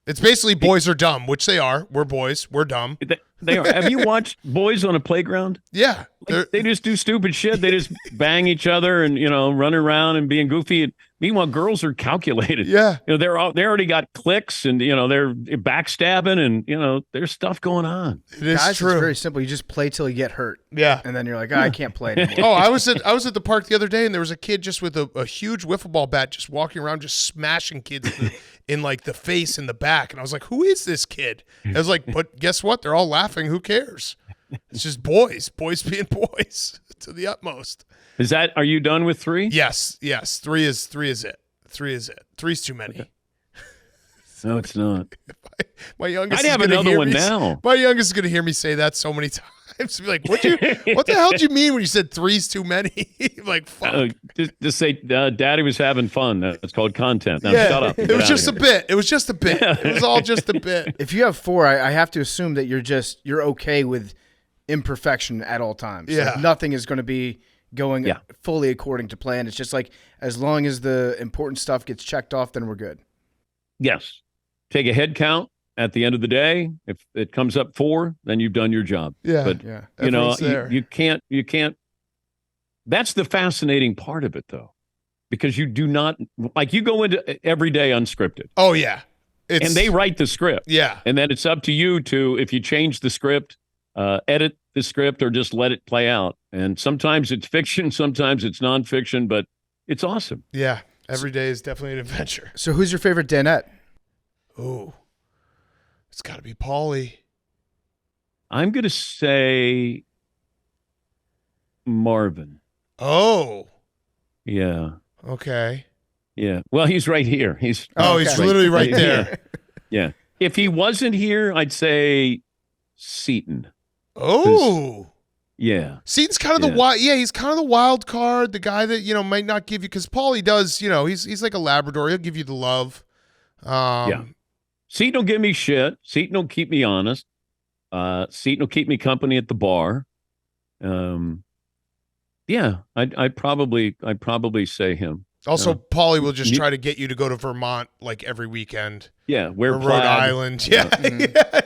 It's basically boys are dumb, which they are. We're boys. We're dumb. They are. Have you watched boys on a playground? Yeah. They just do stupid shit. They just bang each other and, run around and being goofy. And meanwhile, girls are calculated. Yeah. They already got clicks and, they're backstabbing and, there's stuff going on. It is Guys, true. It's very simple. You just play till you get hurt. Yeah. And then you're like, I can't play anymore. Oh, I was at the park the other day, and there was a kid just with a huge wiffle ball bat just walking around just smashing kids in like the face and the back. And I was like, who is this kid? I was like, but guess what? They're all laughing. Who cares? It's just boys being boys to the utmost. Are you done with 3? Yes. 3 is it. 3 is it. 3's too many. Okay. No, it's not. My youngest. I'd have another one now. My youngest is going to hear me say that so many times. Be like, what the hell did you mean when you said 3's too many? Like, fuck. Just say, Daddy was having fun. It's called content. Now shut up. It was just a bit. It was just a bit. It was all just a bit. If you have 4, I have to assume that you're okay with imperfection at all times. Yeah. Like nothing is going to be going fully according to plan. It's just like, as long as the important stuff gets checked off, then we're good. Yes. Take a head count at the end of the day. If it comes up 4, then you've done your job. Yeah. But you can't. That's the fascinating part of it, though, because you do not, like, you go into every day unscripted. Oh yeah. And they write the script. Yeah. And then it's up to you to, if you change the script, edit the script or just let it play out. And sometimes it's fiction, sometimes it's nonfiction, but it's awesome. Yeah. Every day is definitely an adventure. So who's your favorite Danette? Oh, it's got to be Paulie. I'm going to say Marvin. Oh. Yeah. Okay. Yeah. Well, he's right here. He's literally right there. Yeah. If he wasn't here, I'd say Seton. Oh. Yeah. Seton's kind of the wild. Yeah, he's kind of the wild card, the guy that might not give you, because Paulie does. He's like a Labrador. He'll give you the love. Yeah. Seton will give me shit. Seton will keep me honest. Seton will keep me company at the bar. Yeah, I'd probably say him. Also, Paulie will just try to get you to go to Vermont like every weekend. Yeah, or Rhode Island. Yeah.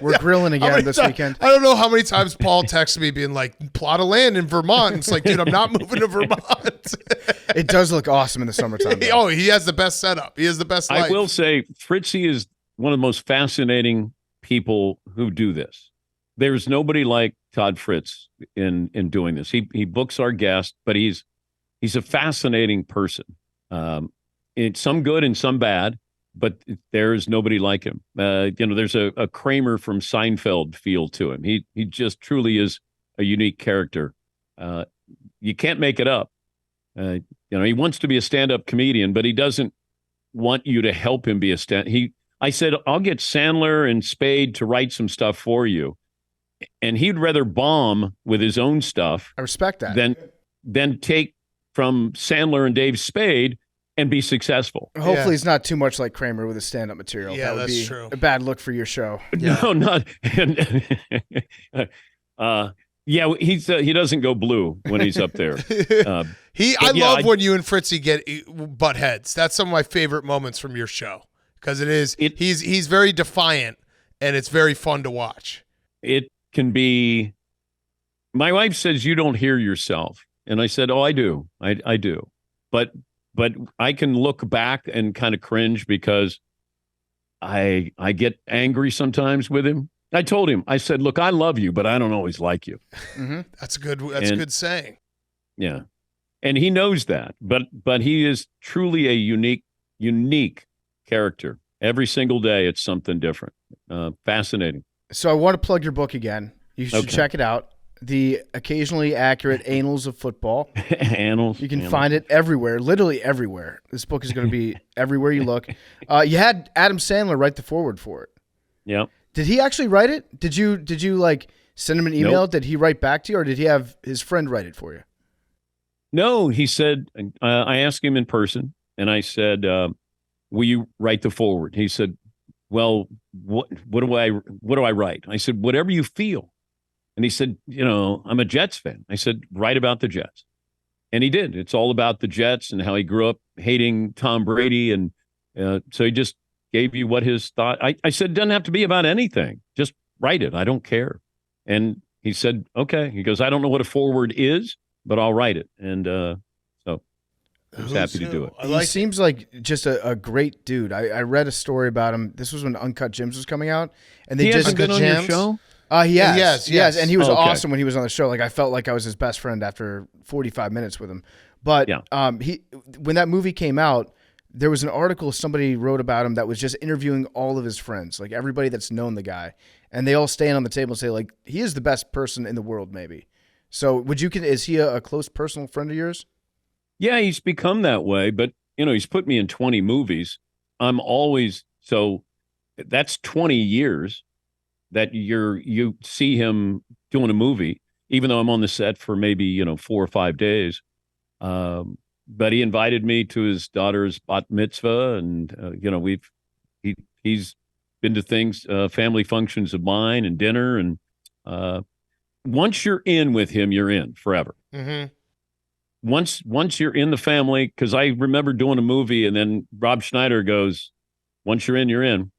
We're grilling again this weekend. I don't know how many times Paul texts me being like, plot of land in Vermont. It's like, dude, I'm not moving to Vermont. It does look awesome in the summertime. Oh, he has the best setup. He has the best life. I will say Fritzy is one of the most fascinating people who do this. There's nobody like Todd Fritz in doing this. He books our guests, but he's a fascinating person. It's some good and some bad, but there's nobody like him. There's a Kramer from Seinfeld feel to him. He just truly is a unique character. You can't make it up. He wants to be a stand-up comedian, but he doesn't want you to help him be a I said, I'll get Sandler and Spade to write some stuff for you. And he'd rather bomb with his own stuff. I respect that. Than take from Sandler and Dave Spade and be successable. Hopefully it's not too much like Kramer with his stand-up material. Yeah, that would that's be true. a bad look for your show. No, not. He doesn't go blue when he's up there. I love when you and Fritzy get butt heads. That's some of my favorite moments from your show, because he's very defiant and it's very fun to watch. It can be. My wife says you don't hear yourself, and I said, "Oh, I do. I do." But I can look back and kind of cringe because I get angry sometimes with him. I told him, I said, "Look, I love you, but I don't always like you." Mm-hmm. That's a good saying. Yeah, and he knows that. But he is truly a unique character. Every single day, it's something different. Fascinating. So I want to plug your book again. You should check it out. The Occasionally Accurate Annals of Football. Annals. You can find it everywhere, literally everywhere. This book is going to be everywhere you look. You had Adam Sandler write the foreword for it. Yeah. Did he actually write it? Did you like send him an email? Nope. Did he write back to you, or did he have his friend write it for you? No, he said, I asked him in person, and I said, will you write the foreword? He said, well, what do I write? I said, whatever you feel. And he said, I'm a Jets fan. I said, write about the Jets. And he did. It's all about the Jets and how he grew up hating Tom Brady. And so he just gave you what his thought. I said, it doesn't have to be about anything. Just write it. I don't care. And he said, okay. He goes, I don't know what a foreword is, but I'll write it. And so I was happy to do it. He seems like just a great dude. I read a story about him. This was when Uncut Gems was coming out. And they He just hasn't been on your show? He has. Yes. And he was Okay. awesome when he was on the show. Like, I felt like I was his best friend after 45 minutes with him. But when that movie came out, there was an article somebody wrote about him that was just interviewing all of his friends, like everybody that's known the guy. And they all stand on the table and say, like, he is the best person in the world, maybe. So is he a close personal friend of yours? Yeah, he's become that way, but he's put me in 20 movies. So that's 20 years that you see him doing a movie, even though I'm on the set for maybe 4 or 5 days. But he invited me to his daughter's bat mitzvah, and he's been to things, family functions of mine and dinner, and once you're in with him, you're in forever. Mm-hmm. Once you're in the family, because I remember doing a movie, and then Rob Schneider goes, once you're in, you're in.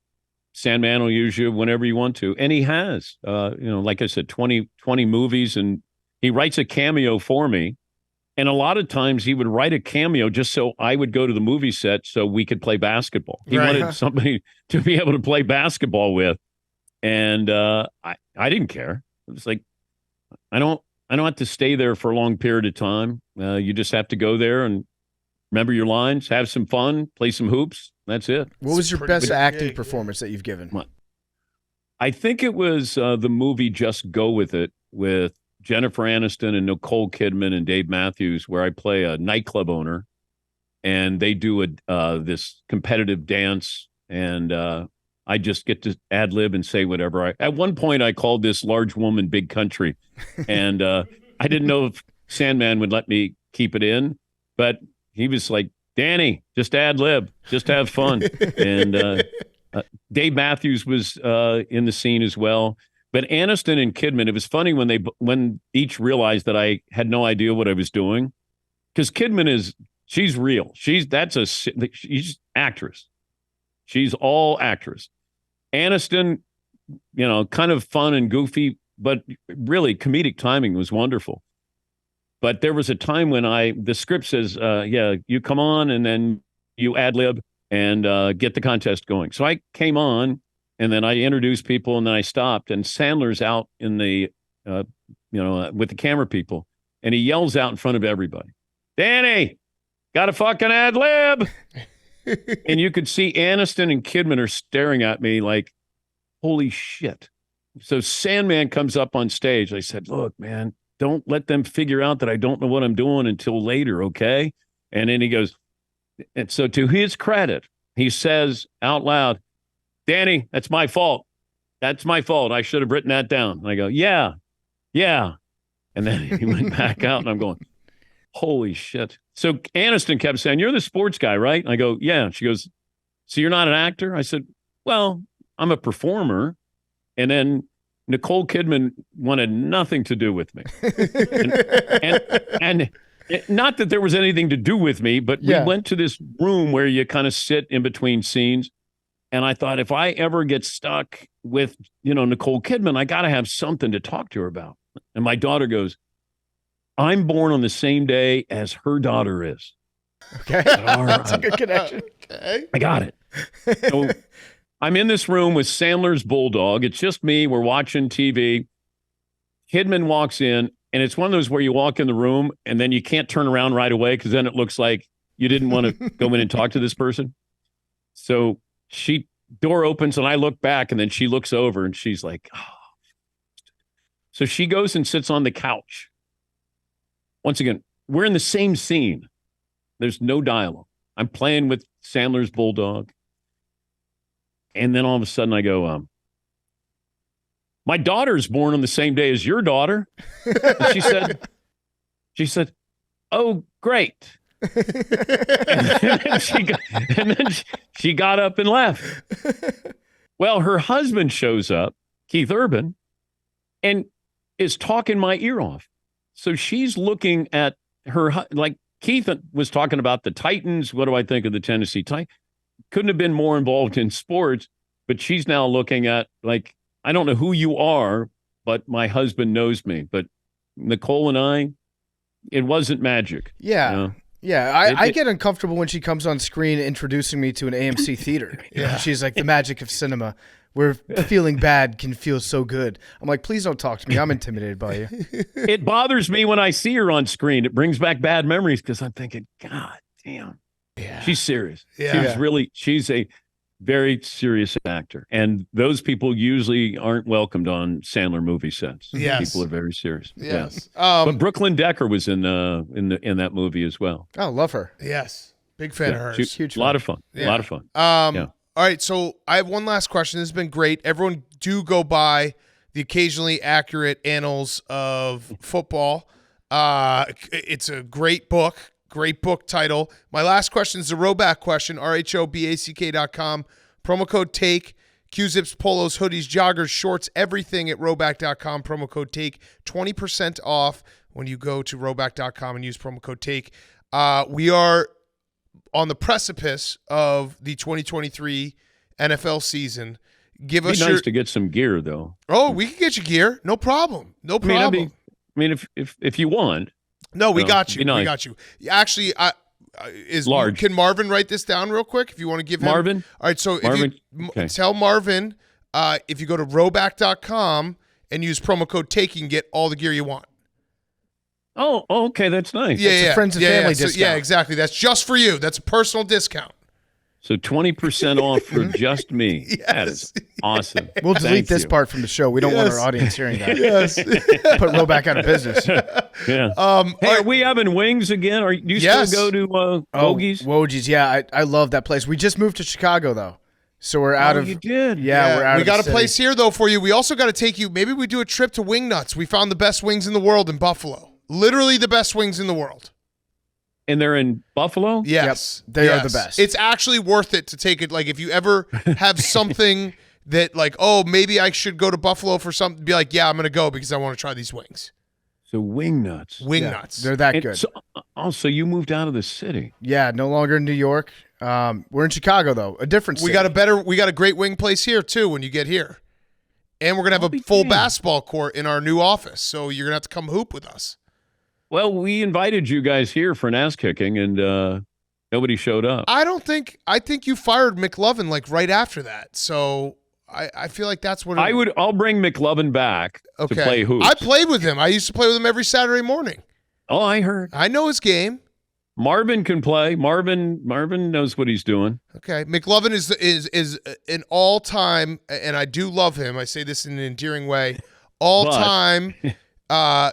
Sandman will use you whenever you want to. And he has, like I said, 20 movies, and he writes a cameo for me. And a lot of times he would write a cameo just so I would go to the movie set so we could play basketball. He wanted somebody to be able to play basketball with. And I didn't care. It was like, I don't have to stay there for a long period of time. You just have to go there and remember your lines, have some fun, play some hoops. That's it. What was your best acting performance that you've given? I think it was the movie Just Go With It with Jennifer Aniston and Nicole Kidman and Dave Matthews, where I play a nightclub owner, and they do this competitive dance, and I just get to ad lib and say whatever. At one point, I called this large woman Big Country, and I didn't know if Sandman would let me keep it in, but he was like, Danny, just ad lib, just have fun. And Dave Matthews was in the scene as well. But Aniston and Kidman, it was funny when each realized that I had no idea what I was doing, because Kidman she's real. She's actress. She's all actress. Aniston, kind of fun and goofy, but really comedic timing was wonderful. But there was a time when the script says, you come on and then you ad lib and get the contest going. So I came on and then I introduced people and then I stopped, and Sandler's out in the, with the camera people, and he yells out in front of everybody, Danny, got a fucking ad lib. And you could see Aniston and Kidman are staring at me like, holy shit. So Sandman comes up on stage. I said, look, man, don't let them figure out that I don't know what I'm doing until later, okay? And then he goes, and so to his credit, he says out loud, Danny, that's my fault. That's my fault. I should have written that down. And I go, yeah. And then he went back out, and I'm going, holy shit. So Aniston kept saying, you're the sports guy, right? And I go, yeah. She goes, so you're not an actor? I said, well, I'm a performer. And then Nicole Kidman wanted nothing to do with me. and not that there was anything to do with me, but we went to this room where you kind of sit in between scenes. And I thought, if I ever get stuck with, Nicole Kidman, I got to have something to talk to her about. And my daughter goes, I'm born on the same day as her daughter is. Okay. All right. That's a good connection. Okay. I got it. So I'm in this room with Sandler's Bulldog. It's just me. We're watching TV. Kidman walks in, and it's one of those where you walk in the room and then you can't turn around right away because then it looks like you didn't want to go in and talk to this person. So door opens and I look back, and then she looks over and she's like, oh. So she goes and sits on the couch. Once again, we're in the same scene. There's no dialogue. I'm playing with Sandler's Bulldog. And then all of a sudden I go, my daughter's born on the same day as your daughter. And she said, oh, great. and then she got up and left. Well, her husband shows up, Keith Urban, and is talking my ear off. So she's looking at her, like Keith was talking about the Titans. What do I think of the Tennessee Titans? Couldn't have been more involved in sports, but she's now looking at, like, I don't know who you are, but my husband knows me. But Nicole and I, it wasn't magic. Yeah. Yeah, I get uncomfortable when she comes on screen introducing me to an AMC theater. Yeah. She's like, the magic of cinema, where feeling bad can feel so good. I'm like, please don't talk to me. I'm intimidated by you. It bothers me when I see her on screen. It brings back bad memories because I'm thinking, God damn. Yeah. She's serious. Yeah. She's a very serious actor. And those people usually aren't welcomed on Sandler movie sets. Yes. People are very serious. Yes. Yeah. But Brooklyn Decker was in that movie as well. Oh, love her. Yes. Big fan of hers. Huge a lot of fun. Yeah. A lot of fun. All right, so I have one last question. This has been great. Everyone do go by the Occasionally Accurate Annals of Football. It's a great book title. My last question is the Roback question, RHOBACK.com. Promo code TAKE, Q-Zips, polos, hoodies, joggers, shorts, everything at Roback.com. Promo code TAKE, 20% off when you go to Roback.com and use promo code TAKE. We are on the precipice of the 2023 NFL season. Give us nice to get some gear, though. Oh, we can get you gear. No problem. No problem. I mean, if you want. No, we got you. Nice. We got you. Actually, large. Can Marvin write this down real quick if you want to give him? Marvin? All right, so Marvin? Tell Marvin if you go to Roback.com and use promo code TAKE, you can get all the gear you want. Oh, okay, that's nice. Yeah, friends and family discount. Yeah, exactly. That's just for you. That's a personal discount. So 20% off for just me. Yes. That is awesome. We'll delete this part from the show. We don't want our audience hearing that. Yes. Put Roback out of business. Yeah. Hey, are we having wings again? Do you still go to Wogie's? Wogie's, yeah. I love that place. We just moved to Chicago, though. So we're out of. You did. Yeah, we're out we of got the a city. place here though for you. We also got to take you. Maybe we do a trip to Wing Nuts. We found the best wings in the world in Buffalo. Literally the best wings in the world. And they're in Buffalo? Yes. Yep, they are the best. It's actually worth it to take it. Like if you ever have something that like, oh, maybe I should go to Buffalo for something, be like, yeah, I'm going to go because I want to try these wings. So Wing Nuts. Wing Nuts. They're that And good. so you moved out of the city. Yeah, no longer in New York. We're in Chicago though, a different city. We got a great wing place here too when you get here. And we're going to have a full basketball court in our new office. So you're going to have to come hoop with us. Well, we invited you guys here for an ass kicking, and nobody showed up. I think you fired McLovin like right after that. So I feel like that's what I'll bring McLovin back to play hoops. I played with him. I used to play with him every Saturday morning. Oh, I heard. I know his game. Marvin can play. Marvin knows what he's doing. Okay. McLovin is an all-time, and I do love him. I say this in an endearing way. All-time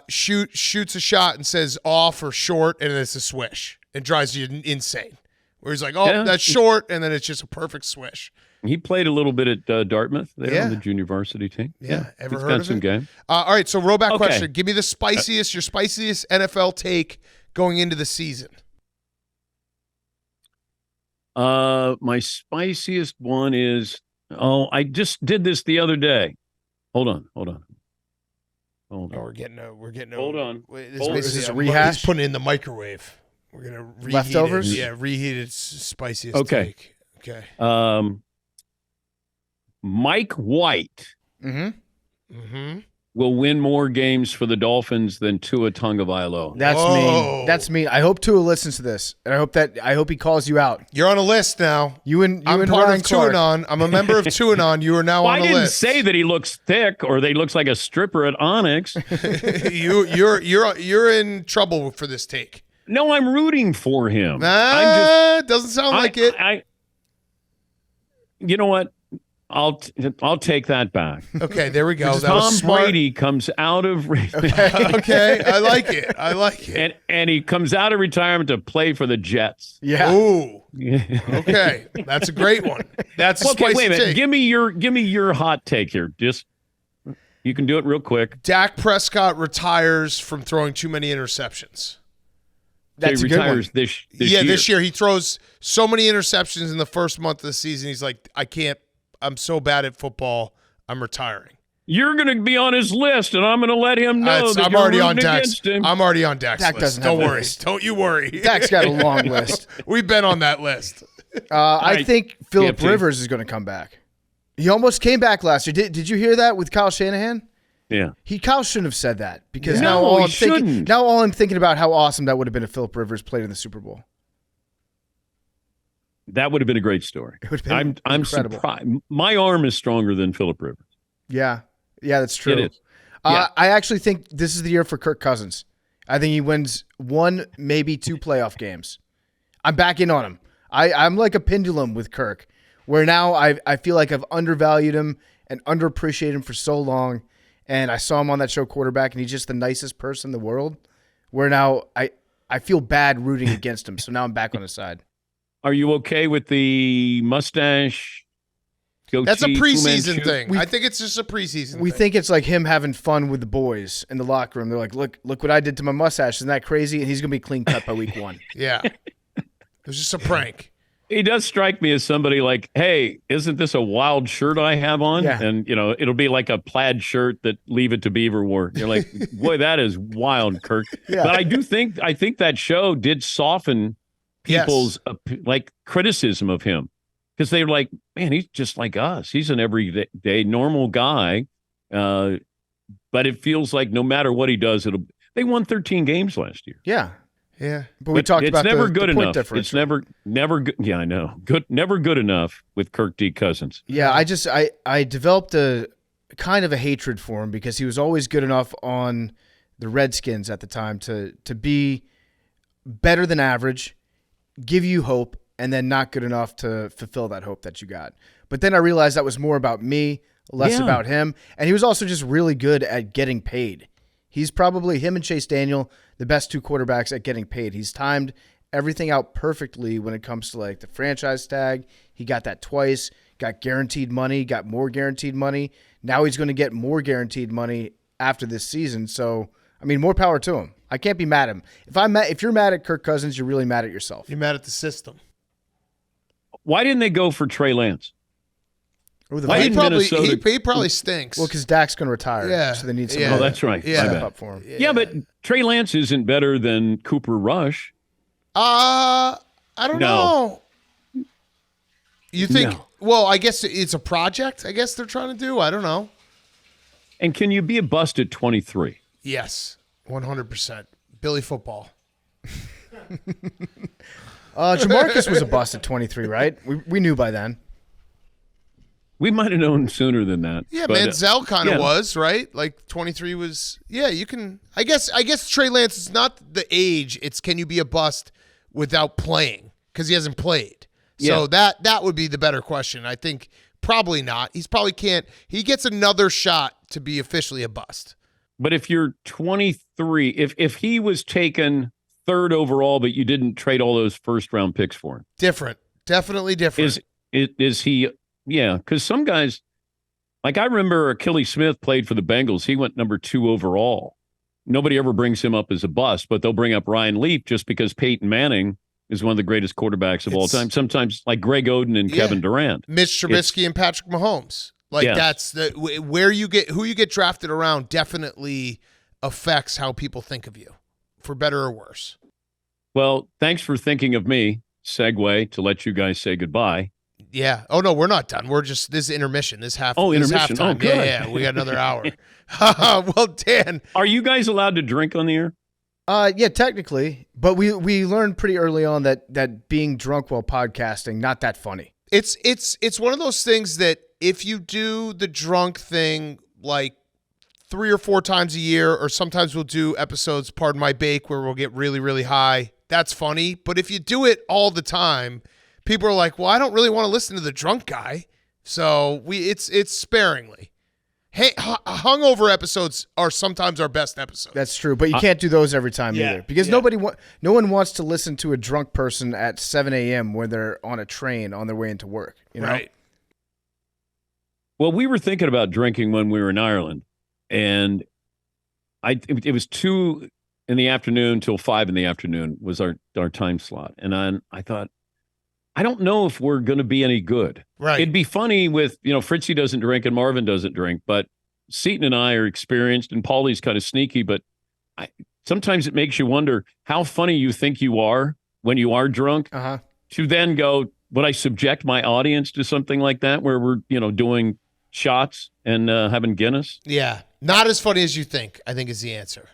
shoots a shot and says off or short, and it's a swish. It drives you insane. Where he's like, that's short, and then it's just a perfect swish. He played a little bit at Dartmouth there on the junior varsity team. Yeah. Ever he's heard got of some it? game. All right, so rollback Okay. question. Give me your spiciest NFL take going into the season. My spiciest one is, I just did this the other day. Hold on. Oh, we're getting Hold on. Is this a rehash? He's putting it in the microwave. We're gonna reheat Leftovers? It. Yeah, reheated spiciest Okay. take. Okay. Mike White Mm-hmm. will win more games for the Dolphins than Tua Tagovailoa. That's mean. That's mean. I hope Tua listens to this, and I hope he calls you out. You're on a list now. I'm part Ryan of Clark. TuaNon. I'm a member of TuaNon. You are now Well, on I the didn't list. say that he looks thick or that he looks like a stripper at Onyx. You're in trouble for this take. No, I'm rooting for him. Doesn't sound like it. You know what? I'll take that back. Okay, there we go. That Tom was smart. Brady comes out of Okay, I like it. and he comes out of retirement to play for the Jets. Yeah. Ooh. Okay, that's a great one. That's a Okay, spicy wait a minute. take. Give me your hot take here. Just you can do it real quick. Dak Prescott retires from throwing too many interceptions. That's So a he good one. retires this year. This year he throws so many interceptions in the first month of the season. He's like, I'm so bad at football. I'm retiring. You're going to be on his list, and I'm going to let him know that I'm you're already on rooting Dak's. against him. I'm already on Dak's Dak list. doesn't have Don't a worry. list. Don't you worry. Dak's got a long list. We've been on that list. I think Phillip TFT. Rivers is going to come back. He almost came back last year. Did you hear that with Kyle Shanahan? Yeah. Kyle shouldn't have said that because No, now all he I'm thinking shouldn't. now all I'm thinking about how awesome that would have been if Phillip Rivers played in the Super Bowl. That would have been a great story. It would have been I'm incredible. surprised. My arm is stronger than Phillip Rivers. Yeah, that's true. It is. Yeah. I actually think this is the year for Kirk Cousins. I think he wins one, maybe two playoff games. I'm back in on him. I'm like a pendulum with Kirk, where now I feel like I've undervalued him and underappreciated him for so long. And I saw him on that show Quarterback, and he's just the nicest person in the world. Where now I feel bad rooting against him, so now I'm back on his side. Are you okay with the mustache? Goatee, That's a Fu preseason Manchu? thing. I think it's just a preseason We thing. think it's like him having fun with the boys in the locker room. They're like, look what I did to my mustache. Isn't that crazy? And he's going to be clean cut by week 1. Yeah. It was just a prank. He does strike me as somebody like, hey, isn't this a wild shirt I have on? Yeah. And, it'll be like a plaid shirt that Leave It to Beaver wore. You're like, boy, that is wild, Kirk. Yeah. But I think that show did soften people's criticism of him. Because they're like, man, he's just like us. He's an everyday normal guy. But it feels like no matter what he does, they won 13 games last year. Yeah. Yeah. But we talked it's about never the good point enough. differential. It's never good. Yeah, I know. Never good enough with Kirk D. Cousins. Yeah, I developed a kind of a hatred for him because he was always good enough on the Redskins at the time to be better than average, give you hope, and then not good enough to fulfill that hope that you got. But then I realized that was more about me, less about him, and he was also just really good at getting paid. He's probably, him and Chase Daniel, the best two quarterbacks at getting paid. He's timed everything out perfectly when it comes to like the franchise tag. He got that twice. got guaranteed money, got more guaranteed money. Now he's going to get more guaranteed money after this season. So, I mean, more power to him. I can't be mad at him. If you're mad at Kirk Cousins, you're really mad at yourself. You're mad at the system. Why didn't they go for Trey Lance? Why He didn't probably, Minnesota? he probably stinks. Well, because Dak's going to retire. Yeah. So they need Yeah. someone Oh, that's right. Yeah. My to bad. step up for him. Yeah, but Trey Lance isn't better than Cooper Rush. I don't No. know. You think? No. Well, I guess it's a project. I guess they're trying to do. I don't know. And can you be a bust at 23? Yes, 100%. Billy football. Jamarcus was a bust at 23, right? We knew by then. We might have known sooner than that. Yeah, but, Manziel kind of yeah. was, right? Like 23 was. Yeah, you can. I guess Trey Lance is not the age. It's can you be a bust without playing because he hasn't played. So that would be the better question. I think probably not. He's probably can't. He gets another shot to be officially a bust. But if you're 23, if he was taken third overall, but you didn't trade all those first round picks for him, Different. Definitely different. is he? Yeah, because some guys, like I remember Achilles Smith played for the Bengals. He went number 2 overall. Nobody ever brings him up as a bust, but they'll bring up Ryan Leaf just because Peyton Manning is one of the greatest quarterbacks of all time. Sometimes like Greg Oden and Kevin Durant. Mitch Trubisky and Patrick Mahomes. Like that's the who you get drafted around definitely affects how people think of you, for better or worse. Well, thanks for thinking of me. Segue to let you guys say goodbye. Yeah. Oh no, we're not done. We're just this is intermission. This half. Oh, this intermission. halftime. Oh, good. Yeah. We got another hour. Well, Dan, Are you guys allowed to drink on the air? Yeah, technically, but we learned pretty early on that being drunk while podcasting not that funny. it's one of those things that if you do the drunk thing like 3 or 4 times a year, or sometimes we'll do episodes, Pardon My Bake, where we'll get really, really high. That's funny. But if you do it all the time, people are like, well, I don't really want to listen to the drunk guy. So it's sparingly. Hey, hungover episodes are sometimes our best episodes. That's true, but you can't do those every time either because no one wants to listen to a drunk person at 7 a.m. when they're on a train on their way into work. You know? Right. Well, we were thinking about drinking when we were in Ireland, and it was 2 in the afternoon till 5 in the afternoon was our time slot, and I thought, I don't know if we're going to be any good. Right. It'd be funny with, Fritzy doesn't drink and Marvin doesn't drink, but Seton and I are experienced, and Paulie's kind of sneaky, but sometimes it makes you wonder how funny you think you are when you are drunk. To then go, would I subject my audience to something like that where we're, doing shots and having Guinness? Yeah. Not as funny as you think, I think is the answer.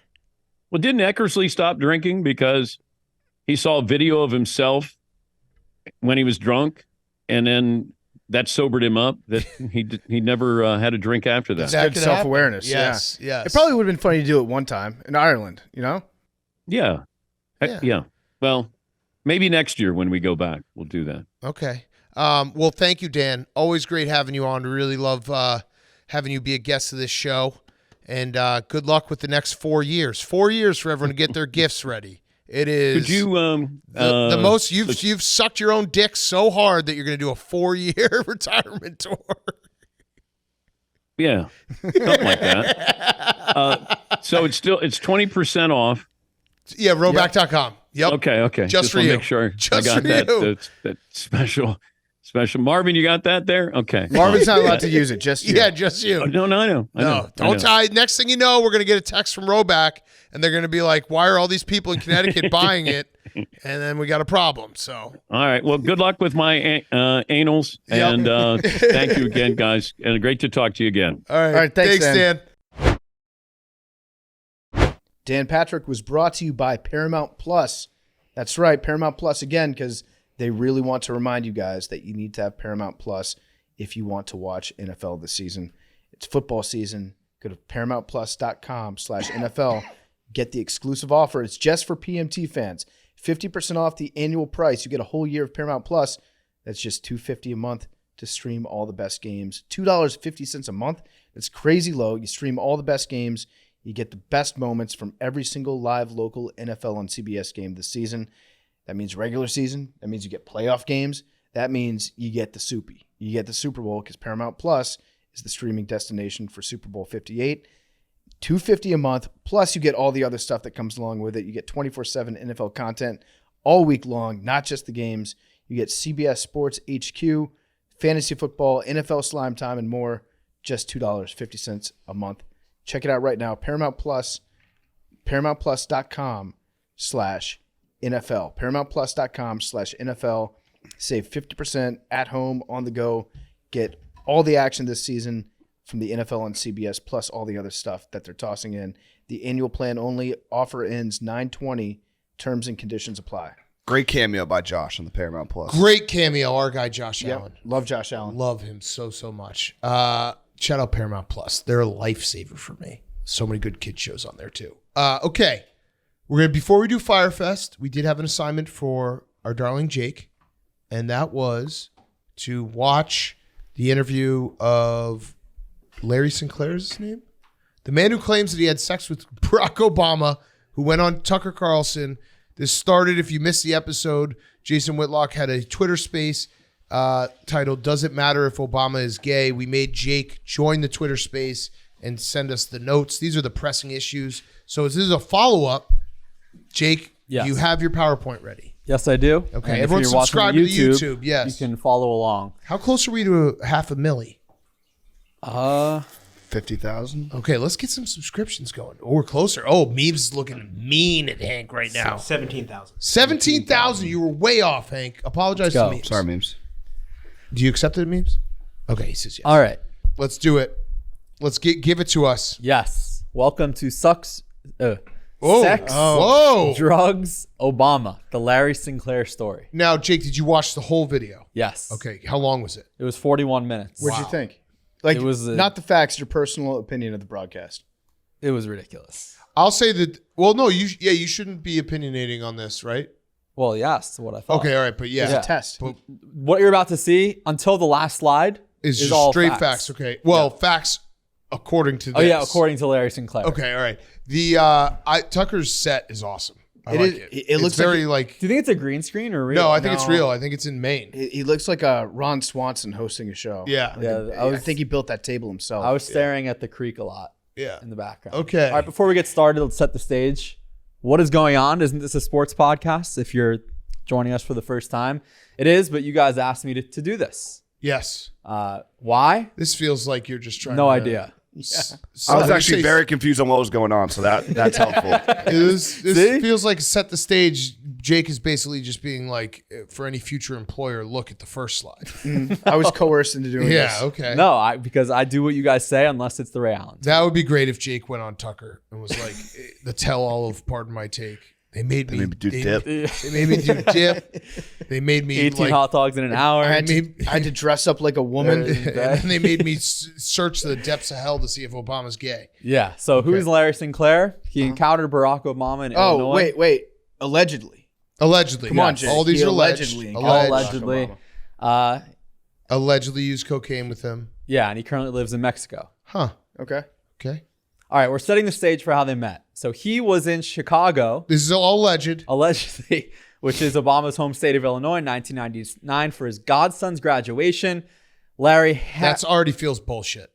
Well, didn't Eckersley stop drinking because he saw a video of himself when he was drunk, and then that sobered him up, that he never had a drink after that? That Good could self-awareness. happen. Yes, yeah. yes. It probably would have been funny to do it one time in Ireland, Yeah. Yeah. Yeah. Well, maybe next year when we go back, we'll do that. Okay. Well, thank you, Dan. Always great having you on. We really love having you be a guest of this show. And good luck with the next 4 years. 4 years for everyone to get their gifts ready. It is Could you the most you've sucked your own dick so hard that you're going to do a 4-year retirement tour. Yeah, something like that. So it's 20% off. Yeah, Roback.com. Yep. Okay. Just for wanna you. Make sure Just I got for that, you. that special. Marvin, you got that there? Okay. Marvin's not allowed to use it, just you. Yeah, just you. Oh, no, I know. Don't tie. Next thing you know, we're going to get a text from Roback, and they're going to be like, why are all these people in Connecticut buying it? And then we got a problem. So, All right. Well, good luck with my anals, and thank you again, guys, and great to talk to you again. all right. Thanks, Dan. Dan Patrick was brought to you by Paramount Plus. That's right, Paramount Plus again, because they really want to remind you guys that you need to have Paramount Plus if you want to watch NFL this season. It's football season. Go to ParamountPlus.com/NFL. Get the exclusive offer. It's just for PMT fans. 50% off the annual price. You get a whole year of Paramount Plus. That's just $250 a month to stream all the best games. $2.50 a month. That's crazy low. You stream all the best games. You get the best moments from every single live local NFL on CBS game this season. That means regular season. That means you get playoff games. that means you get the Soupy. You get the Super Bowl because Paramount Plus is the streaming destination for Super Bowl 58. $250 a month, plus you get all the other stuff that comes along with it. You get 24/7 NFL content all week long, not just the games. You get CBS Sports HQ, fantasy football, NFL Slime Time, and more. Just $2.50 a month. Check it out right now. Paramount Plus, ParamountPlus.com/NFL. ParamountPlus.com/NFL. Save 50% at home, on the go. Get all the action this season from the NFL on CBS, plus all the other stuff that they're tossing in. The annual plan only. Offer ends 9/20. Terms and conditions apply. Great cameo by Josh on the Paramount Plus. Great cameo, our guy Josh Allen. Love Josh Allen. Love him so much. Shout out Paramount Plus. They're a lifesaver for me. So many good kid shows on there too. Okay, before we do Fyre Fest, we did have an assignment for our darling Jake, and that was to watch the interview of Larry Sinclair's his name, the man who claims that he had sex with Barack Obama, who went on Tucker Carlson. This started, if you missed the episode, Jason Whitlock had a Twitter space titled "Does It Matter If Obama Is Gay?" We made Jake join the Twitter space and send us the notes. These are the pressing issues. So this is a follow-up. Jake, Yes. you have your PowerPoint ready. Yes, I do. Okay, And if everyone you're watching subscribe to the YouTube, yes. You can follow along. How close are we to half a milli? 50,000. Okay, let's get some subscriptions going. Oh, we're closer. Oh, Memes is looking mean at Hank right now. 17,000. 17,000. You were way off, Hank. Apologize to go. Memes. Sorry, memes. Do you accept it, Memes? Okay, he says yes. All right. Let's do it. Let's give it to us. Yes. Welcome to Sex, Whoa. Drugs, Obama, the Larry Sinclair story. Now, Jake, did you watch the whole video? Yes. Okay, how long was it? It was 41 minutes. What'd you think? Like, It was not the facts, your personal opinion of the broadcast. It was ridiculous. I'll say that. Well, no, you shouldn't be opinionating on this, right? Well, yes, what I thought. Okay, all right, but yeah, It's a test. But What you're about to see until the last slide is just all straight facts. Okay, well, facts according to this. Oh yeah, according to Larry Sinclair. Okay, all right. The Tucker's set is awesome. I It like is- it. it It's looks very like. Do you think it's a green screen or real? No, I think it's No. real. I think it's in Maine. He looks like a Ron Swanson hosting a show. Yeah. Yeah, I think he built that table himself. I was staring at the creek a lot Yeah. in the background. Okay. All right, before we get started, let's set the stage. What is going on? Isn't this a sports podcast? If you're joining us for the first time, it is, but you guys asked me to do this. Yes. Why? This feels like you're just trying. No to, idea. I was actually very confused on what was going on, so that's helpful. This See? feels like set the stage. Jake is basically just being like, for any future employer, look at the first slide. I was coerced into doing Yeah. this. Okay. No, because I do what you guys say unless it's the Ray Allen. That would be great if Jake went on Tucker and was like the tell-all of "Pardon my take." They made me do dip. They made me do dip. They made me 18 like, hot dogs in an hour. I had to dress up like a woman. and then they made me search the depths of hell to see if Obama's gay. Yeah. So who's Larry Sinclair? He encountered Barack Obama in Oh, Illinois. wait. Allegedly. Allegedly, Come on, yes. Jake. All these He are alleged. allegedly Allegedly. Allegedly used cocaine with him. Yeah, and he currently lives in Mexico. Huh. Okay. Okay. All right, we're setting the stage for how they met. So he was in Chicago, This is all alleged. allegedly, which is Obama's home state of Illinois, in 1999 for his godson's graduation. Larry That's already feels bullshit.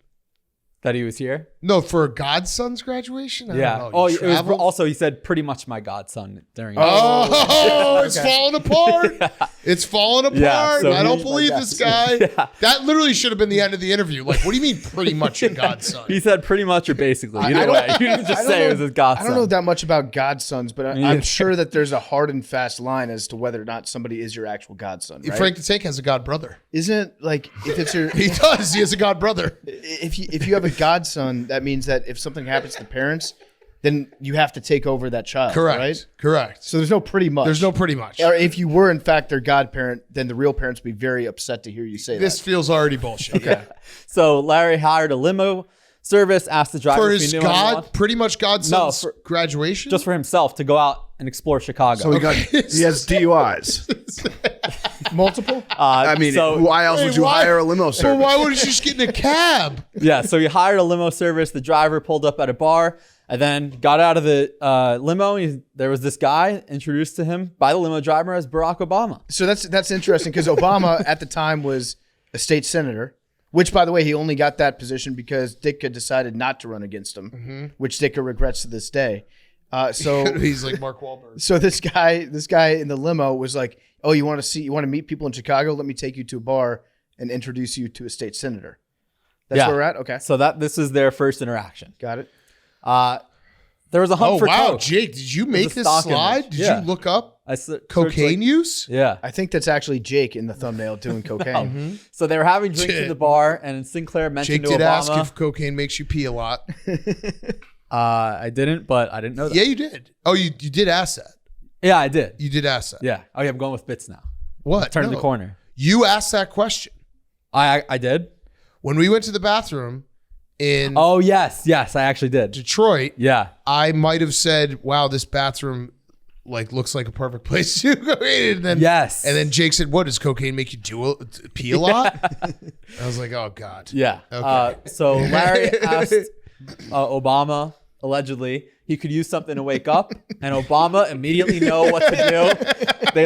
that he was here. No, for a godson's graduation? I Yeah. don't know. Oh, You it was traveled? also he said pretty much my godson during. Oh, it's falling apart. It's falling apart. Yeah, so I don't he's my believe this guy. That literally should have been the end of the interview. Like, what do you mean pretty much your godson? He said pretty much or basically. I Either don't- way, he didn't just I don't say it know- was his godson. I don't know that much about godsons, but Me I'm either. sure that there's a hard and fast line as to whether or not somebody is your actual godson. Right? Frank the Tank has a god brother. Isn't like if it's your He does. He has a god brother. if you have a godson, that means that if something happens to the parents, then you have to take over that child. Correct. Right? Correct. So there's no pretty much. There's no pretty much. Or if you were in fact their godparent, then the real parents would be very upset to hear you say This that. feels already bullshit. Okay. So Larry hired a limo service, asked the driver For if his he knew anyone. pretty much godson's No, graduation? Just for himself to go out and explore Chicago. So he has DUIs. Multiple? I mean, why else would you hire a limo Well, service? why would you just get in a cab? Yeah, so he hired a limo service. The driver pulled up at a bar, And then got out of the limo. There was this guy introduced to him by the limo driver as Barack Obama. So that's interesting because Obama at the time was a state senator, which, by the way, he only got that position because Ditka decided not to run against him, which Ditka regrets to this day. So He's like Mark Wahlberg. So this guy in the limo was like, "Oh, you want to meet people in Chicago? Let me take you to a bar and introduce you to a state senator." That's where we're at. Okay, So this is their first interaction. got it. There was a hunt Oh, for wow. coke. Jake, did you make a this stock slide? image. Did Yeah. you look up Searched, cocaine use? Yeah. I think that's actually Jake in the thumbnambale doing cocaine. So they were having drinks at the bar, and Sinclair mentioned Jake to did ask Obama. if cocaine makes you pee a lot. I didn't, but I didn't know that. Yeah, you did. Oh, you did ask that. Yeah, I did. You did ask that. Yeah. Oh, yeah, I'm going with bits now. What? Turning No. the corner. You asked that question. I did. When we went to the bathroom in Oh, yes. Yes, I actually did. Detroit, Yeah. I might have said, wow, this bathroom looks like a perfect place to go in. And then, Yes. And then Jake said, what, does cocaine make you pee a lot? I was like, oh, God. Yeah. Okay. So Larry asked Obama, allegedly, he could use something to wake up, and Obama immediately know what to do. They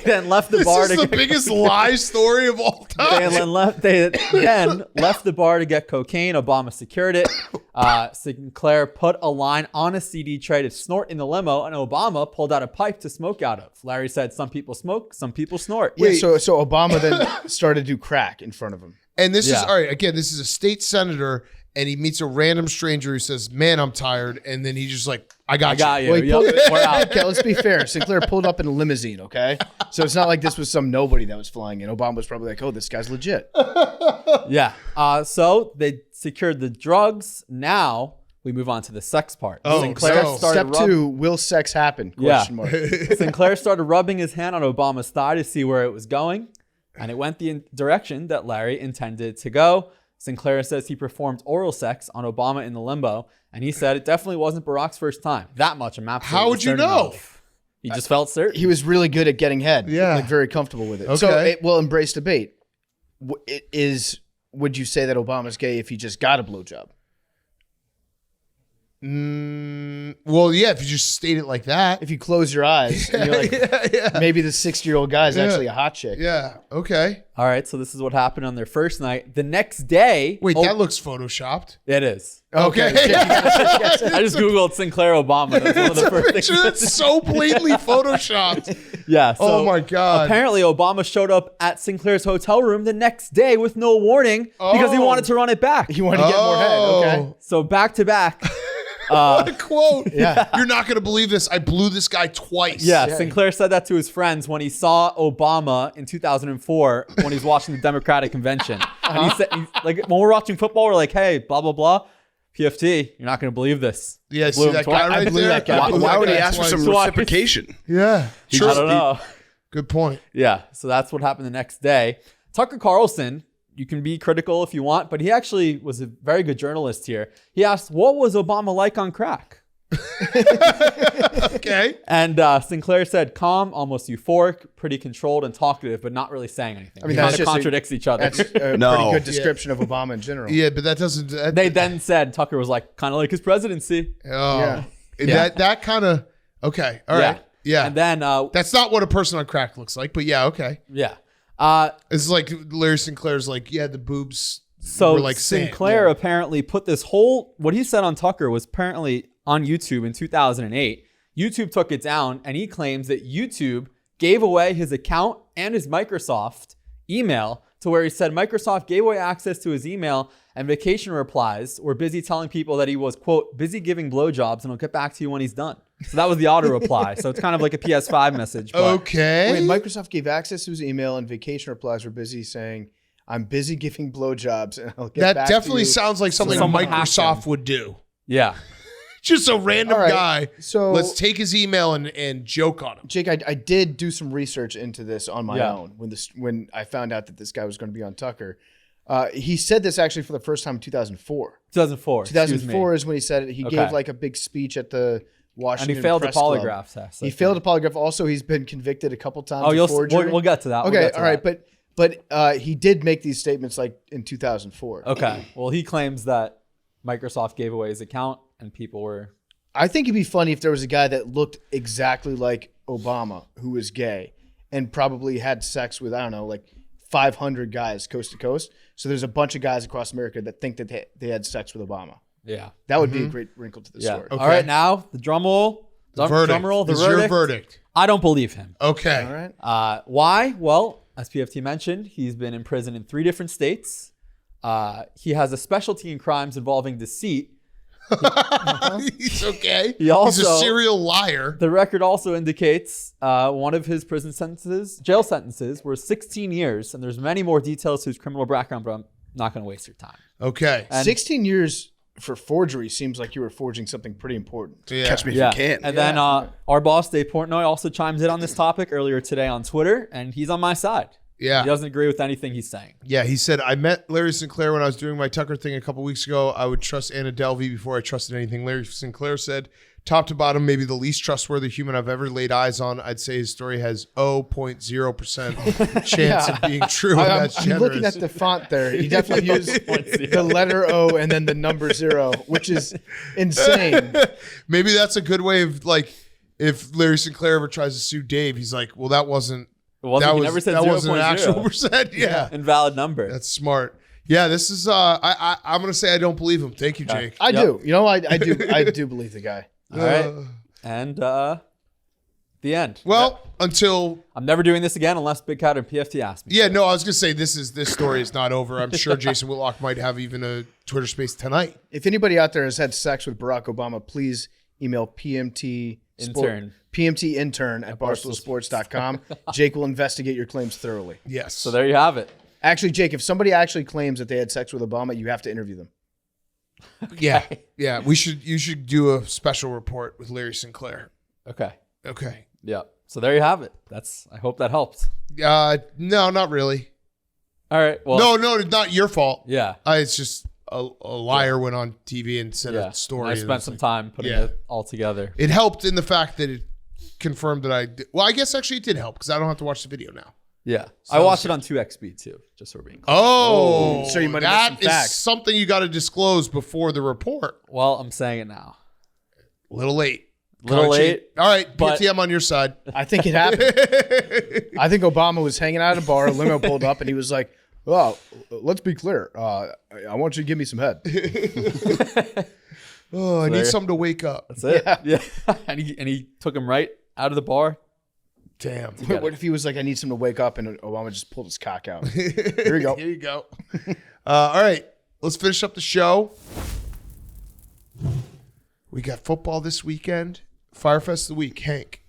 then left the bar This is to the biggest lie story of all time. They then left the bar to get cocaine. Obama secured it. Sinclair put a line on a CD tray to snort in the limo, and Obama pulled out a pipe to smoke out of. Larry said, some people smoke, some people snort. Yeah, so Obama then started to do crack in front of him. And this is, Yeah. all right, again, this is a state senator, and he meets a random stranger who says, man, I'm tired. And then he's just like, I got you. Well, he Yep, pulled- we're out. Okay, let's be fair. Sinclair pulled up in a limousine, okay? So it's not like this was some nobody that was flying in. Obama was probably like, oh, this guy's legit. Yeah. So they secured the drugs. Now we move on to the sex part. Oh, Sinclair so- started Step 2, will sex happen? Question mark. Sinclair started rubbing his hand on Obama's thigh to see where it was going, and it went the direction that Larry intended to go. Sinclair says he performed oral sex on Obama in the limbo, and he said it definitely wasn't Barack's first time. That much I'm absolutely How would you certain know? of. He just felt certain. He was really good at getting head. Yeah. Like very comfortable with it. Okay. So it will embrace debate. Would you say that Obama's gay if he just got a blowjob? Well, yeah, if you just state it like that. If you close your eyes and you're like, maybe the 60-year-old guy is actually a hot chick. Yeah, okay. All right, so this is what happened on their first night. The next day... Wait, that looks photoshopped. It is. Okay. I just Googled Sinclair Obama. That's one of the first things. Picture that's so blatantly photoshopped. Yeah. So Oh my God. Apparently, Obama showed up at Sinclair's hotel room the next day with no warning because he Oh. wanted to run it back. You want to get more head, okay? So back to back. What a quote. Yeah. You're not going to believe this. I blew this guy twice. Yeah, Sinclair said that to his friends when he saw Obama in 2004 when he was watching the Democratic convention. And he said, like, when we're watching football, we're like, hey, blah, blah, blah. PFT, you're not going to believe this. Yeah, Blew see him that twice. guy right I blew there? that guy. I blew Why that would he guy ask for some twice. reciprocation? Yeah. I don't know. Good point. Yeah, so that's what happened the next day. Tucker Carlson, you can be critical if you want, but he actually was a very good journalist here. He asked, what was Obama like on crack? Okay. And Sinclair said, calm, almost euphoric, pretty controlled and talkative, but not really saying anything. I mean, It that's kind of just a- contradicts each other. That's a No. pretty good description of Obama in general. Yeah, but that doesn't. They then said Tucker was like, kind of like his presidency. Oh. Yeah. That kind of. Okay. All right. Yeah. And then, That's not what a person on crack looks like, but yeah, okay. yeah. It's like Larry Sinclair's like, yeah, the boobs So were like sand. Sinclair Yeah. apparently put this whole, what he said on Tucker was apparently on YouTube in 2008. YouTube took it down, and he claims that YouTube gave away his account and his Microsoft email to where he said Microsoft gave away access to his email, and vacation replies were busy telling people that he was, quote, busy giving blowjobs and he'll get back to you when he's done. So that was the auto reply. So it's kind of like a PS5 message. But Okay. Wait, Microsoft gave access to his email and vacation replies were busy saying, I'm busy giving blowjobs and I'll get That back definitely to you. sounds like something someone Microsoft would do. yeah. Just a random All right, guy. so- let's take his email and joke on him. Jake, I did do some research into this on my Yeah. own when I found out that this guy was going to be on Tucker. He said this actually for the first time in 2004. 2004. 2004 is when he said it. He Okay. gave like a big speech at the And Washington he failed the Press Club. polygraph test. He failed a polygraph. Also, he's been convicted a couple times. Oh, of forgery. we'll get to that. We'll Okay, get to all right, that. but he did make these statements like in 2004. Okay. Well, he claims that Microsoft gave away his account and people were. I think it'd be funny if there was a guy that looked exactly like Obama who was gay and probably had sex with, I don't know, like 500 guys coast to coast. So there's a bunch of guys across America that think that they had sex with Obama. Yeah. That would be a great wrinkle to the story. Okay. All right, now the drum roll. Drum roll. The It's verdict. your verdict. I don't believe him. Okay. All right. Why? Well, as PFT mentioned, he's been in prison in 3 different states. He has a specialty in crimes involving deceit. He's okay. He's a serial liar. The record also indicates one of his jail sentences, were 16 years, and there's many more details to his criminal background, but I'm not going to waste your time. Okay. And 16 years for forgery seems like you were forging something pretty important. Yeah. Catch me if you can. And then our boss, Dave Portnoy, also chimed in on this topic earlier today on Twitter, and he's on my side. Yeah. He doesn't agree with anything he's saying. Yeah, he said, I met Larry Sinclair when I was doing my Tucker thing a couple weeks ago. I would trust Anna Delvey before I trusted anything. Larry Sinclair said, top to bottom, maybe the least trustworthy human I've ever laid eyes on. I'd say his story has 0.0% chance of being true. And that's I'm generous. looking at the font there. He definitely used the letter O and then the number 0, which is insane. Maybe that's a good way of, like, if Larry Sinclair ever tries to sue Dave, he's like, well, that wasn't. He That never said wasn't an 0.0. actual percent. Yeah. Invalid number. That's smart. Yeah, this is I'm gonna say I don't believe him. Thank you, Jake. I do. You know, I do believe the guy. All right. And the end. Well, until I'm never doing this again unless Big Cat or PFT ask me. yeah, no, I was gonna say this story is not over. I'm sure Jason Whitlock might have even a Twitter space tonight. If anybody out there has had sex with Barack Obama, please email PMT intern at barstoolsports.com. Jake will investigate your claims thoroughly. Yes. So there you have it. Actually, Jake, if somebody actually claims that they had sex with Obama, you have to interview them. Yeah. Yeah. You should do a special report with Larry Sinclair. Okay. Okay. Yeah. So there you have it. I hope that helped. No, not really. All right. Well. No, it's not your fault. Yeah. It's just a liar went on TV and said a story. I spent some time putting it all together. It helped in the fact that it confirmed that I did. Well, I guess actually it did help because I don't have to watch the video now. Yeah. I watched it on 2xB too, just so we're being clear. Oh, so you might have missed some that is facts. something you got to disclose before the report. Well, I'm saying it now. A little late. Little late. All right, but- PTM on your side. I think it happened. I think Obama was hanging out at a bar, a limo pulled up, and he was like, well, let's be clear. I want you to give me some head. Oh, I need something to wake up. That's it. Yeah. and he took him right out of the bar. Damn. What if he was like, I need some to wake up, and Obama just pulled his cock out? Here you go. Here you go. All right, let's finish up the show. We got football this weekend. Firefest of the week, Hank.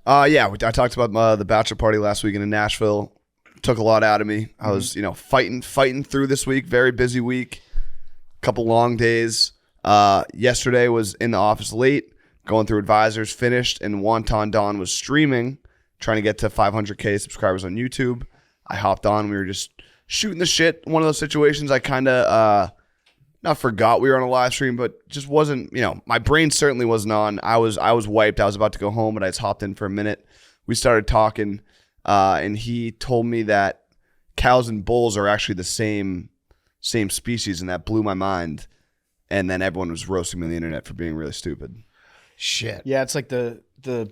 Yeah, I talked about the bachelor party last weekend in Nashville. Took a lot out of me. I was, fighting through this week. Very busy week. Couple long days. Yesterday was in the office late, going through advisors, finished, and Wonton Don was streaming, trying to get to 500K subscribers on YouTube. I hopped on. We were just shooting the shit. One of those situations I kind of not forgot we were on a live stream, but just wasn't, my brain certainly wasn't on. I was wiped. I was about to go home, but I just hopped in for a minute. We started talking, and he told me that cows and bulls are actually the same species, and that blew my mind. And then everyone was roasting me on the internet for being really stupid. Shit. Yeah, it's like the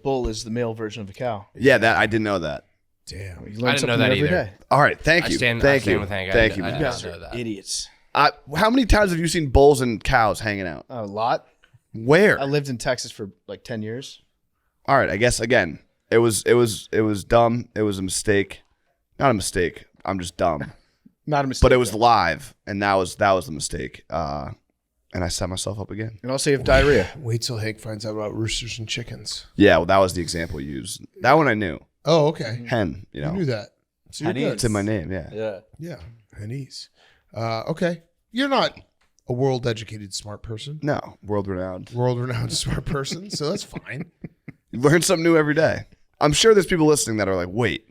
bull is the male version of a cow. Yeah, that I didn't know that. Damn. You learn I didn't know something that every either. day. All right, thank I you. stand Thank you. with Hank. Thank you. I You did guys not know are that. idiots. How many times have you seen bulls and cows hanging out? A lot. Where? I lived in Texas for like 10 years. All right, I guess again, it was dumb. It was a mistake. Not a mistake. I'm just dumb. Not a mistake. But it was live, and that was the mistake. And I set myself up again. And also you have diarrhea. Wait till Hank finds out about roosters and chickens. Yeah, well, that was the example you used. That one I knew. Oh, okay. Hen, You knew that. So you're Hennies. good. It's in my name. Yeah. Yeah. Yeah, Hennies. Okay. You're not a world-educated smart person. No, world renowned. World-renowned smart person, so that's fine. You learn something new every day. I'm sure there's people listening that are like, wait,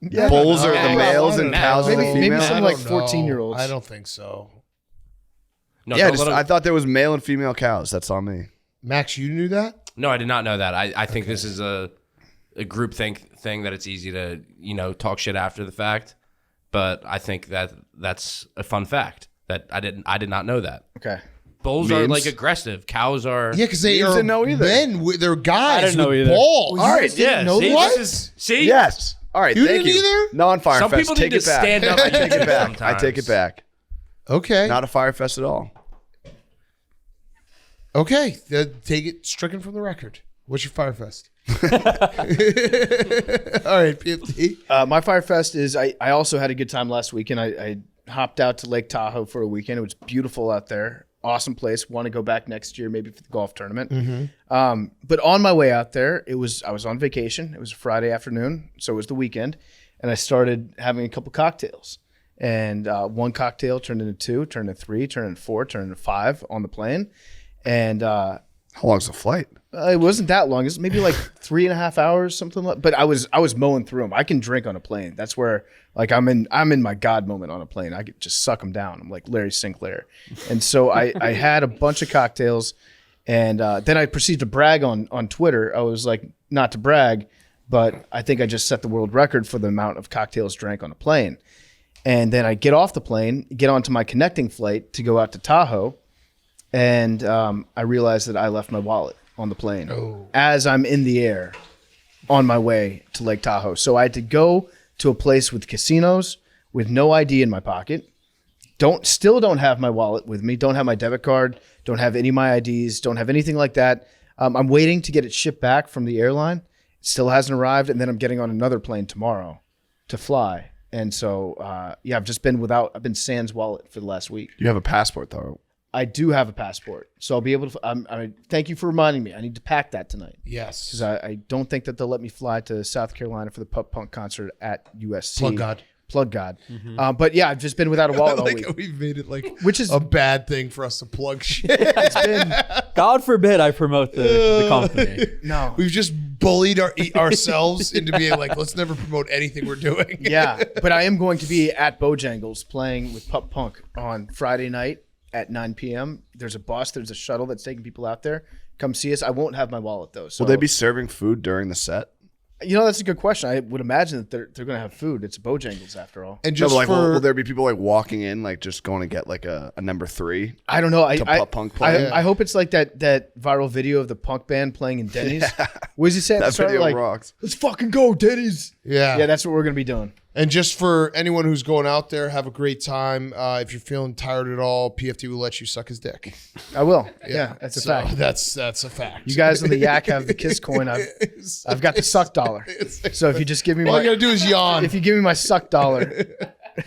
bulls are the males and cows are the Maybe females? some I like don't know. 14-year-olds. I don't think so. No, Yeah, don't let him- I thought there was male and female cows. That's on me. Max, you knew that? No, I did not know that. I think this is a group thing that it's easy to talk shit after the fact, but I think that's a fun fact that I did not know that. Okay. Bulls are Memes? like aggressive. Cows are. Yeah, because they Memes are didn't know either. men. They're guys didn't know with either. balls. All right, Yeah. know See, what? see. Yes. All right, You thank didn't you. either? Non-Fire Some Fest. people Take need it to back. stand up I and take it back. I sometimes. take it back. Okay. Not a Fire Fest at all. Okay. Take it stricken from the record. What's your Firefest? All right, PFT. My Fire Fest is I also had a good time last weekend. I hopped out to Lake Tahoe for a weekend. It was beautiful out there. Awesome place. Want to go back next year, maybe for the golf tournament. But on my way out there, I was on vacation. It was a Friday afternoon, so it was the weekend, and I started having a couple cocktails. And one cocktail turned into 2, turned into 3, turned into 4, turned into 5 on the plane. And How long's the flight? it wasn't that long. It was maybe like 3.5 hours, something like. But I was mowing through them. I can drink on a plane. That's where like I'm in my God moment on a plane. I could just suck them down. I'm like Larry Sinclair. And so I had a bunch of cocktails, and then I proceeded to brag on Twitter. I was like, not to brag, but I think I just set the world record for the amount of cocktails drank on a plane. And then I get off the plane, get onto my connecting flight to go out to Tahoe, and I realized that I left my wallet on the plane as I'm in the air on my way to Lake Tahoe. So I had to go to a place with casinos with no ID in my pocket. Still don't have my wallet with me. Don't have my debit card. Don't have any of my IDs. Don't have anything like that. I'm waiting to get it shipped back from the airline. It still hasn't arrived. And then I'm getting on another plane tomorrow to fly. And so, I've been sans wallet for the last week. You have a passport, though. I do have a passport, so I'll be able to. Thank you for reminding me. I need to pack that tonight Yes. because I don't think that they'll let me fly to South Carolina for the Pup Punk concert at USC. Plug God. But yeah, I've just been without a wallet all Like week. we've made it like Which is- a bad thing for us to plug shit. It's been God forbid I promote the company. no. We've just bullied ourselves into being like, let's never promote anything we're doing. Yeah, but I am going to be at Bojangles playing with Pup Punk on Friday night at 9 p.m. There's a shuttle that's taking people out there. Come see us. I won't have my wallet though. So Will they be serving food during the set? You know, that's a good question. I would imagine that they're going to have food. It's Bojangles after all. And No, just but like, for will there be people like walking in, like just going to get like a number 3? I don't know. To Pup Punk play? I hope it's like that viral video of the punk band playing in Denny's. What does he say at the That start? video Like, rocks. let's fucking go, Denny's. yeah. Yeah, that's what we're going to be doing. And just for anyone who's going out there, have a great time. If you're feeling tired at all, PFT will let you suck his dick. I will. Yeah, that's a So fact. that's a fact. You guys on the Yak have the Kiss coin. I've got the suck dollar. So if you just give me all my, you gotta do is yawn. if you give me my suck dollar,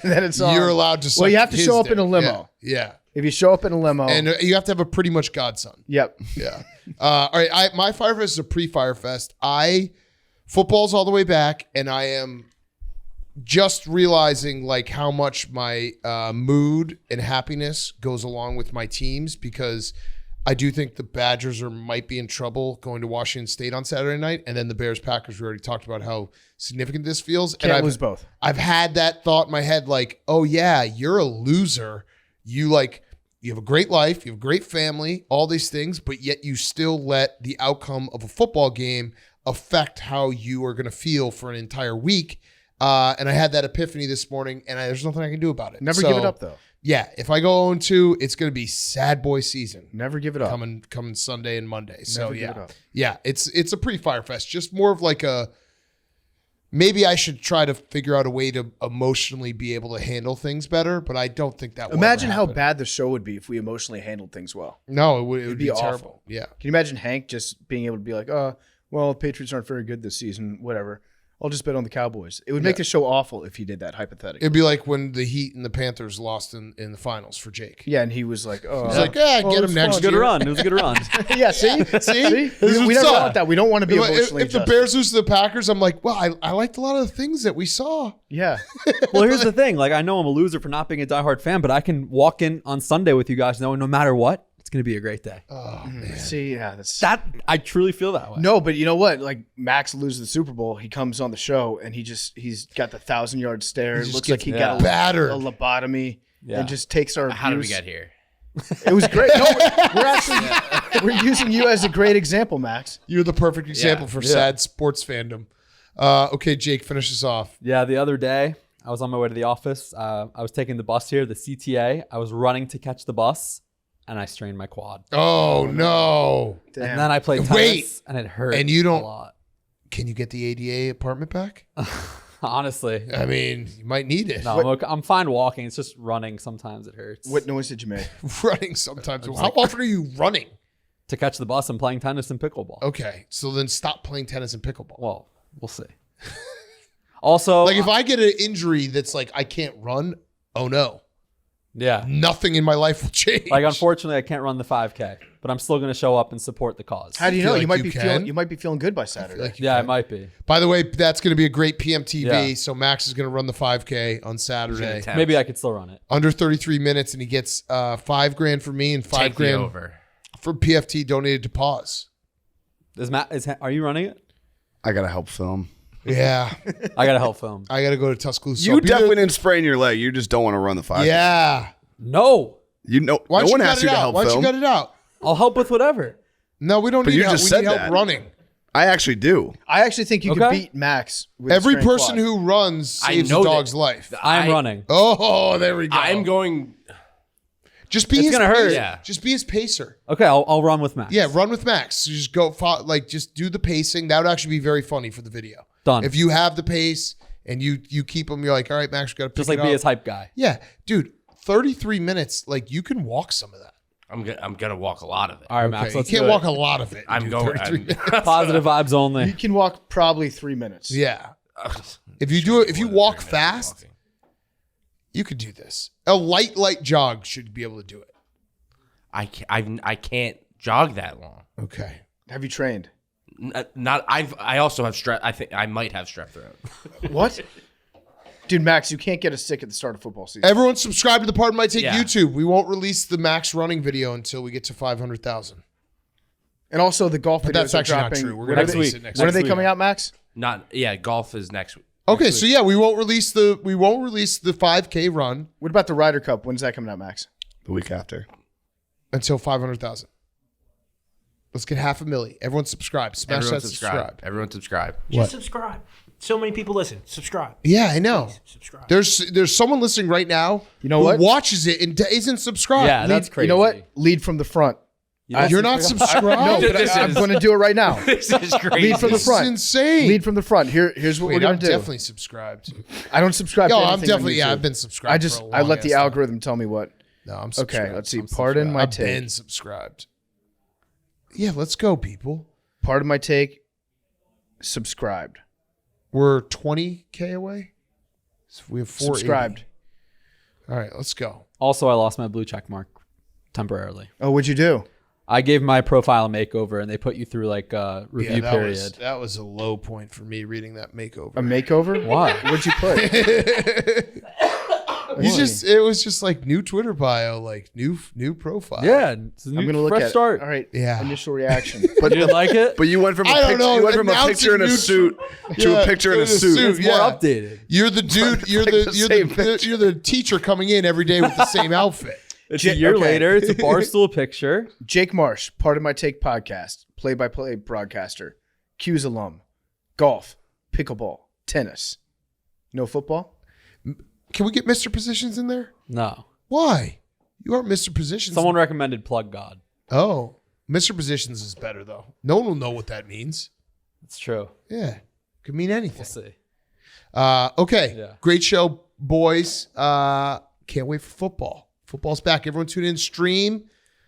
then it's on. You're allowed to suck Well, you have to his show up dick. in a limo. Yeah. If you show up in a limo, And you have to have a pretty much godson. yep. Yeah. All right. My Firefest is a pre-Firefest. Football's all the way back, and I am just realizing like how much my mood and happiness goes along with my teams, because I do think the Badgers might be in trouble going to Washington State on Saturday night, and then the Bears-Packers. We already talked about how significant this feels. Can't and lose both. I've had that thought in my head, like, oh yeah, you're a loser. You have a great life, you have a great family, all these things, but yet you still let the outcome of a football game affect how you are going to feel for an entire week. And I had that epiphany this morning, and there's nothing I can do about it. Never give it up, though. Yeah, if I go 0-2, it's going to be sad boy season. Never give it up. Coming Sunday and Monday. So Never give it up. yeah, it's a pre-Firefest. Just more of like maybe I should try to figure out a way to emotionally be able to handle things better, but I don't think that will Imagine ever how happen. bad the show would be if we emotionally handled things well. No, it would be awful. terrible. Yeah. Can you imagine Hank just being able to be like, oh, well, the Patriots aren't very good this season, whatever. I'll just bet on the Cowboys. It would make the show awful if he did that, hypothetically. It'd be like when the Heat and the Panthers lost in the finals for Jake. Yeah, and he was like, oh. He's like, get it him was next fun. Good year. run. It was a good run. Yeah, see? See? We never want that. We don't want to be emotionally If the adjusted. Bears lose to the Packers, I'm like, well, I liked a lot of the things that we saw. Yeah. Well, here's the thing. Like, I know I'm a loser for not being a diehard fan, but I can walk in on Sunday with you guys knowing no matter what, it's going to be a great day. Oh, man. See, yeah, that's I truly feel that way. no, but you know what? Like Max loses the Super Bowl, he comes on the show and he's got the 1,000-yard stare. It just looks like gets he got battered. a lobotomy and just takes our How did we abuse. get here? It was great. No, we're actually we're using you as a great example, Max. You're the perfect example for sad sports fandom. Okay, Jake, finish us off. Yeah, the other day, I was on my way to the office. I was taking the bus here, the CTA. I was running to catch the bus. and I strained my quad. Oh no! Damn. And then I played tennis, Wait. and it hurt. And you don't- a lot. Can you get the ADA apartment back? Honestly, I mean, you might need it. no, I'm fine walking. It's just running. Sometimes it hurts. What noise did you make? Running sometimes. How often are you running? To catch the bus and playing tennis and pickleball. Okay, so then stop playing tennis and pickleball. Well, we'll see. Also, Like if I get an injury that's like I can't run, oh no, yeah. nothing in my life will change. Like unfortunately, I can't run the 5K, but I'm still going to show up and support the cause. How do you feel know? like You might you be can. feeling. You might be feeling good by Saturday. Like you Yeah, can. it might be. By the way, that's going to be a great PMTV. Yeah. So Max is going to run the 5K on Saturday, attempt. Maybe I could still run it. under 33 minutes, and he gets $5,000 for me and Take the $5,000 over. for PFT donated to Pause. Are you running it? I gotta help film. Yeah, I got to help film. I got to go to Tuscaloosa. You definitely didn't sprain your leg. You just don't want to run the 5. Yeah. No, You know, Why no don't one you cut asked it you to out? help Why don't you film. cut it out? I'll help with whatever. No, we don't But need you help. just We said need help that. running. I actually do. I actually think you could Okay. beat Max. With Every strained person quad. who runs I saves a know that. dog's life. I'm running. Oh, there we go. I'm going. Just be It's his gonna hurt. pacer. Yeah. Just be his pacer. Okay, I'll run with Max. Yeah, run with Max. So just go, just do the pacing. That would actually be very funny for the video. Done. If you have the pace and you keep him, you're like, all right, Max, we got to pick Just like it be up. his hype guy. Yeah, dude, 33 minutes. Like you can walk some of that. I'm gonna walk a lot of it. All right, Okay, Max. you Let's can't do walk it. a lot of it. I'm dude, going. 33 I'm- minutes. Positive vibes You only. can walk probably 3 minutes. Yeah. If you do it, if you walk fast, you could do this. A light jog should be able to do it. I can't jog that long. Okay. Have you trained? Not. I also have strep. I think I might have strep throat. What? Dude, Max, you can't get us sick at the start of football season. Everyone subscribe to the Pardon My Take Yeah. YouTube. We won't release the Max running video until we get to 500,000. And also the golf videos But that's are actually not dropping. true. We're When going are to they- release it next When are week. they coming out, Max? Not. Yeah. Golf is next week. Okay, so yeah, we won't release the 5K run What about the Ryder Cup? When's that coming out, Max? The week after. until 500,000. Let's get 500,000. Everyone subscribe. Smash Everyone that subscribe. Everyone subscribe. Just subscribe. So many people listen. Subscribe. Yeah, I know. Subscribe. There's someone listening right now. You know who what? watches it and isn't subscribed. Yeah, that's crazy. You know what? Lead from the front. You're not subscribed. No, but I'm going to do it right now. This is crazy. Lead from the This front. is insane. Lead from the front. Here's what Wait, we're going I'm to do. definitely subscribed. I don't subscribe Yo, to I'm anything definitely on YouTube. I've been subscribed. for a I let long the ass time. algorithm tell me what. No, I'm subscribed. Okay, let's see. I'm Pardon subscribed. my I've take. been subscribed. Yeah, let's go, people. Pardon my take. Subscribed. We're 20K away. So we have 480. Subscribed. All right, let's go. Also, I lost my blue check mark temporarily. Oh, what'd you do? I gave my profile a makeover, and they put you through like a review that period. that was a low point for me reading that makeover. A makeover? Why? What'd you put? It was just like new Twitter bio, like new profile. Yeah, it's a new, I'm going to look fresh at start. All right. Yeah. Initial reaction. You didn't like it? But you went from I don't know, you went from a announcing picture in a new- suit to Yeah, a picture in a in a suit. suit. It's more yeah. updated. You're the dude. You're Like the same you're the teacher coming in every day with the same outfit. It's a year okay. later. It's a Barstool picture. Jake Marsh, Pardon My Take podcast, play-by-play broadcaster, Q's alum, golf, pickleball, tennis. No football? Can we get Mr. Positions in there? No. Why? You aren't Mr. Positions. Someone recommended Plug God. Oh, Mr. Positions is better though. No one will know what that means. It's true. Yeah, could mean anything. We'll see. Okay, Yeah. great show, boys. Can't wait for football. Football's back. Everyone tune in. Stream.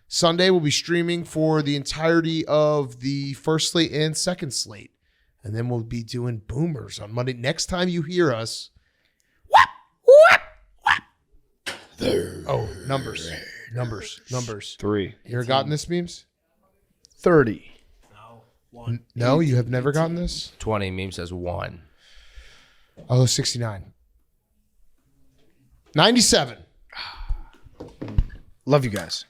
Sunday we'll be streaming for the entirety of the first slate and second slate. And then we'll be doing boomers on Monday. Next time you hear us. Oh, numbers. 3. You ever gotten this, memes? 30. No, you have never gotten this? 20. Meme says 1. Oh, 69. 97. Love you guys.